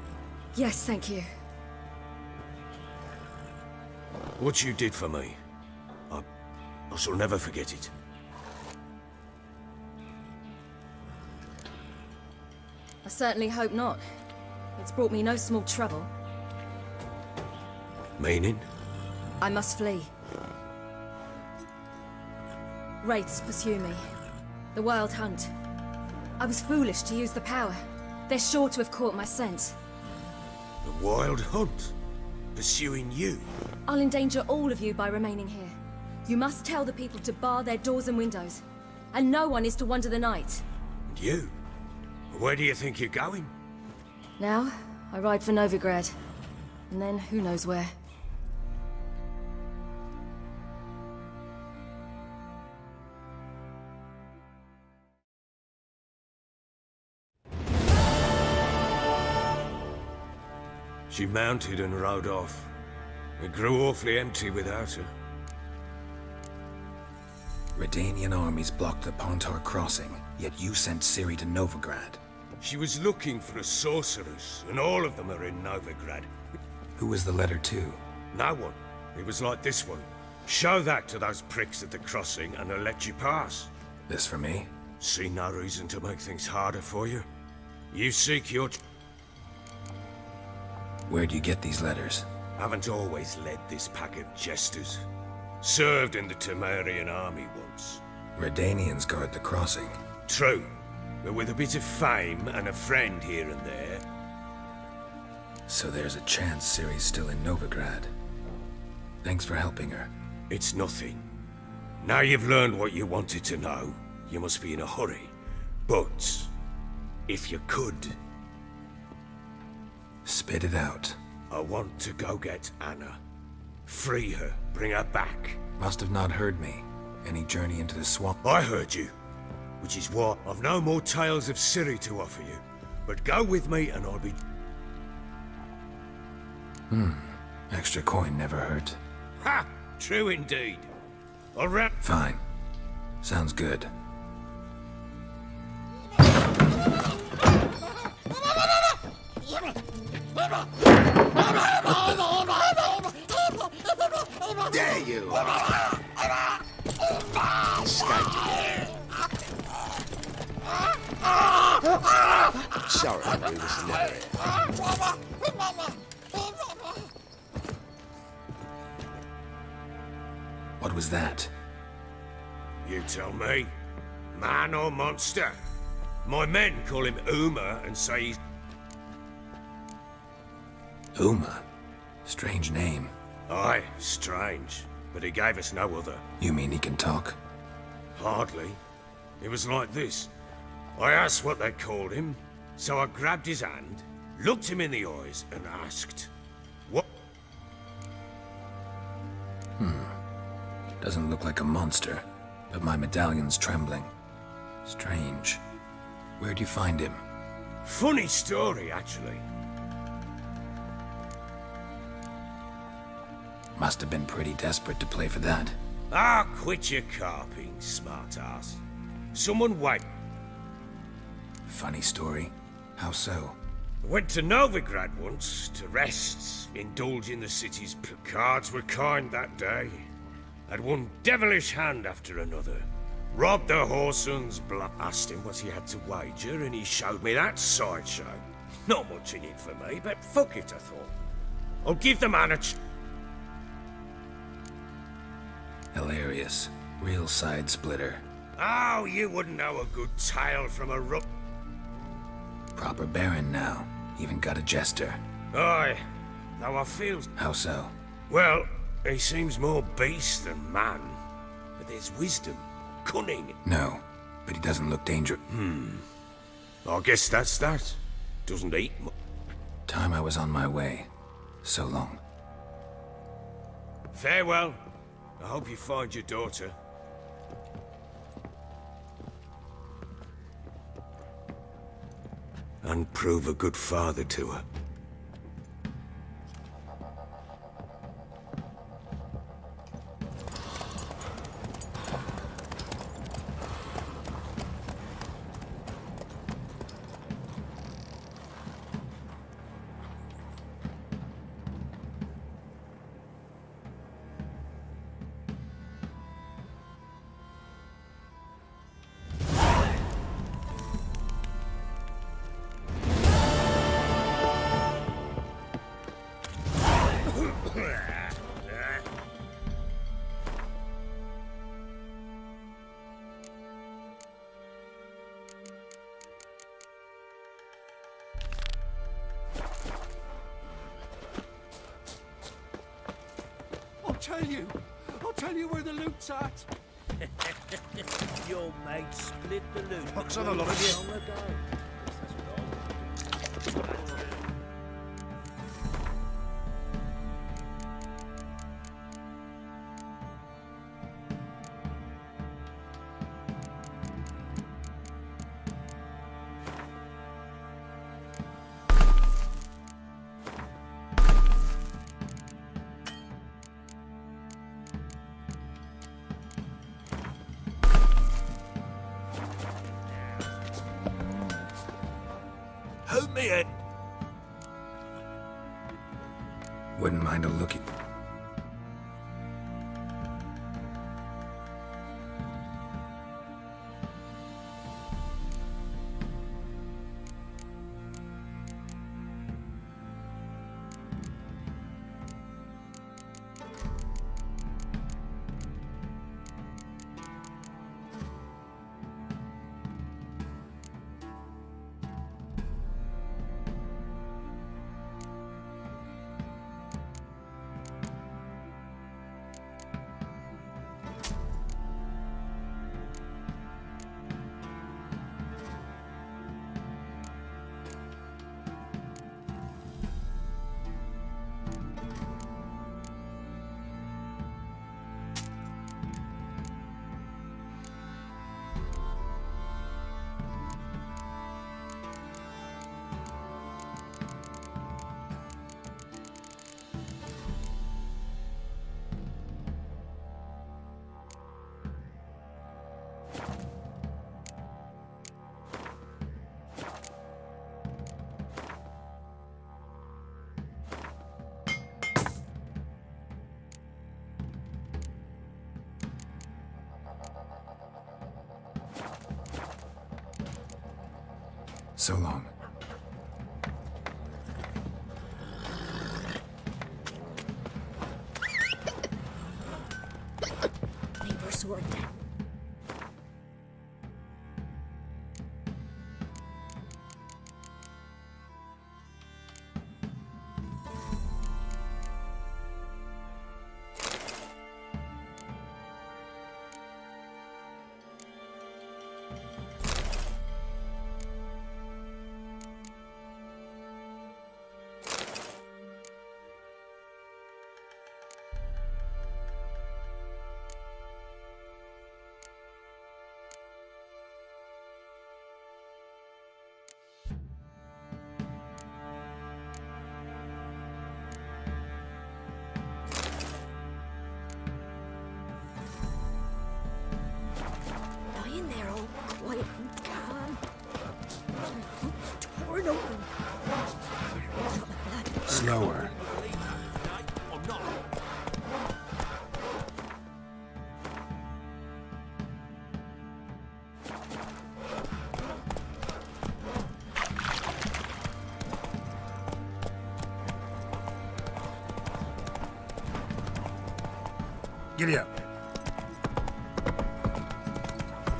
T: Yes, thank you.
N: What you did for me, I shall never forget it.
T: I certainly hope not. It's brought me no small trouble.
N: Meaning?
T: I must flee. Wraiths pursue me. The Wild Hunt. I was foolish to use the power. They're sure to have caught my scent.
N: The Wild Hunt? Pursuing you?
T: I'll endanger all of you by remaining here. You must tell the people to bar their doors and windows. And no one is to wander the night.
N: And you? Where do you think you're going?
T: Now, I ride for Novigrad. And then, who knows where.
N: She mounted and rode off. It grew awfully empty without her.
A: Redanian armies blocked the Pontar crossing, yet you sent Ciri to Novigrad.
N: She was looking for a sorceress, and all of them are in Novigrad.
A: Who was the letter to?
N: No one. It was like this one. Show that to those pricks at the crossing, and they'll let you pass.
A: This for me?
N: See no reason to make things harder for you. You seek your...
A: Where'd you get these letters?
N: Haven't always led this pack of jesters. Served in the Temerian army once.
A: Redanians guard the crossing.
N: True, but with a bit of fame and a friend here and there.
A: So there's a chance Ciri's still in Novigrad. Thanks for helping her.
N: It's nothing. Now you've learned what you wanted to know, you must be in a hurry. But, if you could...
A: Spit it out.
N: I want to go get Anna. Free her, bring her back.
A: Must have not heard me. Any journey into the swamp?
N: I heard you. Which is why I've no more tales of Ciri to offer you. But go with me and I'll be...
A: Extra coin never hurt.
N: Ha! True indeed. I'll wrap...
A: Fine. Sounds good.
R: There you are! Escaped again. Sorry, we was never here.
A: What was that?
N: You tell me. Man or monster? My men call him Uma and say he's...
A: Uma? Strange name.
N: Aye, strange. But he gave us no other.
A: You mean he can talk?
N: Hardly. It was like this. I asked what they called him, so I grabbed his hand, looked him in the eyes, and asked, "What?"
A: Doesn't look like a monster, but my medallion's trembling. Strange. Where'd you find him?
N: Funny story, actually.
A: Must have been pretty desperate to play for that.
N: Ah, quit your carping, smartass. Someone wait.
A: Funny story. How so?
N: Went to Novigrad once to rest, indulge in the city's cards were kind that day. Had one devilish hand after another. Robbed the whoreson's blood. Asked him what he had to wager, and he showed me that sideshow. Not much in it for me, but fuck it, I thought. I'll give the man a
A: Hilarious. Real side splitter.
N: Oh, you wouldn't know a good tale from a rook.
A: Proper baron now. Even got a jester.
N: Aye, though I feel...
A: How so?
N: Well, he seems more beast than man. But there's wisdom, cunning.
A: No, but he doesn't look dangerous.
N: I guess that's that. Doesn't eat much.
A: Time I was on my way. So long.
N: Farewell. I hope you find your daughter. And prove a good father to her. I'll tell you where the loot's at.
D: Your mate split the loot.
Q: Pox on a lot of you.
D: Long ago.
P: Hold me in.
A: Wouldn't mind a look at... So long.
G: Neighbor sword then. Lying there all quiet and calm. Torn open.
A: Slower. Giddy up.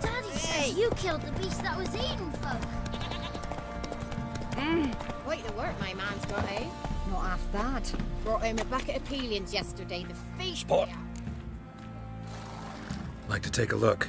C: Daddy says you killed the beast that was eating folk.
L: Quite the work my man's got, eh? Not half bad. Brought home a bucket of peelings yesterday, the fish.
A: Spot. Like to take a look.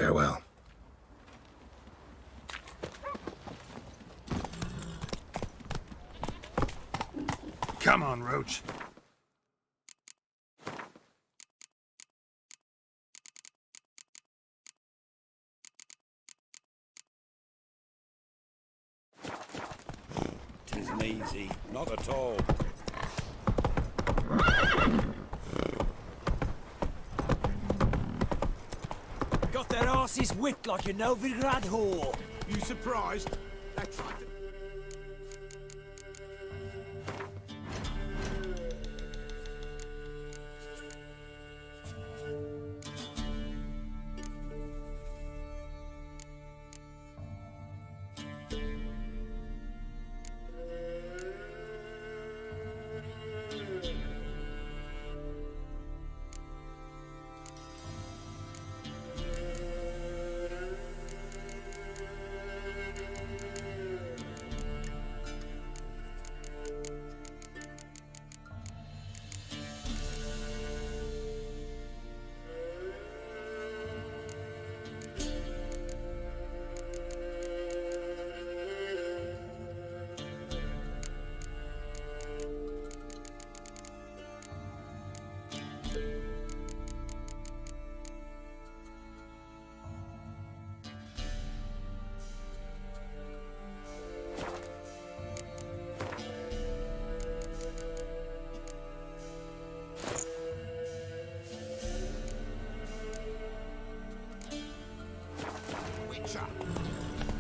A: Farewell. Come on, Roach.
Q: Tisn't easy, not at all.
D: Got their asses whipped like a Novigrad whore.
J: You surprised? That's right.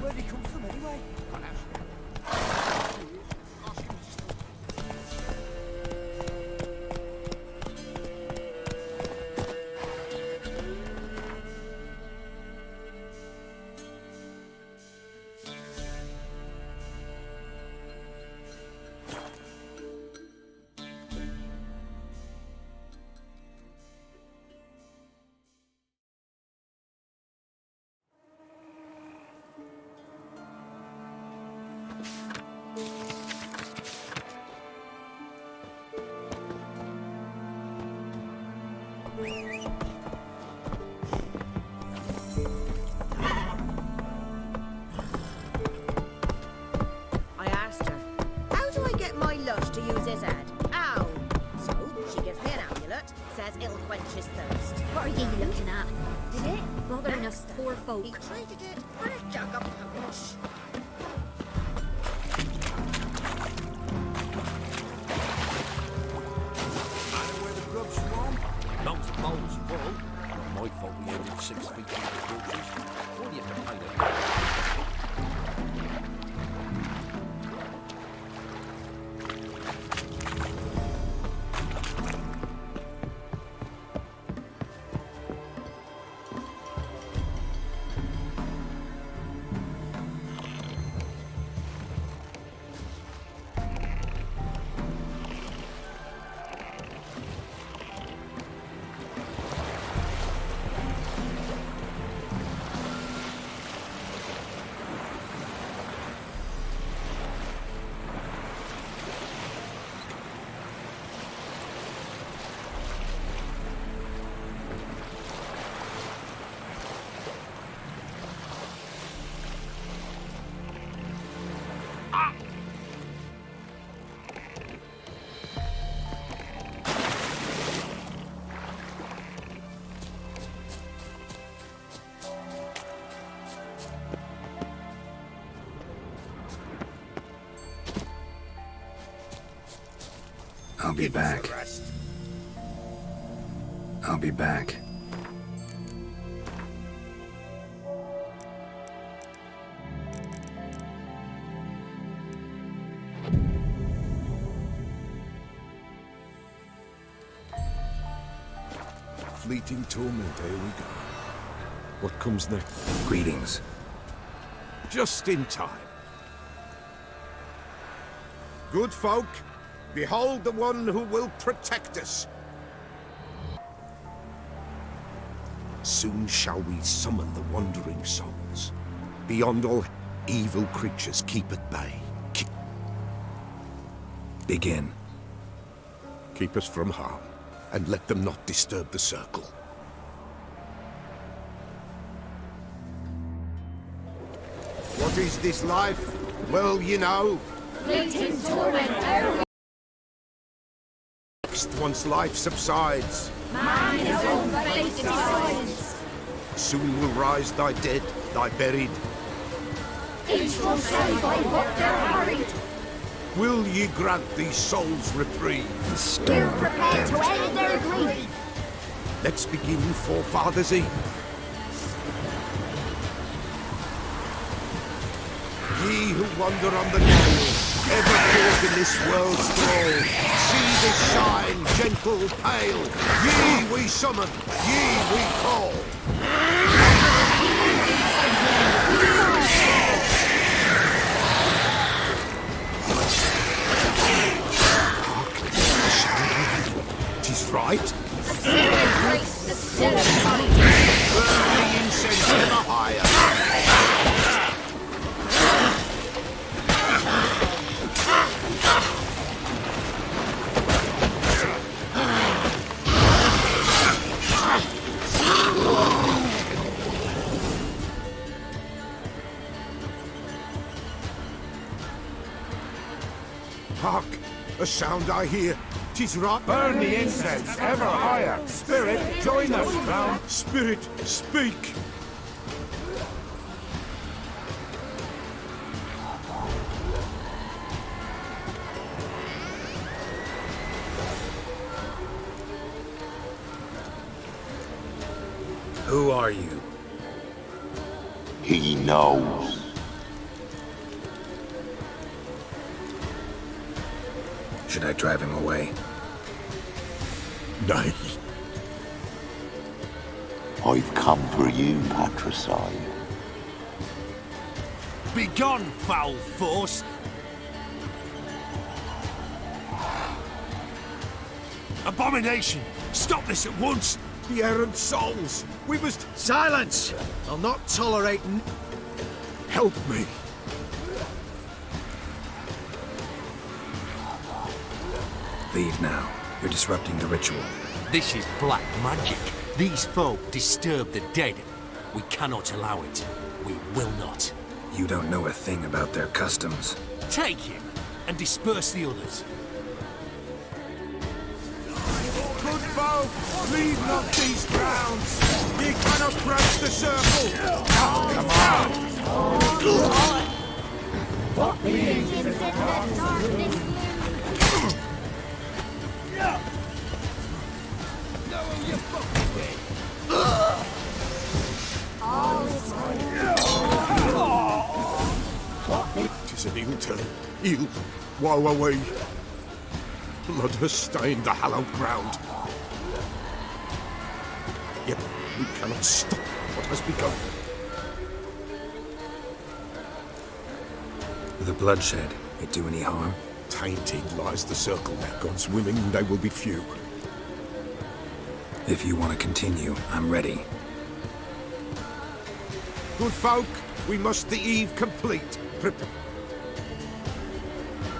D: Where'd he come from anyway?
F: I asked her, how do I get my lush to use his head? How? So, she gives me an amulet, says it'll quench his thirst.
C: What are you looking at? Did it? Bothering us poor folk.
F: He traded it for a jug of punch.
N: Where the grub's from? Long as the bowl's full. Not my fault we ended 6 feet in the torches. What do you have to pay them?
A: I'll be back. I'll be back.
J: Fleeting torment, here we go. What comes next?
A: Greetings.
J: Just in time. Good folk, behold the one who will protect us. Soon shall we summon the wandering souls. Beyond all evil creatures keep at bay.
A: Begin.
J: Keep us from harm, and let them not disturb the circle. What is this life? Well, you know.
I: Fleeting torment.
J: Once life subsides,
I: Man is all fate decides.
J: soon will rise thy dead, thy buried.
I: Each will say by what they're harried.
J: Will ye grant these souls reprieve?
A: Stone
G: Prepare to end their grief.
J: Let's begin Forefathers' Eve. Ye who wander on the gale, ever caught in this world's thrall, see this sign, gentle, pale. Ye we summon, ye we call. Tis right. Burn the incense ever higher. Hark! A sound I hear. 'Tis right.
U: Burn the incense ever higher. Spirit, join us, round.
J: Spirit, speak.
A: Who are you?
M: He knows.
A: Should I drive him away?
J: Nay.
M: I've come for you, patricide.
N: Begone, foul force! Abomination! Stop this at once!
J: The errant souls! We must...
K: Silence! I'll not tolerate...
J: Help me!
A: Leave now. You're disrupting the ritual.
P: This is black magic. These folk disturb the dead. We cannot allow it. We will not.
A: You don't know a thing about their customs.
P: Take him and disperse the others.
J: Good folk, leave not these grounds. Ye cannot break the circle. Come on.
G: What begins in the darkness loom. All is
J: Tis an ill turn. Ill. Woe away. Blood has stained the hallowed ground. Yet we cannot stop what has begun.
A: The bloodshed, it do any harm?
J: Tainted lies the circle. God's willing, they will be few.
A: If you want to continue, I'm ready.
J: Good folk, we must the eve complete.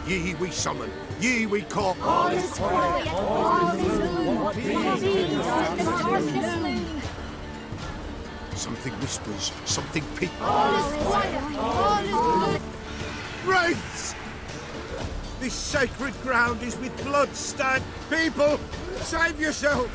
J: Ye we summon, ye we call.
G: All is quiet, all is gloom. What begins in the darkness loom.
J: Something whispers, something peeps.
G: All is quiet, all is gloom.
J: Wraiths! This sacred ground is with blood stained. People, save yourselves!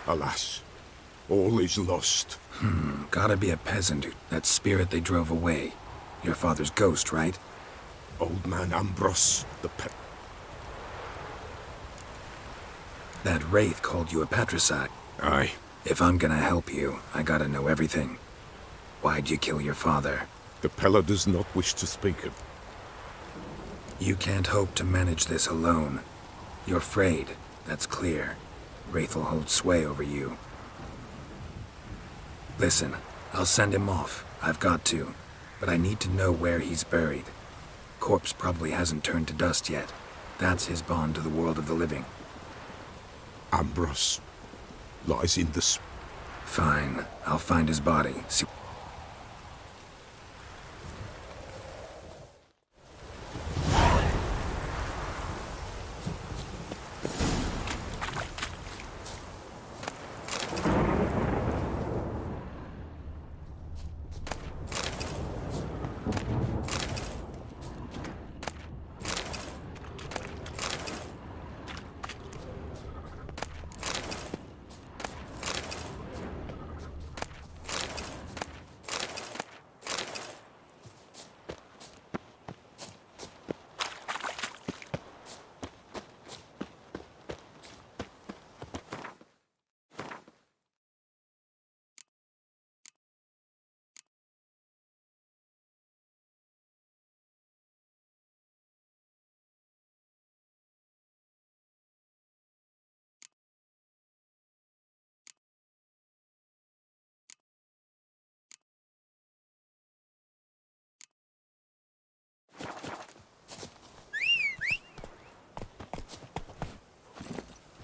J: Alas, all is lost.
A: Gotta be a peasant. That spirit they drove away. Your father's ghost, right?
J: Old man Ambrose, the pet.
A: That wraith called you a patricide.
J: Aye.
A: If I'm gonna help you, I gotta know everything. Why'd you kill your father?
J: The Pella does not wish to speak of.
A: You can't hope to manage this alone. You're afraid, that's clear. Wraith will hold sway over you. Listen, I'll send him off. I've got to. But I need to know where he's buried. Corpse probably hasn't turned to dust yet. That's his bond to the world of the living.
J: Ambrose lies in the...
A: Fine. I'll find his body. See...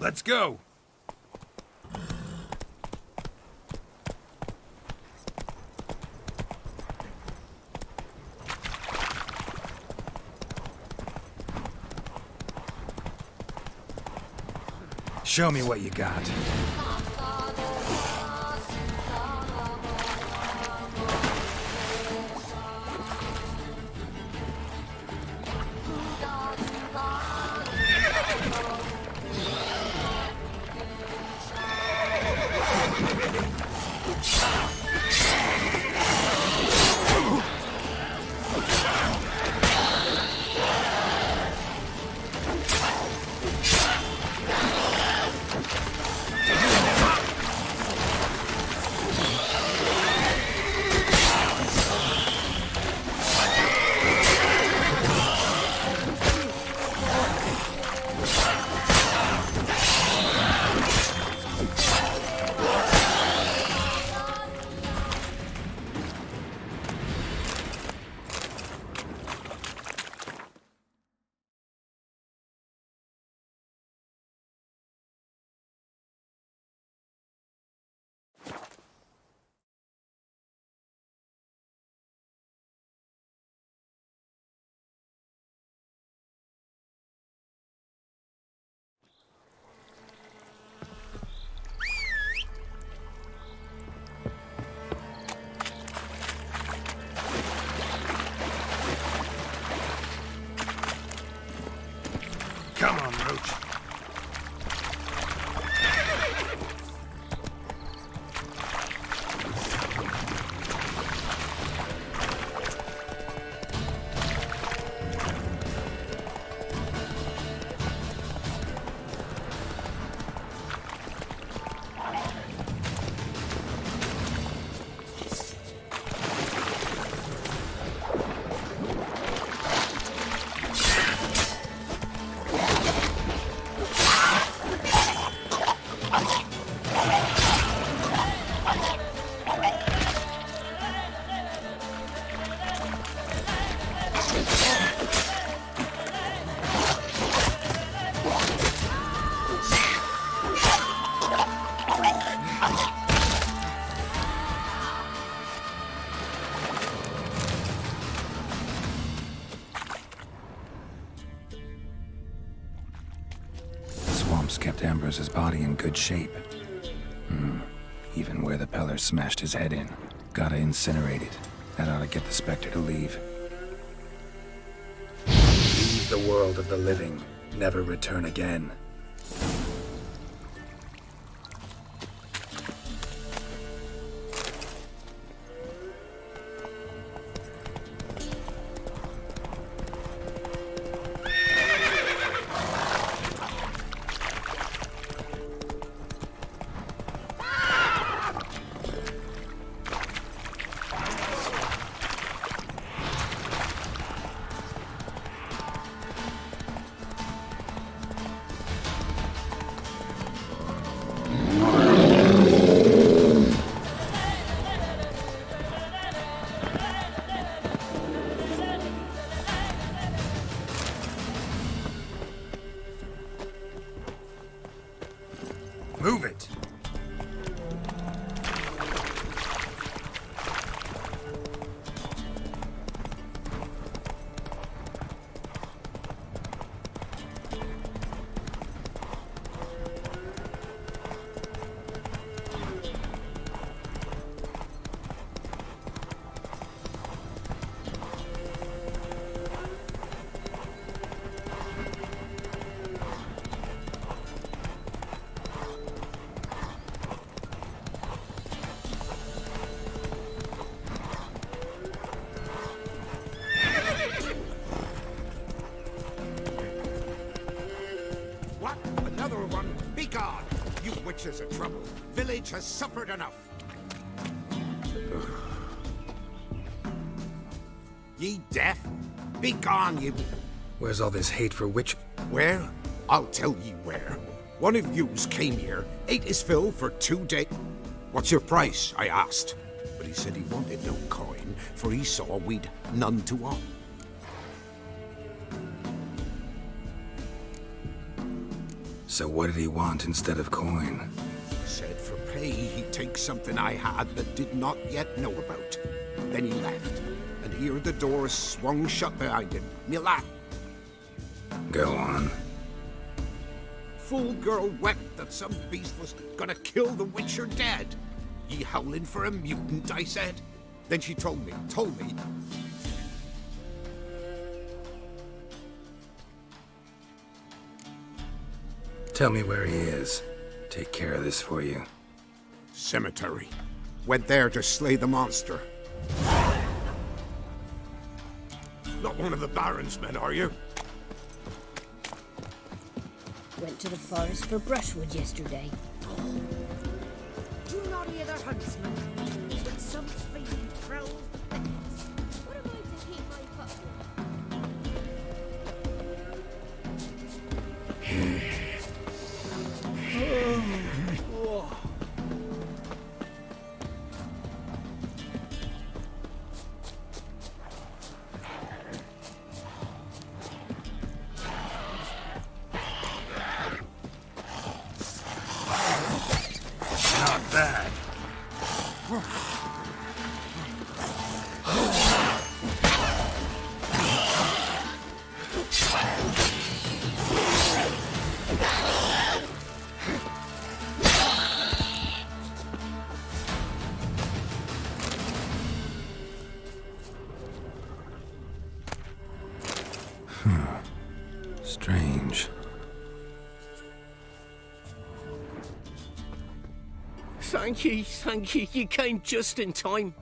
A: Let's go! Show me what you got. Come on, Roach. Kept Ambrose's body in good shape. Even where the Peller smashed his head in. Gotta incinerate it. That ought to get the Spectre to leave. Leave the world of the living. Never return again.
J: Witcher's a trouble. Village has suffered enough. Ye deaf? Be gone, you...
A: Where's all this hate for witch...
J: Where? I'll tell ye where. One of yous came here, ate his fill for 2 days. What's your price? I asked. But he said he wanted no coin, for he saw we'd none to offer.
A: So what did he want instead of coin?
J: Said for pay he'd take something I had that did not yet know about. Then he left, and here the door swung shut behind him. Me lap.
A: Go on.
J: Fool girl wept that some beast was gonna kill the Witcher dead. Ye howling for a mutant, I said. Then she told me.
A: Tell me where he is. Take care of this for you.
J: Cemetery. Went there to slay the monster. Not one of the Baron's men, are you?
G: Went to the forest for brushwood yesterday.
L: Do not hear the huntsman. But some fiend prowls the thickets. What am I to heed my
N: Not bad.
A: Strange.
N: Thank ye, you came just in time.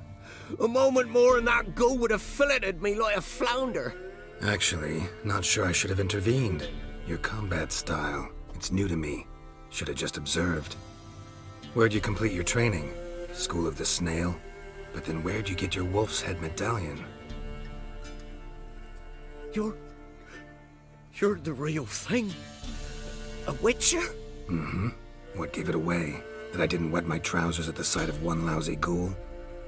N: A moment more and that gull would have filleted me like a flounder.
A: Actually, not sure I should have intervened. Your combat style, it's new to me. Should have just observed. Where'd you complete your training? School of the Snail? But then where'd you get your wolf's head medallion?
N: You're the real thing. A Witcher?
A: Mm-hmm. What gave it away? That I didn't wet my trousers at the sight of one lousy ghoul?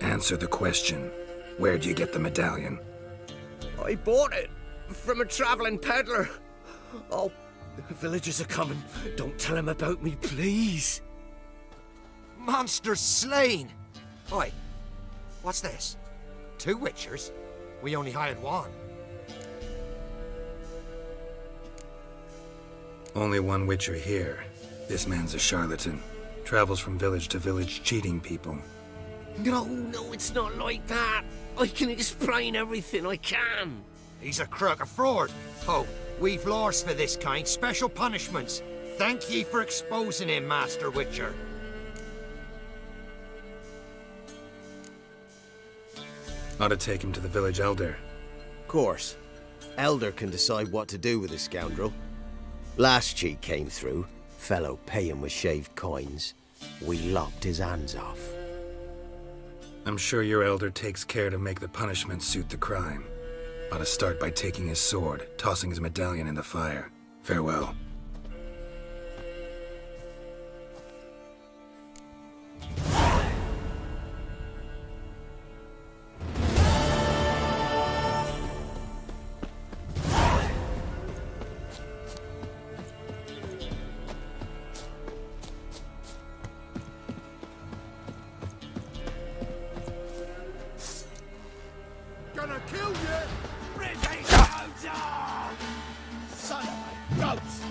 A: Answer the question. Where'd you get the medallion?
N: I bought it from a traveling peddler. Oh, the villagers are coming. Don't tell them about me, please.
E: Monster slain! Oi, what's this? 2 Witchers? We only hired one.
A: Only one Witcher here. This man's a charlatan. Travels from village to village cheating people.
N: No, it's not like that. I can explain everything I can.
E: He's a crook, a fraud. Oh, we've laws for this kind, special punishments. Thank ye for exposing him, Master Witcher.
A: Ought to take him to the village elder.
V: Course. Elder can decide what to do with the scoundrel. Last cheat came through. Fellow pay him with shaved coins. We lopped his hands off.
A: I'm sure your elder takes care to make the punishment suit the crime. Ought to start by taking his sword, tossing his medallion in the fire. Farewell.
J: Gonna kill you!
E: Son of a ghost!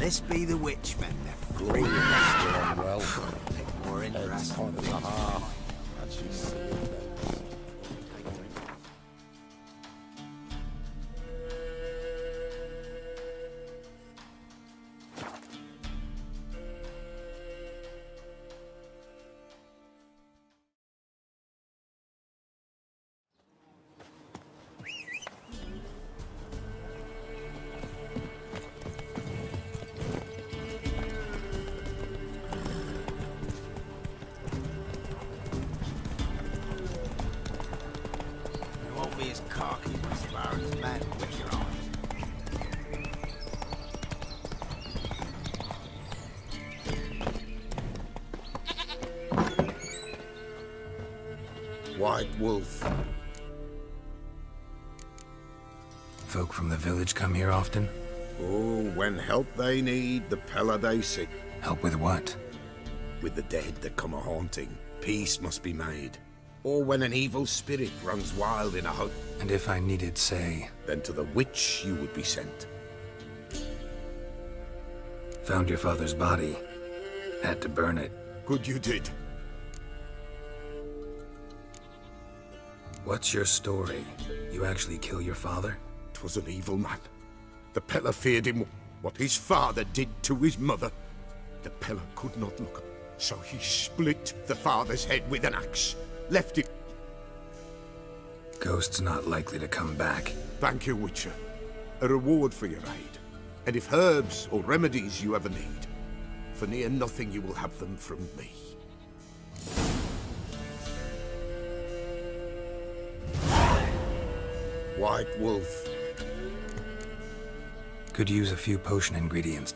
E: This be the witch, men.
A: Green is well.
E: More interesting. Be as cocky as Baron's men with your eyes.
J: White Wolf.
A: Folk from the village come here often?
J: Oh, when help they need, the Pella they seek.
A: Help with what?
J: With the dead that come a-haunting, peace must be made. Or when an evil spirit runs wild in a hut.
A: And if I needed, say...
J: Then to the witch you would be sent.
A: Found your father's body. Had to burn it.
J: Good you did.
A: What's your story? You actually kill your father?
J: 'Twas an evil man. The Pella feared him what his father did to his mother. The Pella could not look, so he split the father's head with an axe. Left it.
A: Ghost's not likely to come back.
J: Thank you, Witcher. A reward for your aid. And if herbs or remedies you ever need, for near nothing you will have them from me. White Wolf.
A: Could use a few potion ingredients.